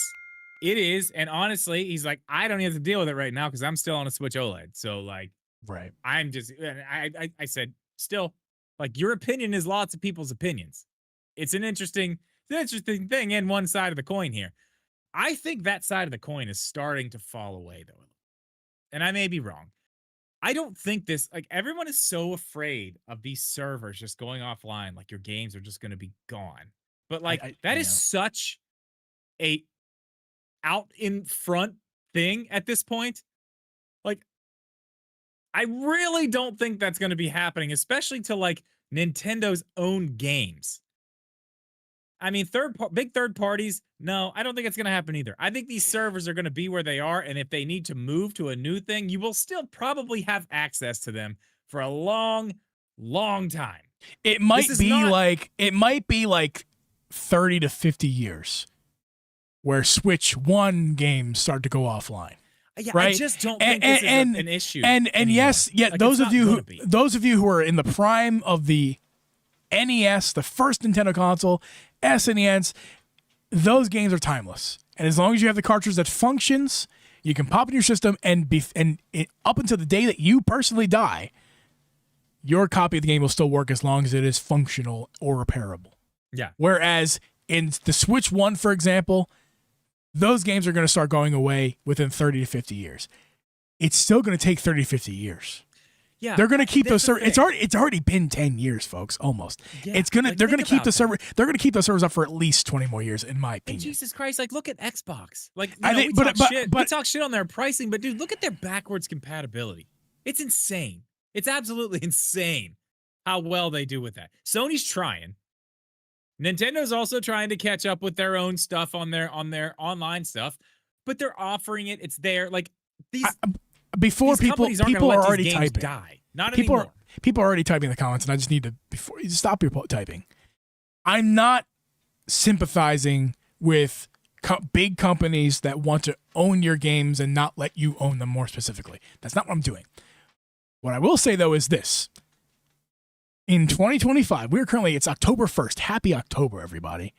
Speaker 2: it is. And honestly, he's like, I don't have to deal with it right now because I'm still on a Switch OLED. So like,
Speaker 1: right.
Speaker 2: I'm just, I said, still, like, your opinion is lots of people's opinions. It's an interesting thing in one side of the coin here. I think that side of the coin is starting to fall away though. And I may be wrong. I don't think this, like, everyone is so afraid of these servers just going offline, like your games are just going to be gone. But like, that is such a out in front thing at this point. Like, I really don't think that's going to be happening, especially to like Nintendo's own games. I mean, big third parties, no, I don't think it's going to happen either. I think these servers are going to be where they are, and if they need to move to a new thing, you will still probably have access to them for a long, long time.
Speaker 1: It might be like 30 to 50 years where Switch 1 games start to go offline.
Speaker 2: Yeah,
Speaker 1: right?
Speaker 2: I just don't think this is an issue.
Speaker 1: And yes, like, those of you who are in the prime of the NES, the first Nintendo console, SNES, those games are timeless. And as long as you have the cartridge that functions, you can pop in your system and up until the day that you personally die, your copy of the game will still work as long as it is functional or repairable.
Speaker 2: Yeah.
Speaker 1: Whereas in the Switch 1, for example, those games are going to start going away within 30 to 50 years. It's still going to take 30 to 50 years.
Speaker 2: Yeah,
Speaker 1: they're going to keep those servers. It's already been 10 years, folks, almost. Yeah, they're going to keep the server. They're going to keep those servers up for at least 20 more years, in my opinion.
Speaker 2: And Jesus Christ, like, look at Xbox. Like, we talk shit on their pricing, but dude, look at their backwards compatibility. It's insane. It's absolutely insane how well they do with that. Sony's trying. Nintendo's also trying to catch up with their own stuff on their online stuff, but they're offering it. It's there. Like, these
Speaker 1: people are already typing.
Speaker 2: Not anymore.
Speaker 1: People are already typing in the comments, and I just need to stop your typing. I'm not sympathizing with big companies that want to own your games and not let you own them more specifically. That's not what I'm doing. What I will say though is this: in 2025, it's October 1st. Happy October, everybody!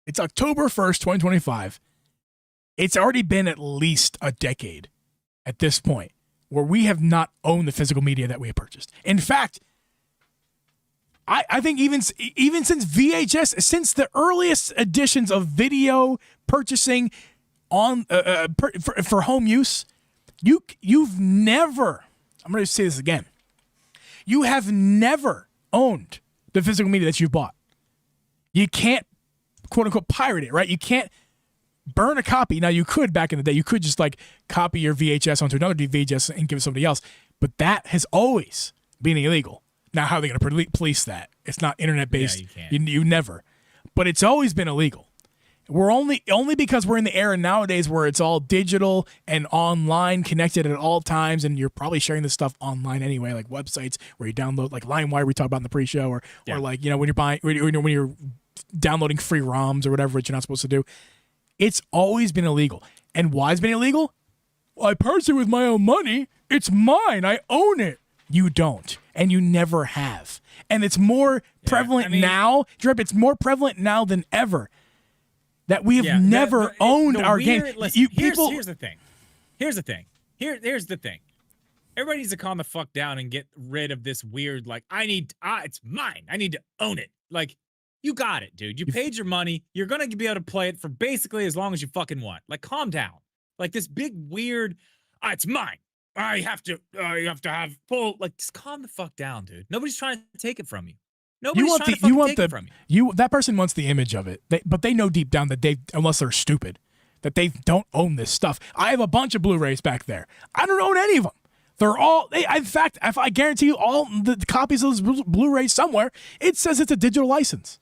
Speaker 1: It's October 1st, 2025. It's already been at least a decade at this point where we have not owned the physical media that we have purchased. In fact, I think even since VHS, since the earliest editions of video purchasing on for home use, you've never, I'm going to say this again, you have never owned the physical media that you've bought. You can't, quote unquote, pirate it, right? You can't burn a copy. Now, you could back in the day. You could just like copy your VHS onto another VHS and give it to somebody else. But that has always been illegal. Now, how are they going to police that? It's not internet-based.
Speaker 2: Yeah, you can't.
Speaker 1: You never. But it's always been illegal. We're only because we're in the era nowadays where it's all digital and online, connected at all times, and you're probably sharing this stuff online anyway, like websites where you download, like LimeWire we talked about in the pre-show, or like, when you're downloading free ROMs or whatever, which you're not supposed to do. It's always been illegal. And why has it been illegal? Well, I purchased it with my own money. It's mine. I own it. You don't. And you never have. And it's more prevalent now. It's more prevalent now than ever that we have never owned our game.
Speaker 2: Here's the thing. Here's the thing. Everybody needs to calm the fuck down and get rid of this weird, like, it's mine. I need to own it. Like, you got it, dude. You paid your money. You're going to be able to play it for basically as long as you fucking want. Like, calm down. Like, this big, weird, it's mine. You have to have full, like, just calm the fuck down, dude. Nobody's trying to take it from you. Nobody's trying to fucking take it from you.
Speaker 1: That person wants the image of it. But they know deep down that unless they're stupid, that they don't own this stuff. I have a bunch of Blu-rays back there. I don't own any of them. They're all, in fact, if I guarantee you all the copies of those Blu-rays somewhere, it says it's a digital license.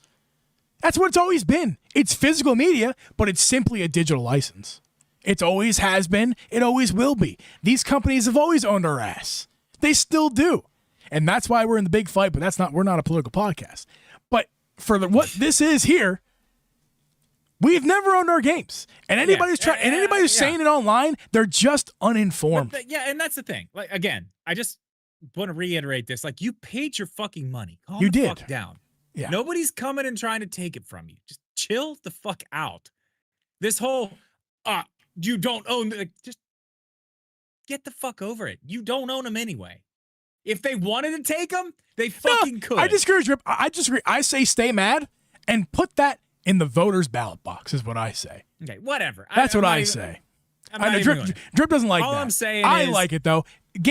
Speaker 1: That's what it's always been. It's physical media, but it's simply a digital license. It always has been. It always will be. These companies have always owned our ass. They still do. And that's why we're in the big fight, but we're not a political podcast. But for what this is here, we've never owned our games. And anybody who's saying it online, they're just uninformed.
Speaker 2: And that's the thing. Like, again, I just want to reiterate this. Like, you paid your fucking money. Calm
Speaker 1: You
Speaker 2: the
Speaker 1: did.
Speaker 2: fuck down.
Speaker 1: Yeah.
Speaker 2: Nobody's coming and trying to take it from you. Just chill the fuck out. This whole, you don't own, just get the fuck over it. You don't own them anyway. If they wanted to take them, they fucking could.
Speaker 1: I disagree, Drip. I disagree. I say stay mad and put that in the voters' ballot box is what I say.
Speaker 2: Okay, whatever.
Speaker 1: That's what I say. I know Drip doesn't like that.
Speaker 2: All I'm saying
Speaker 1: I
Speaker 2: is,
Speaker 1: like it though.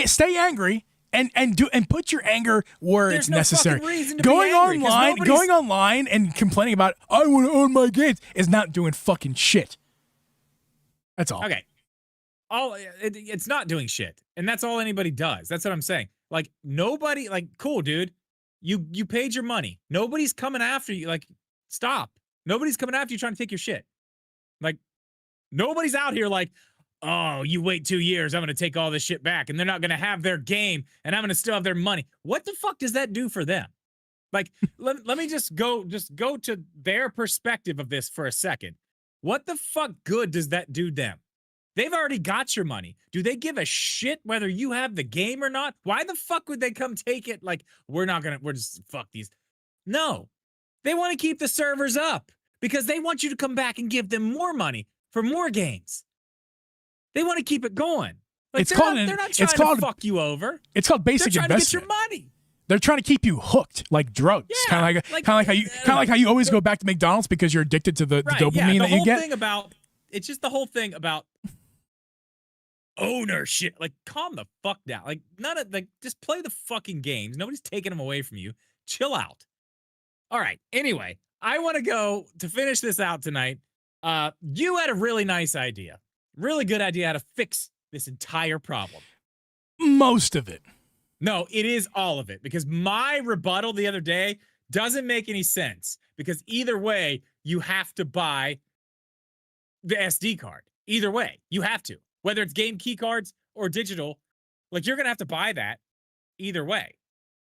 Speaker 1: Stay angry and put your anger where it's necessary.
Speaker 2: Fucking reason to
Speaker 1: going
Speaker 2: be angry,
Speaker 1: going online and complaining about I want to own my games is not doing fucking shit. That's all.
Speaker 2: Okay. It's not doing shit. And that's all anybody does. That's what I'm saying. Like, nobody, like, cool, dude. You paid your money. Nobody's coming after you. Like, stop. Nobody's coming after you trying to take your shit. Like, nobody's out here like, oh, you wait 2 years, I'm going to take all this shit back, and they're not going to have their game, and I'm going to still have their money. What the fuck does that do for them? Like, let me just go to their perspective of this for a second. What the fuck good does that do them? They've already got your money. Do they give a shit whether you have the game or not? Why the fuck would they come take it? Like, we're just fuck these. No, they want to keep the servers up because they want you to come back and give them more money for more games. They want to keep it going. Like, they're not trying to fuck you over.
Speaker 1: It's called basic investment.
Speaker 2: They're trying to get your money.
Speaker 1: They're trying to keep you hooked like drugs.
Speaker 2: Yeah,
Speaker 1: kind of like how you always go back to McDonald's because you're addicted to the dopamine that you get.
Speaker 2: It's just the whole thing about ownership. Like, calm the fuck down. Like, just play the fucking games. Nobody's taking them away from you. Chill out. All right. Anyway, I want to go to finish this out tonight. You had a really nice idea. Really good idea how to fix this entire problem.
Speaker 1: Most of it.
Speaker 2: No, it is all of it, because my rebuttal the other day doesn't make any sense, because either way, you have to buy the SD card. Either way, you have to. Whether it's game key cards or digital, like, you're going to have to buy that either way.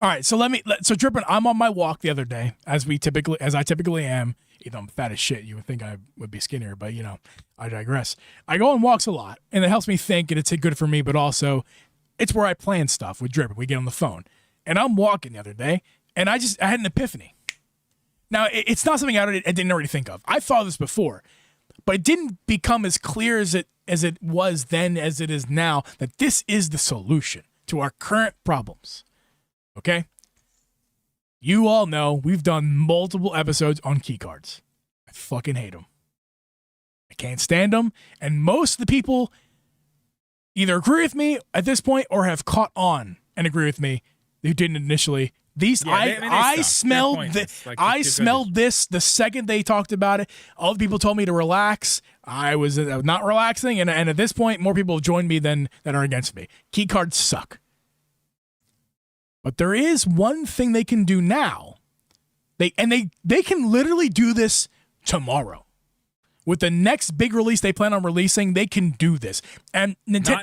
Speaker 1: All right, so Drippin', I'm on my walk the other day, as I typically am. I'm fat as shit. You would think I would be skinnier, but I digress. I go on walks a lot, and it helps me think, and it's good for me, but also it's where I plan stuff with Drippin'. We get on the phone, and I'm walking the other day, and I had an epiphany. Now, it's not something I didn't already think of. I thought of this before, but it didn't become as clear as it was then as it is now, that this is the solution to our current problems. Okay? You all know we've done multiple episodes on key cards. I fucking hate them. I can't stand them. And most of the people either agree with me at this point or have caught on and agree with me who didn't initially. I smelled this the second they talked about it. All the people told me to relax. I was not relaxing, and at this point, more people have joined me than are against me. Key cards suck. But there is one thing they can do now. They can literally do this tomorrow. With the next big release they plan on releasing, they can do this. And Nintendo.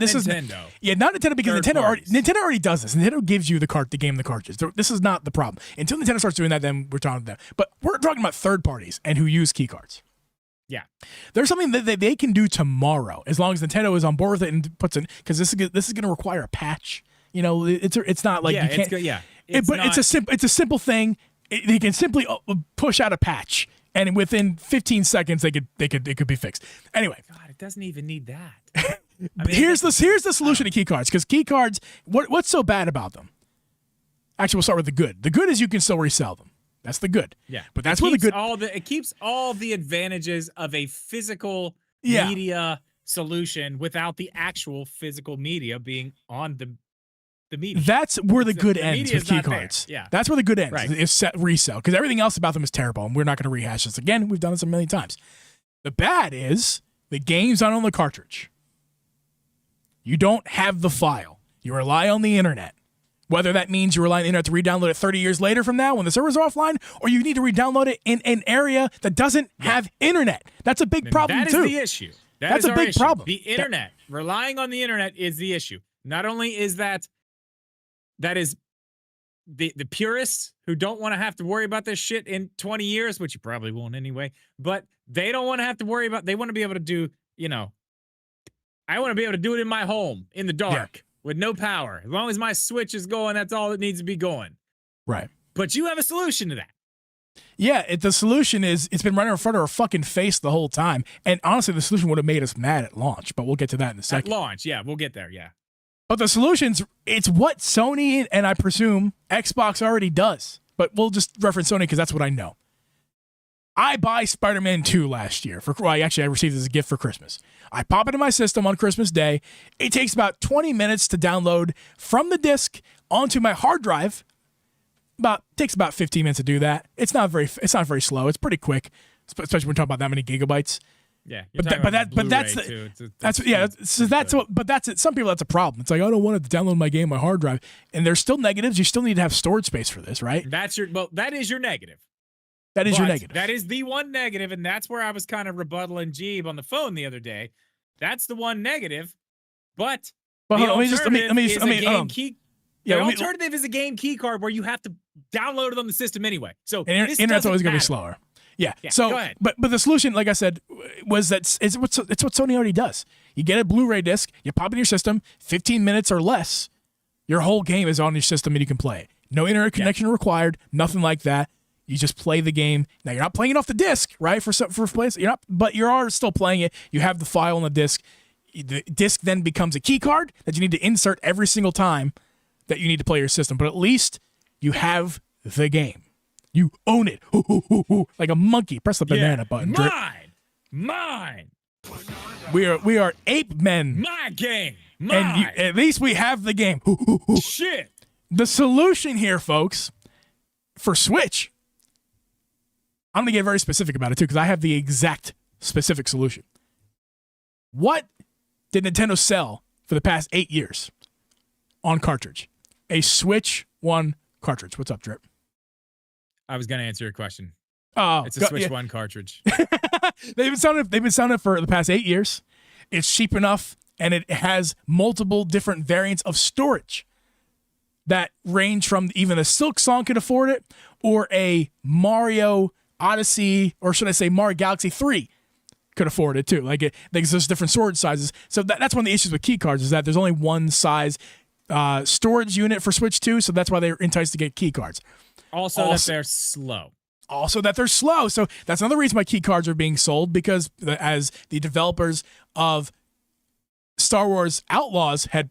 Speaker 1: Not Nintendo, because Nintendo already does this. Nintendo gives you the game, the cartridge. This is not the problem. Until Nintendo starts doing that, then we're talking to them. But we're talking about third parties and who use key cards.
Speaker 2: Yeah,
Speaker 1: there's something that they can do tomorrow, as long as Nintendo is on board with it and puts in, because this is going to require a patch. It's not like you can't. It's a simple thing. They can simply push out a patch, and within 15 seconds, it could be fixed. Anyway,
Speaker 2: God, it doesn't even need that.
Speaker 1: Here's the solution to key cards, because key cards, what's so bad about them? Actually, we'll start with the good. The good is you can still resell them. That's the good.
Speaker 2: Yeah,
Speaker 1: but that's where the good.
Speaker 2: It keeps all the advantages of a physical media solution without the actual physical media being on the media.
Speaker 1: That's where the good ends with key cards.
Speaker 2: Yeah,
Speaker 1: that's where the good ends.
Speaker 2: Right.
Speaker 1: Is set resell, because everything else about them is terrible, and we're not going to rehash this again. We've done this a million times. The bad is the game's not on the cartridge. You don't have the file. You rely on the internet. Whether that means you rely on the internet to re-download it 30 years later from now when the servers are offline, or you need to re-download it in an area that doesn't have internet. That's a big problem, too.
Speaker 2: That is the issue.
Speaker 1: That's a big problem.
Speaker 2: The internet, relying on the internet is the issue. Not only is that is the purists who don't want to have to worry about this shit in 20 years, which you probably won't anyway, but they don't want to have to worry about, they want to be able to do, I want to be able to do it in my home, in the dark, with no power. As long as my Switch is going, that's all it needs to be going.
Speaker 1: Right.
Speaker 2: But you have a solution to that.
Speaker 1: Yeah, the solution is it's been running in front of our fucking face the whole time. And honestly, the solution would have made us mad at launch, but we'll get to that in a second.
Speaker 2: At launch, yeah, we'll get there, yeah.
Speaker 1: But the solutions, it's what Sony and I presume Xbox already does. But we'll just reference Sony because that's what I know. I buy Spider-Man 2 last year. I received it as a gift for Christmas. I pop it in my system on Christmas Day. It takes about 20 minutes to download from the disc onto my hard drive. Takes about 15 minutes to do that. It's not very slow. It's pretty quick, especially when we're talking about that many gigabytes.
Speaker 2: Yeah,
Speaker 1: that's it. Some people that's a problem. It's like I don't want to download my game on my hard drive, and there's still negatives. You still need to have storage space for this, right?
Speaker 2: That is your negative.
Speaker 1: That is your negative.
Speaker 2: That is the one negative, and that's where I was kind of rebuttaling Geeb on the phone the other day. That's the one negative, but
Speaker 1: hold on,
Speaker 2: the alternative is a game key card where you have to download it on the system anyway. So
Speaker 1: internet's always going to be slower. Yeah. So,
Speaker 2: go ahead.
Speaker 1: But the solution, like I said, was that it's what Sony already does. You get a Blu-ray disc, you pop it in your system, 15 minutes or less, your whole game is on your system and you can play it. No internet connection required, nothing like that. You just play the game. Now you're not playing it off the disc, right? For place, you're not, but you are still playing it. You have the file on the disc. The disc then becomes a key card that you need to insert every single time that you need to play your system. But at least you have the game. You own it. Like a monkey. Press the banana button.
Speaker 2: Mine.
Speaker 1: We are ape men.
Speaker 2: My game.
Speaker 1: And at least we have the game.
Speaker 2: Shit.
Speaker 1: The solution here, folks, for Switch, I'm going to get very specific about it too because I have the exact specific solution. What did Nintendo sell for the past 8 years on cartridge? A Switch 1 cartridge. What's up, Drip?
Speaker 2: I was going to answer your question.
Speaker 1: Oh,
Speaker 2: it's a Switch 1 cartridge.
Speaker 1: They've been selling it for the past 8 years. It's cheap enough, and it has multiple different variants of storage that range from even a Silk Song can afford it, or a Mario Odyssey, or should I say Mario Galaxy 3 could afford it too. Like there's different storage sizes. So that's one of the issues with key cards is that there's only one size storage unit for Switch 2, so that's why they're enticed to get key cards.
Speaker 2: Also that they're slow.
Speaker 1: So that's another reason why key cards are being sold, because as the developers of Star Wars Outlaws had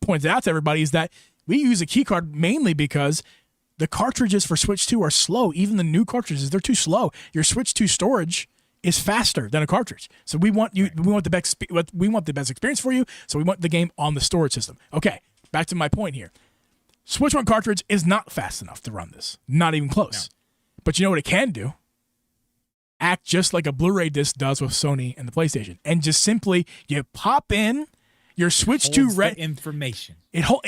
Speaker 1: pointed out to everybody, is that we use a key card mainly because the cartridges for Switch 2 are slow. Even the new cartridges, they're too slow. Your Switch 2 storage is faster than a cartridge. So we want the best experience for you. So we want the game on the storage system. Okay, back to my point here. Switch 1 cartridge is not fast enough to run this. Not even close. No. But you know what it can do? Act just like a Blu-ray disc does with Sony and the PlayStation. And just simply, you pop in your Switch 2
Speaker 2: information.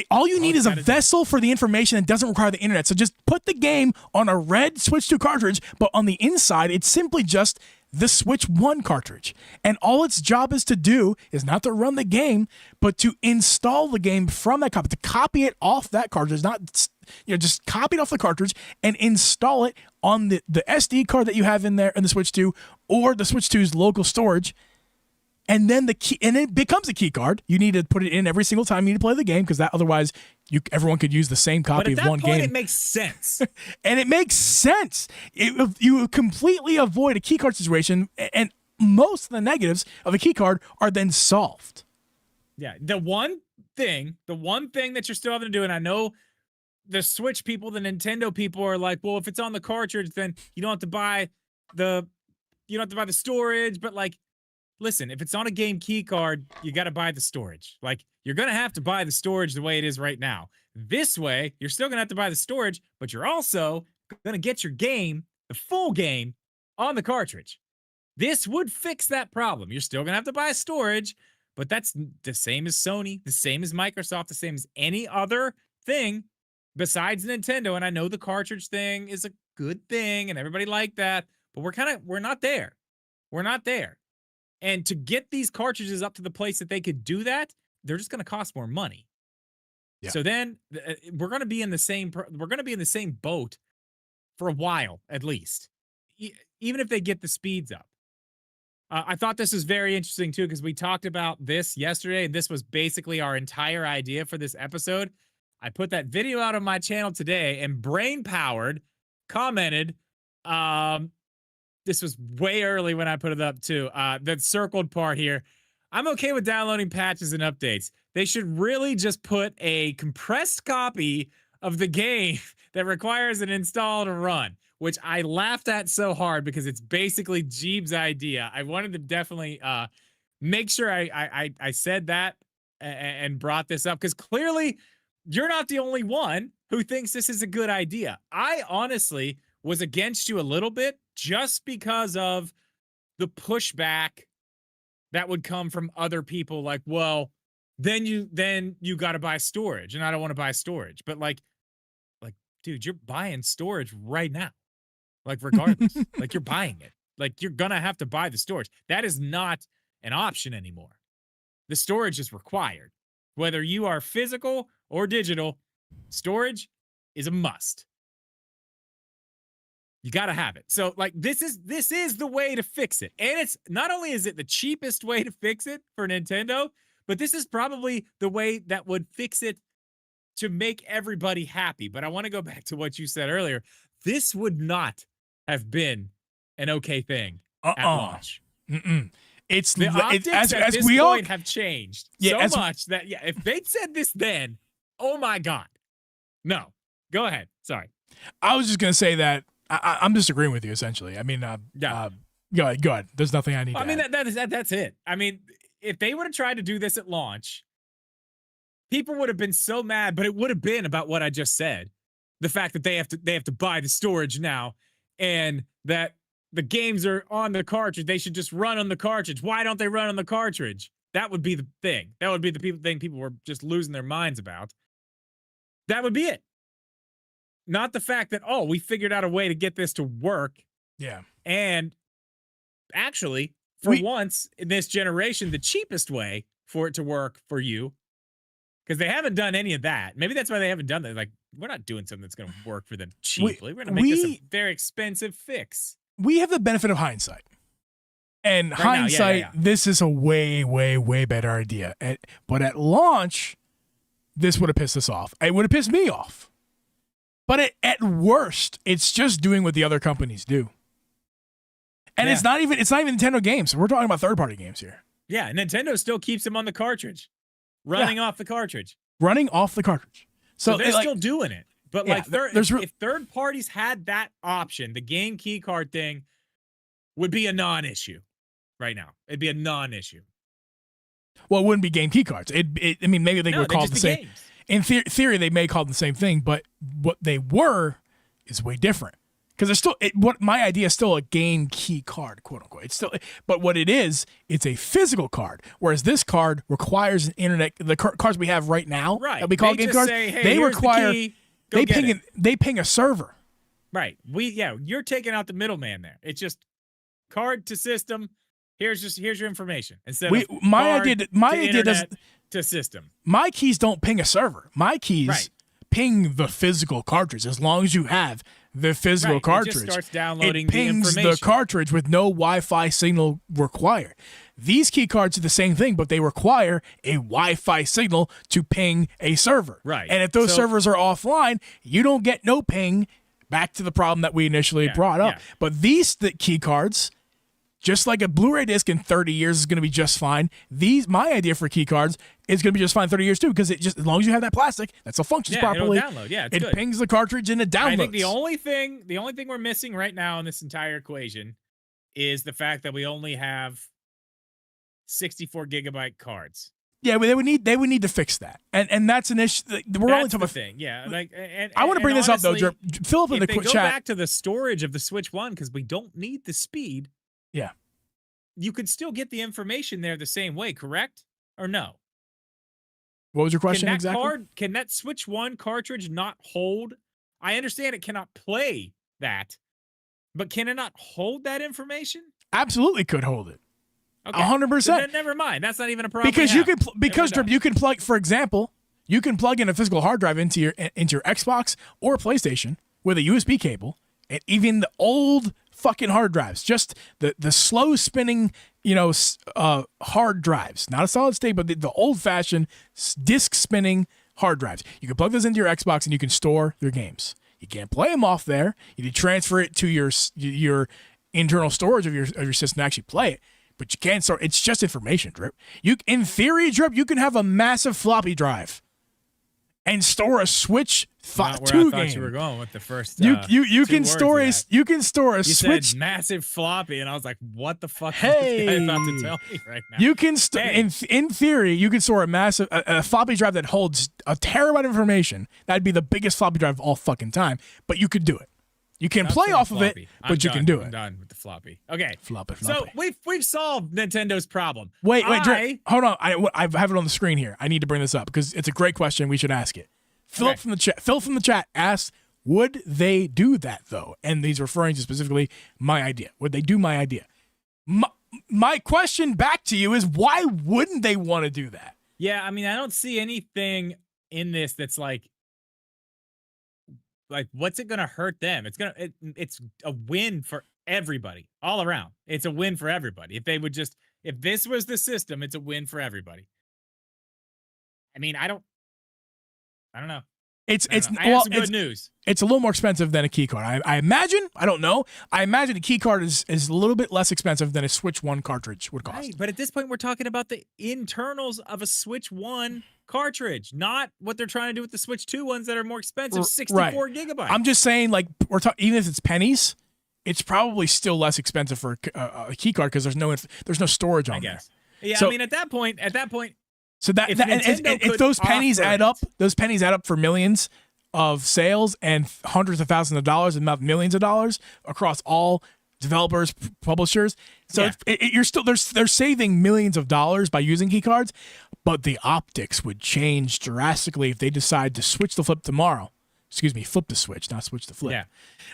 Speaker 1: All you need is a vessel for the information that doesn't require the internet. So just put the game on a red Switch 2 cartridge, but on the inside, it's simply just the Switch 1 cartridge. And all its job is to do is not to run the game, but to install the game from that copy, to copy it off that cartridge, just copy it off the cartridge and install it on the SD card that you have in there in the Switch 2 or the Switch 2's local storage. And then it becomes a key card. You need to put it in every single time you need to play the game, because otherwise everyone could use the same copy of one game. But at that point,
Speaker 2: it makes sense.
Speaker 1: And it makes sense. You completely avoid a key card situation, and most of the negatives of a key card are then solved.
Speaker 2: Yeah, the one thing that you're still having to do, and I know the Switch people, the Nintendo people are like, well, if it's on the cartridge, then you don't have to buy the storage, but like, listen, if it's on a game key card, you got to buy the storage. Like, you're going to have to buy the storage the way it is right now. This way, you're still going to have to buy the storage, but you're also going to get your game, the full game, on the cartridge. This would fix that problem. You're still going to have to buy storage, but that's the same as Sony, the same as Microsoft, the same as any other thing besides Nintendo. And I know the cartridge thing is a good thing and everybody liked that, but we're not there. We're not there. And to get these cartridges up to the place that they could do that, they're just going to cost more money.
Speaker 1: Yeah.
Speaker 2: So then we're going to be in the same boat for a while at least, even if they get the speeds up. I thought this was very interesting too, because we talked about this yesterday, and this was basically our entire idea for this episode. I put that video out on my channel today, and Brain Powered commented, this was way early when I put it up too, that circled part here. I'm okay with downloading patches and updates. They should really just put a compressed copy of the game that requires an install to run, which I laughed at so hard because it's basically Geeb's idea. I wanted to definitely make sure I said that and brought this up, because clearly you're not the only one who thinks this is a good idea. I honestly was against you a little bit just because of the pushback that would come from other people, like, well, then you got to buy storage, and I don't want to buy storage. But like, dude, you're buying storage right now. Like, regardless, like, you're buying it. Like, you're gonna have to buy the storage. That is not an option anymore. The storage is required. Whether you are physical or digital, storage is a must. You got to have it. So, like, this is the way to fix it. And it's not only is it the cheapest way to fix it for Nintendo, but this is probably the way that would fix it to make everybody happy. But I want to go back to what you said earlier. This would not have been an okay thing at launch.
Speaker 1: It's
Speaker 2: the optics at this point have changed so much that, if they'd said this then, oh my God. No, go ahead. Sorry.
Speaker 1: I was just going to say that I'm disagreeing with you, essentially. I mean, go ahead. There's nothing I need to add.
Speaker 2: That's it. I mean, if they would have tried to do this at launch, people would have been so mad, but it would have been about what I just said. The fact that they have to buy the storage now, and that the games are on the cartridge. They should just run on the cartridge. Why don't they run on the cartridge? That would be the thing. That would be the thing people were just losing their minds about. That would be it. Not the fact that, oh, we figured out a way to get this to work.
Speaker 1: Yeah.
Speaker 2: And actually, for once in this generation, the cheapest way for it to work for you, because they haven't done any of that. Maybe that's why they haven't done that. Like, we're not doing something that's going to work for them cheaply. We're going to make this a very expensive fix.
Speaker 1: We have the benefit of hindsight. And hindsight, this is a way, way, way better idea. But at launch, this would have pissed us off. It would have pissed me off. But at worst, it's just doing what the other companies do. And it's not even Nintendo games. We're talking about third-party games here.
Speaker 2: Yeah, Nintendo still keeps them on the cartridge. Running off the cartridge.
Speaker 1: Running off the cartridge.
Speaker 2: So they're still doing it. But if third parties had that option, the game key card thing would be a non-issue right now. It'd be a non-issue.
Speaker 1: Well, it wouldn't be game key cards. I mean, maybe they were called the same.
Speaker 2: Games.
Speaker 1: In theory, they may call them the same thing, but what they were is way different. Because there's still what my idea is still a game key card, quote unquote. It's still, but what it is, it's a physical card. Whereas this card requires an internet. The cards we have right now, that we call game cards, they require they ping a server.
Speaker 2: Right. You're taking out the middleman there. It's just card to system. Here's your information instead of
Speaker 1: my idea does
Speaker 2: to system.
Speaker 1: My keys don't ping a server. My keys ping the physical cartridge. As long as you have the physical cartridge,
Speaker 2: it just starts downloading
Speaker 1: it pings
Speaker 2: the information.
Speaker 1: The cartridge with no Wi-Fi signal required. These key cards are the same thing, but they require a Wi-Fi signal to ping a server.
Speaker 2: Right.
Speaker 1: And if those servers are offline, you don't get no ping. Back to the problem that we initially brought up. Yeah. But these key cards, just like a Blu-ray disc in 30 years is going to be just fine. My idea for key cards is going to be just fine 30 years too, because it just, as long as you have that plastic that still functions properly,
Speaker 2: it'll download. Yeah,
Speaker 1: it pings the cartridge and it downloads.
Speaker 2: I think the only thing we're missing right now in this entire equation is the fact that we only have 64 gigabyte cards.
Speaker 1: Yeah, they would need to fix that, and that's an issue. We're only talking about
Speaker 2: thing. Yeah,
Speaker 1: I want to bring this
Speaker 2: honestly,
Speaker 1: up though. Fill up in the quick chat.
Speaker 2: Go back to the storage of the Switch 1 because we don't need the speed.
Speaker 1: Yeah.
Speaker 2: you could still get the information there the same way, correct? Or no?
Speaker 1: What was your question exactly?
Speaker 2: Can that Switch 1 cartridge not hold? I understand it cannot play that, but can it not hold that information?
Speaker 1: Absolutely could hold it.
Speaker 2: Okay.
Speaker 1: 100%.
Speaker 2: So then never mind. That's not even a problem.
Speaker 1: Because Drip, you can plug, for example, you can plug in a physical hard drive into your Xbox or PlayStation with a USB cable, and even the old fucking hard drives, just the slow spinning, hard drives, not a solid state, but the old fashioned disc spinning hard drives. You can plug those into your Xbox and you can store your games. You can't play them off there. You need to transfer it to your internal storage of your system to actually play it. But you can't store. It's just information, Drip. In theory, Drip, you can have a massive floppy drive and store a Switch 2
Speaker 2: I
Speaker 1: game.
Speaker 2: thought you were going with the first.
Speaker 1: You can store a Switch.
Speaker 2: Said massive floppy, and I was like, "What the fuck is
Speaker 1: Hey,
Speaker 2: this guy about to tell me right now?"
Speaker 1: You can in theory, you can store a floppy drive that holds a terabyte of information. That'd be the biggest floppy drive of all fucking time. But you could do it. You can play off of it, but you can do it.
Speaker 2: I'm done with the floppy. Okay.
Speaker 1: Floppy.
Speaker 2: So we've solved Nintendo's problem.
Speaker 1: Wait, Drake, hold on. I have it on the screen here. I need to bring this up because it's a great question. We should ask it. Phil from the chat asked, would they do that though? And he's referring to specifically my idea. Would they do my idea? My question back to you is, why wouldn't they want to do that?
Speaker 2: Yeah, I mean, I don't see anything in this that's like what's it gonna hurt them? It's a win for everybody all around. It's a win for everybody. If this was the system, it's a win for everybody. I mean, I don't know. I have some good news.
Speaker 1: It's a little more expensive than a key card. I imagine. I don't know. I imagine a key card is a little bit less expensive than a Switch 1 cartridge would cost.
Speaker 2: Right, but at this point, we're talking about the internals of a Switch 1 cartridge, not what they're trying to do with the Switch 2 ones that are more expensive, 64 gigabytes.
Speaker 1: I'm just saying, like, we're talking, even if it's pennies, it's probably still less expensive for a key card because there's no storage on there.
Speaker 2: Yeah, so, I mean, at that point.
Speaker 1: So if those pennies add up, for millions of sales and hundreds of thousands of dollars, and not millions of dollars across all developers, publishers. So they're saving millions of dollars by using key cards, but the optics would change drastically if they decide to switch the flip tomorrow. Excuse me, flip the switch, not switch the flip.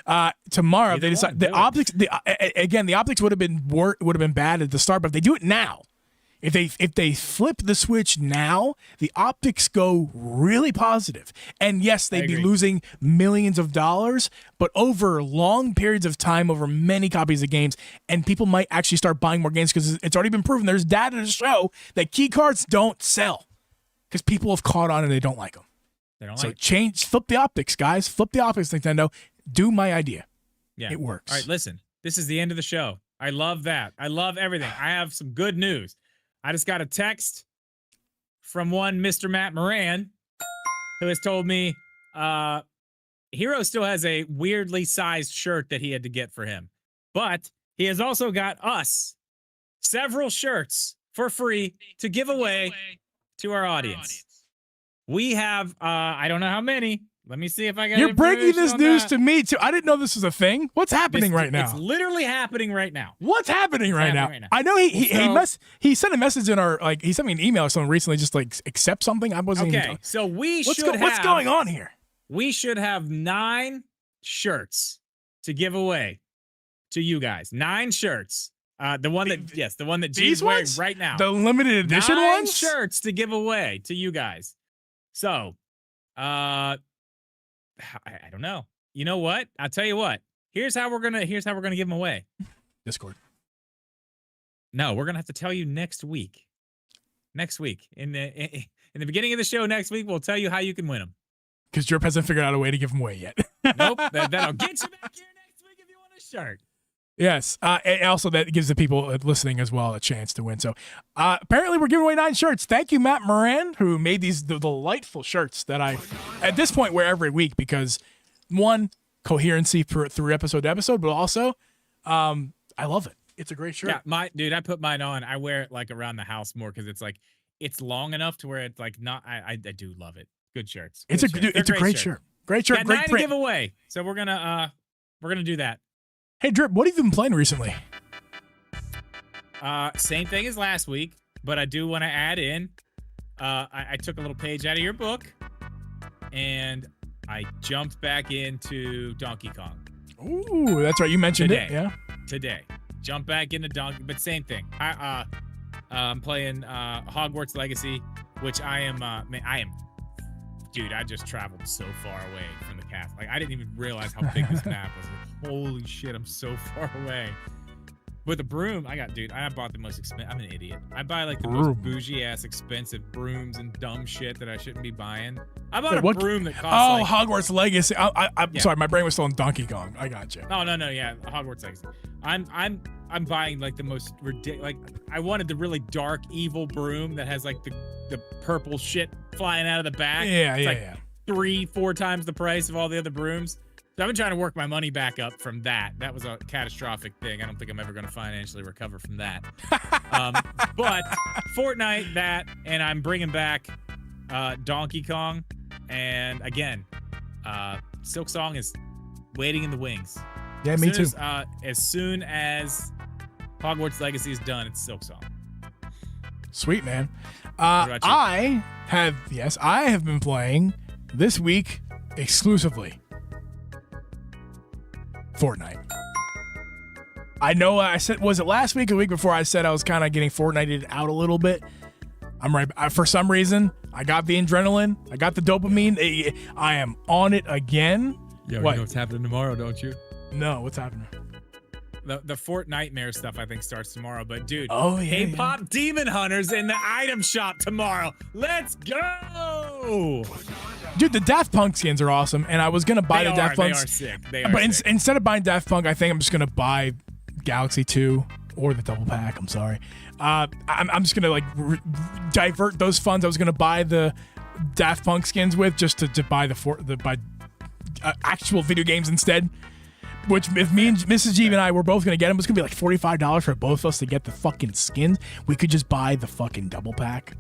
Speaker 2: Yeah.
Speaker 1: Tomorrow, if they decide the optics. The optics would have been bad at the start, but if they do it now. If they flip the switch now, the optics go really positive. And yes, they'd be losing millions of dollars, but over long periods of time, over many copies of games, and people might actually start buying more games because it's already been proven. There's data to show that key cards don't sell because people have caught on and they don't like them. Flip the optics, guys. Flip the optics, Nintendo. Do my idea.
Speaker 2: Yeah.
Speaker 1: It works.
Speaker 2: All right, listen. This is the end of the show. I love that. I love everything. I have some good news. I just got a text from one Mr. Matt Moran who has told me Hero still has a weirdly sized shirt that he had to get for him. But he has also got us several shirts for free to give away to our audience. We have, I don't know how many. Let me see if I got.
Speaker 1: You're breaking this news to me too. I didn't know this was a thing. What's happening right now?
Speaker 2: It's literally happening right now.
Speaker 1: What's happening right now? I know he sent a message in our he sent me an email or something recently, just like accept something. I wasn't even.
Speaker 2: So what's
Speaker 1: going on here?
Speaker 2: We should have 9 shirts to give away to you guys. 9 shirts. The one that Geeb's wearing right now.
Speaker 1: The limited edition
Speaker 2: 9
Speaker 1: ones.
Speaker 2: Shirts to give away to you guys. So, I don't know. You know what? I'll tell you what. Here's how we're gonna give them away.
Speaker 1: Discord.
Speaker 2: No, we're gonna have to tell you next week. Next week, in the beginning of the show next week, we'll tell you how you can win them.
Speaker 1: Because Drip hasn't figured out a way to give them away yet.
Speaker 2: Nope. That'll get you back here next week if you want a shirt.
Speaker 1: Yes. And also that gives the people listening as well a chance to win. So apparently we're giving away 9 shirts. Thank you, Matt Moran, who made these delightful shirts that I, at this point, wear every week because, one, coherency through episode to episode, but also I love it. It's a great shirt.
Speaker 2: Yeah, I put mine on. I wear it like around the house more because it's like it's long enough to where it's like not. I do love it. Good shirts.
Speaker 1: It's a great shirt. Great shirt.
Speaker 2: Got
Speaker 1: great
Speaker 2: 9
Speaker 1: print.
Speaker 2: to give away. So we're gonna do that.
Speaker 1: Hey Drip, what have you been playing recently?
Speaker 2: Same thing as last week, but I do want to add in. I took a little page out of your book, and I jumped back into Donkey Kong.
Speaker 1: Ooh, that's right. You mentioned it. Yeah.
Speaker 2: Today. Jump back into Donkey, but same thing. I'm playing Hogwarts Legacy, which I am. Dude, I just traveled so far away from the castle. Like, I didn't even realize how big this map was. Like, holy shit, I'm so far away. With a broom, I bought the most expensive. I'm an idiot. I buy like the most bougie ass expensive brooms and dumb shit that I shouldn't be buying. I bought a broom that costs.
Speaker 1: Hogwarts Legacy. I'm sorry, my brain was still on Donkey Kong. I got you.
Speaker 2: Oh no, yeah, Hogwarts Legacy. I'm buying like the most ridiculous. Like, I wanted the really dark, evil broom that has like the purple shit flying out of the back.
Speaker 1: Yeah.
Speaker 2: 3-4 times the price of all the other brooms. So I've been trying to work my money back up from that. That was a catastrophic thing. I don't think I'm ever going to financially recover from that. But Fortnite, that, and I'm bringing back Donkey Kong. And again, Silk Song is waiting in the wings.
Speaker 1: Yeah, me too.
Speaker 2: As soon as Hogwarts Legacy is done, it's Silk Song.
Speaker 1: Sweet, man. I have been playing this week exclusively Fortnite. I know I said, was it last week or the week before, I said I was kind of getting Fortnited out a little bit. I'm right. For some reason, I got the adrenaline. I got the dopamine. I am on it again.
Speaker 2: Yo,
Speaker 1: what?
Speaker 2: You know what's happening tomorrow, don't you?
Speaker 1: No, what's happening?
Speaker 2: The Fortnightmare stuff, I think, starts tomorrow. But, dude, K-pop Demon Hunters in the item shop tomorrow. Let's go!
Speaker 1: Dude, the Daft Punk skins are awesome, and I was going to buy the Daft Punk.
Speaker 2: They are sick.
Speaker 1: Instead of buying Daft Punk, I think I'm just going to buy Galaxy 2 or the double pack. I'm sorry. I'm just going to divert those funds I was going to buy the Daft Punk skins with just to buy the actual video games instead. Which, if me and Mrs. Geeb and I were both going to get them, it's going to be like $45 for both of us to get the fucking skins. We could just buy the fucking double pack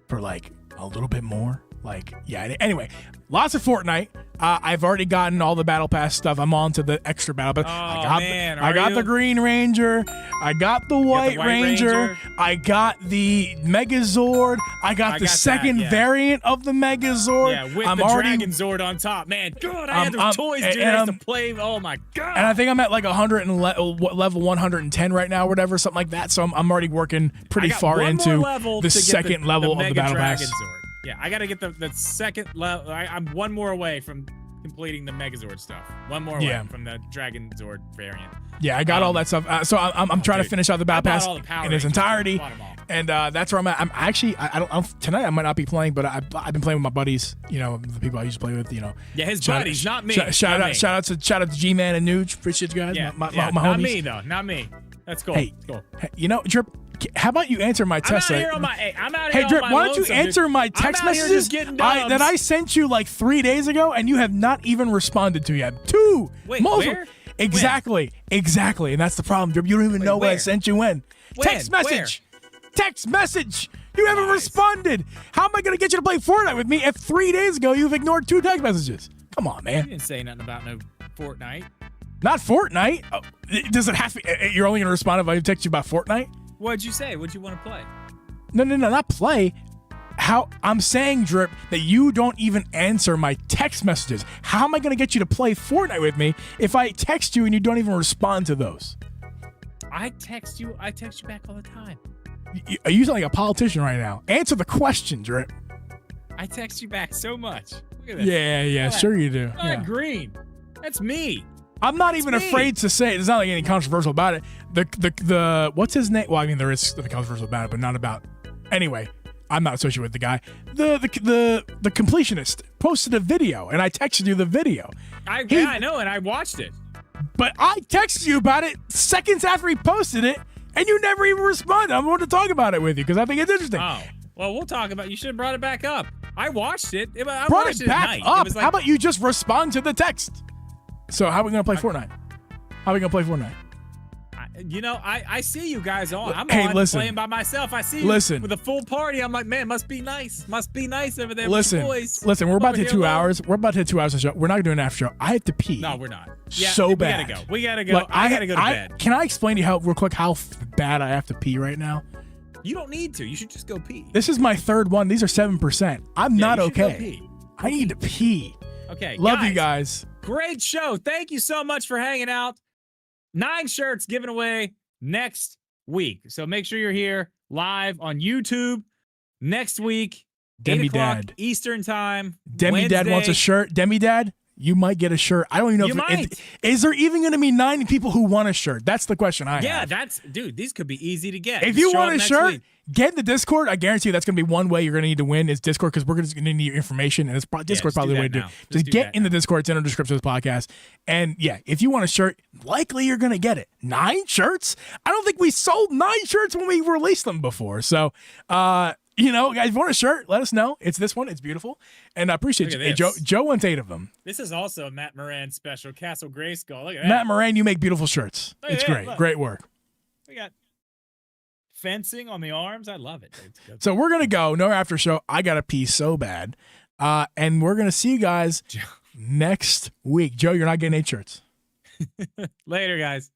Speaker 1: for like a little bit more. Anyway, lots of Fortnite. I've already gotten all the Battle Pass stuff. I'm on to the extra Battle Pass. I got the Green Ranger. I got the White Ranger. I got the Megazord. I got the second variant of the Megazord.
Speaker 2: Yeah, with the Dragon Zord on top. Man, God, I had those toys, dude. I used to play. Oh, my God.
Speaker 1: And I think I'm at like 100 and level 110 right now, or whatever, something like that. So I'm already working pretty far into the second level of the Battle Pass.
Speaker 2: Zord. Yeah, I got to get the second level. I'm one more away from completing the Megazord stuff. One more away from the Dragon Zord variant.
Speaker 1: Yeah, I got all that stuff. So I'm trying to finish out the Battle Pass in its entirety. And that's where I'm at. I'm actually, tonight I might not be playing, but I've been playing with my buddies, the people I used to play with,
Speaker 2: Yeah, his buddies, not me.
Speaker 1: Shout out to G-Man and Nuge. Appreciate you guys.
Speaker 2: Yeah,
Speaker 1: my
Speaker 2: not
Speaker 1: homies.
Speaker 2: Me, though. Not me. That's cool.
Speaker 1: Hey, Drip, how about you answer my text?
Speaker 2: I'm out here
Speaker 1: Drip, why don't you answer my text messages that I sent you like 3 days ago and you have not even responded to yet?
Speaker 2: Wait, where?
Speaker 1: Exactly. And that's the problem, Drip. You don't even know what I sent you when. Text message. You haven't responded. How am I going to get you to play Fortnite with me if 3 days ago you've ignored 2 text messages? Come on, man.
Speaker 2: You didn't say nothing about no Fortnite.
Speaker 1: Not Fortnite. Oh, does it have to? You're only going to respond if I text you about Fortnite?
Speaker 2: What'd you say? What'd you want to play?
Speaker 1: No, not play. How I'm saying, Drip, that you don't even answer my text messages. How am I going to get you to play Fortnite with me if I text you and you don't even respond to those?
Speaker 2: I text you back all the time.
Speaker 1: Are you sound like a politician right now? Answer the question, Drip.
Speaker 2: I text you back so much. Look at this.
Speaker 1: Yeah, sure you do.
Speaker 2: Green. That's me.
Speaker 1: I'm not even afraid to say it. There's not like any controversial about it. The what's his name? Well, I mean, there is something controversial about it, but not about. Anyway, I'm not associated with the guy. The completionist posted a video, and I texted you the video.
Speaker 2: I know, and I watched it.
Speaker 1: But I texted you about it seconds after he posted it, and you never even responded. I want to talk about it with you because I think it's interesting.
Speaker 2: Oh, well, we'll talk about. You should have brought it back up. I watched it. I
Speaker 1: brought
Speaker 2: watched
Speaker 1: it back
Speaker 2: at
Speaker 1: up.
Speaker 2: It
Speaker 1: How about you just respond to the text? So how are we gonna play Fortnite?
Speaker 2: I see you guys on. I'm
Speaker 1: Hey,
Speaker 2: on
Speaker 1: listen.
Speaker 2: playing by myself. I see you
Speaker 1: Listen.
Speaker 2: with a full party. I'm like, man, must be nice. Must be nice over there
Speaker 1: Listen,
Speaker 2: with the boys.
Speaker 1: listen, we're about to
Speaker 2: Over
Speaker 1: hit
Speaker 2: here
Speaker 1: 2
Speaker 2: alone.
Speaker 1: hours. We're about to hit 2 hours of show. We're not doing an after show. I have to pee.
Speaker 2: No, we're not. Yeah,
Speaker 1: So
Speaker 2: we
Speaker 1: bad.
Speaker 2: gotta go. We gotta go.
Speaker 1: Like,
Speaker 2: I gotta go to bed.
Speaker 1: Can I explain to you real quick how bad I have to pee right now?
Speaker 2: You don't need to. You should just go pee.
Speaker 1: This is my third one. These are 7%. I'm not
Speaker 2: you should go
Speaker 1: okay.
Speaker 2: pee.
Speaker 1: I need to pee.
Speaker 2: Okay.
Speaker 1: Love you guys.
Speaker 2: Great show. Thank you so much for hanging out. 9 shirts given away next week. So make sure you're here live on YouTube next week.
Speaker 1: Demi
Speaker 2: 8 o'clock
Speaker 1: Dad.
Speaker 2: Eastern time.
Speaker 1: Demi Dad wants a
Speaker 2: Wednesday.
Speaker 1: shirt. Demi Dad, you might get a shirt. I don't even know
Speaker 2: You might.
Speaker 1: is there even going to be 9 people who want a shirt? That's the question I
Speaker 2: Yeah,
Speaker 1: have.
Speaker 2: dude, these could be easy to get.
Speaker 1: If
Speaker 2: Just
Speaker 1: you
Speaker 2: show
Speaker 1: want
Speaker 2: up
Speaker 1: a
Speaker 2: next
Speaker 1: shirt,
Speaker 2: week.
Speaker 1: get in the Discord. I guarantee you that's going to be one way you're going to need to win is Discord because we're going to need your information. And Discord's
Speaker 2: just
Speaker 1: probably
Speaker 2: do
Speaker 1: the way
Speaker 2: that
Speaker 1: to do it.
Speaker 2: now.
Speaker 1: Just
Speaker 2: Just do
Speaker 1: get
Speaker 2: that
Speaker 1: in the
Speaker 2: now.
Speaker 1: Discord. It's in the description of this podcast. And yeah, if you want a shirt, likely you're going to get it. 9 shirts? I don't think we sold 9 shirts when we released them before. So, guys, if you want a shirt, let us know. It's this one. It's beautiful. And I appreciate
Speaker 2: Look
Speaker 1: you.
Speaker 2: at
Speaker 1: Hey,
Speaker 2: this.
Speaker 1: Joe wants 8 of them.
Speaker 2: This is also a Matt Moran special, Castle Grayskull. Look at that.
Speaker 1: Matt Moran, you make beautiful shirts.
Speaker 2: Look at
Speaker 1: It's
Speaker 2: that,
Speaker 1: great.
Speaker 2: look.
Speaker 1: Great work.
Speaker 2: We got fencing on the arms. I love it. Dude.
Speaker 1: So we're going to go. No after show. I got to pee so bad. And we're going to see you guys next week. Joe, you're not getting 8 shirts.
Speaker 2: Later, guys.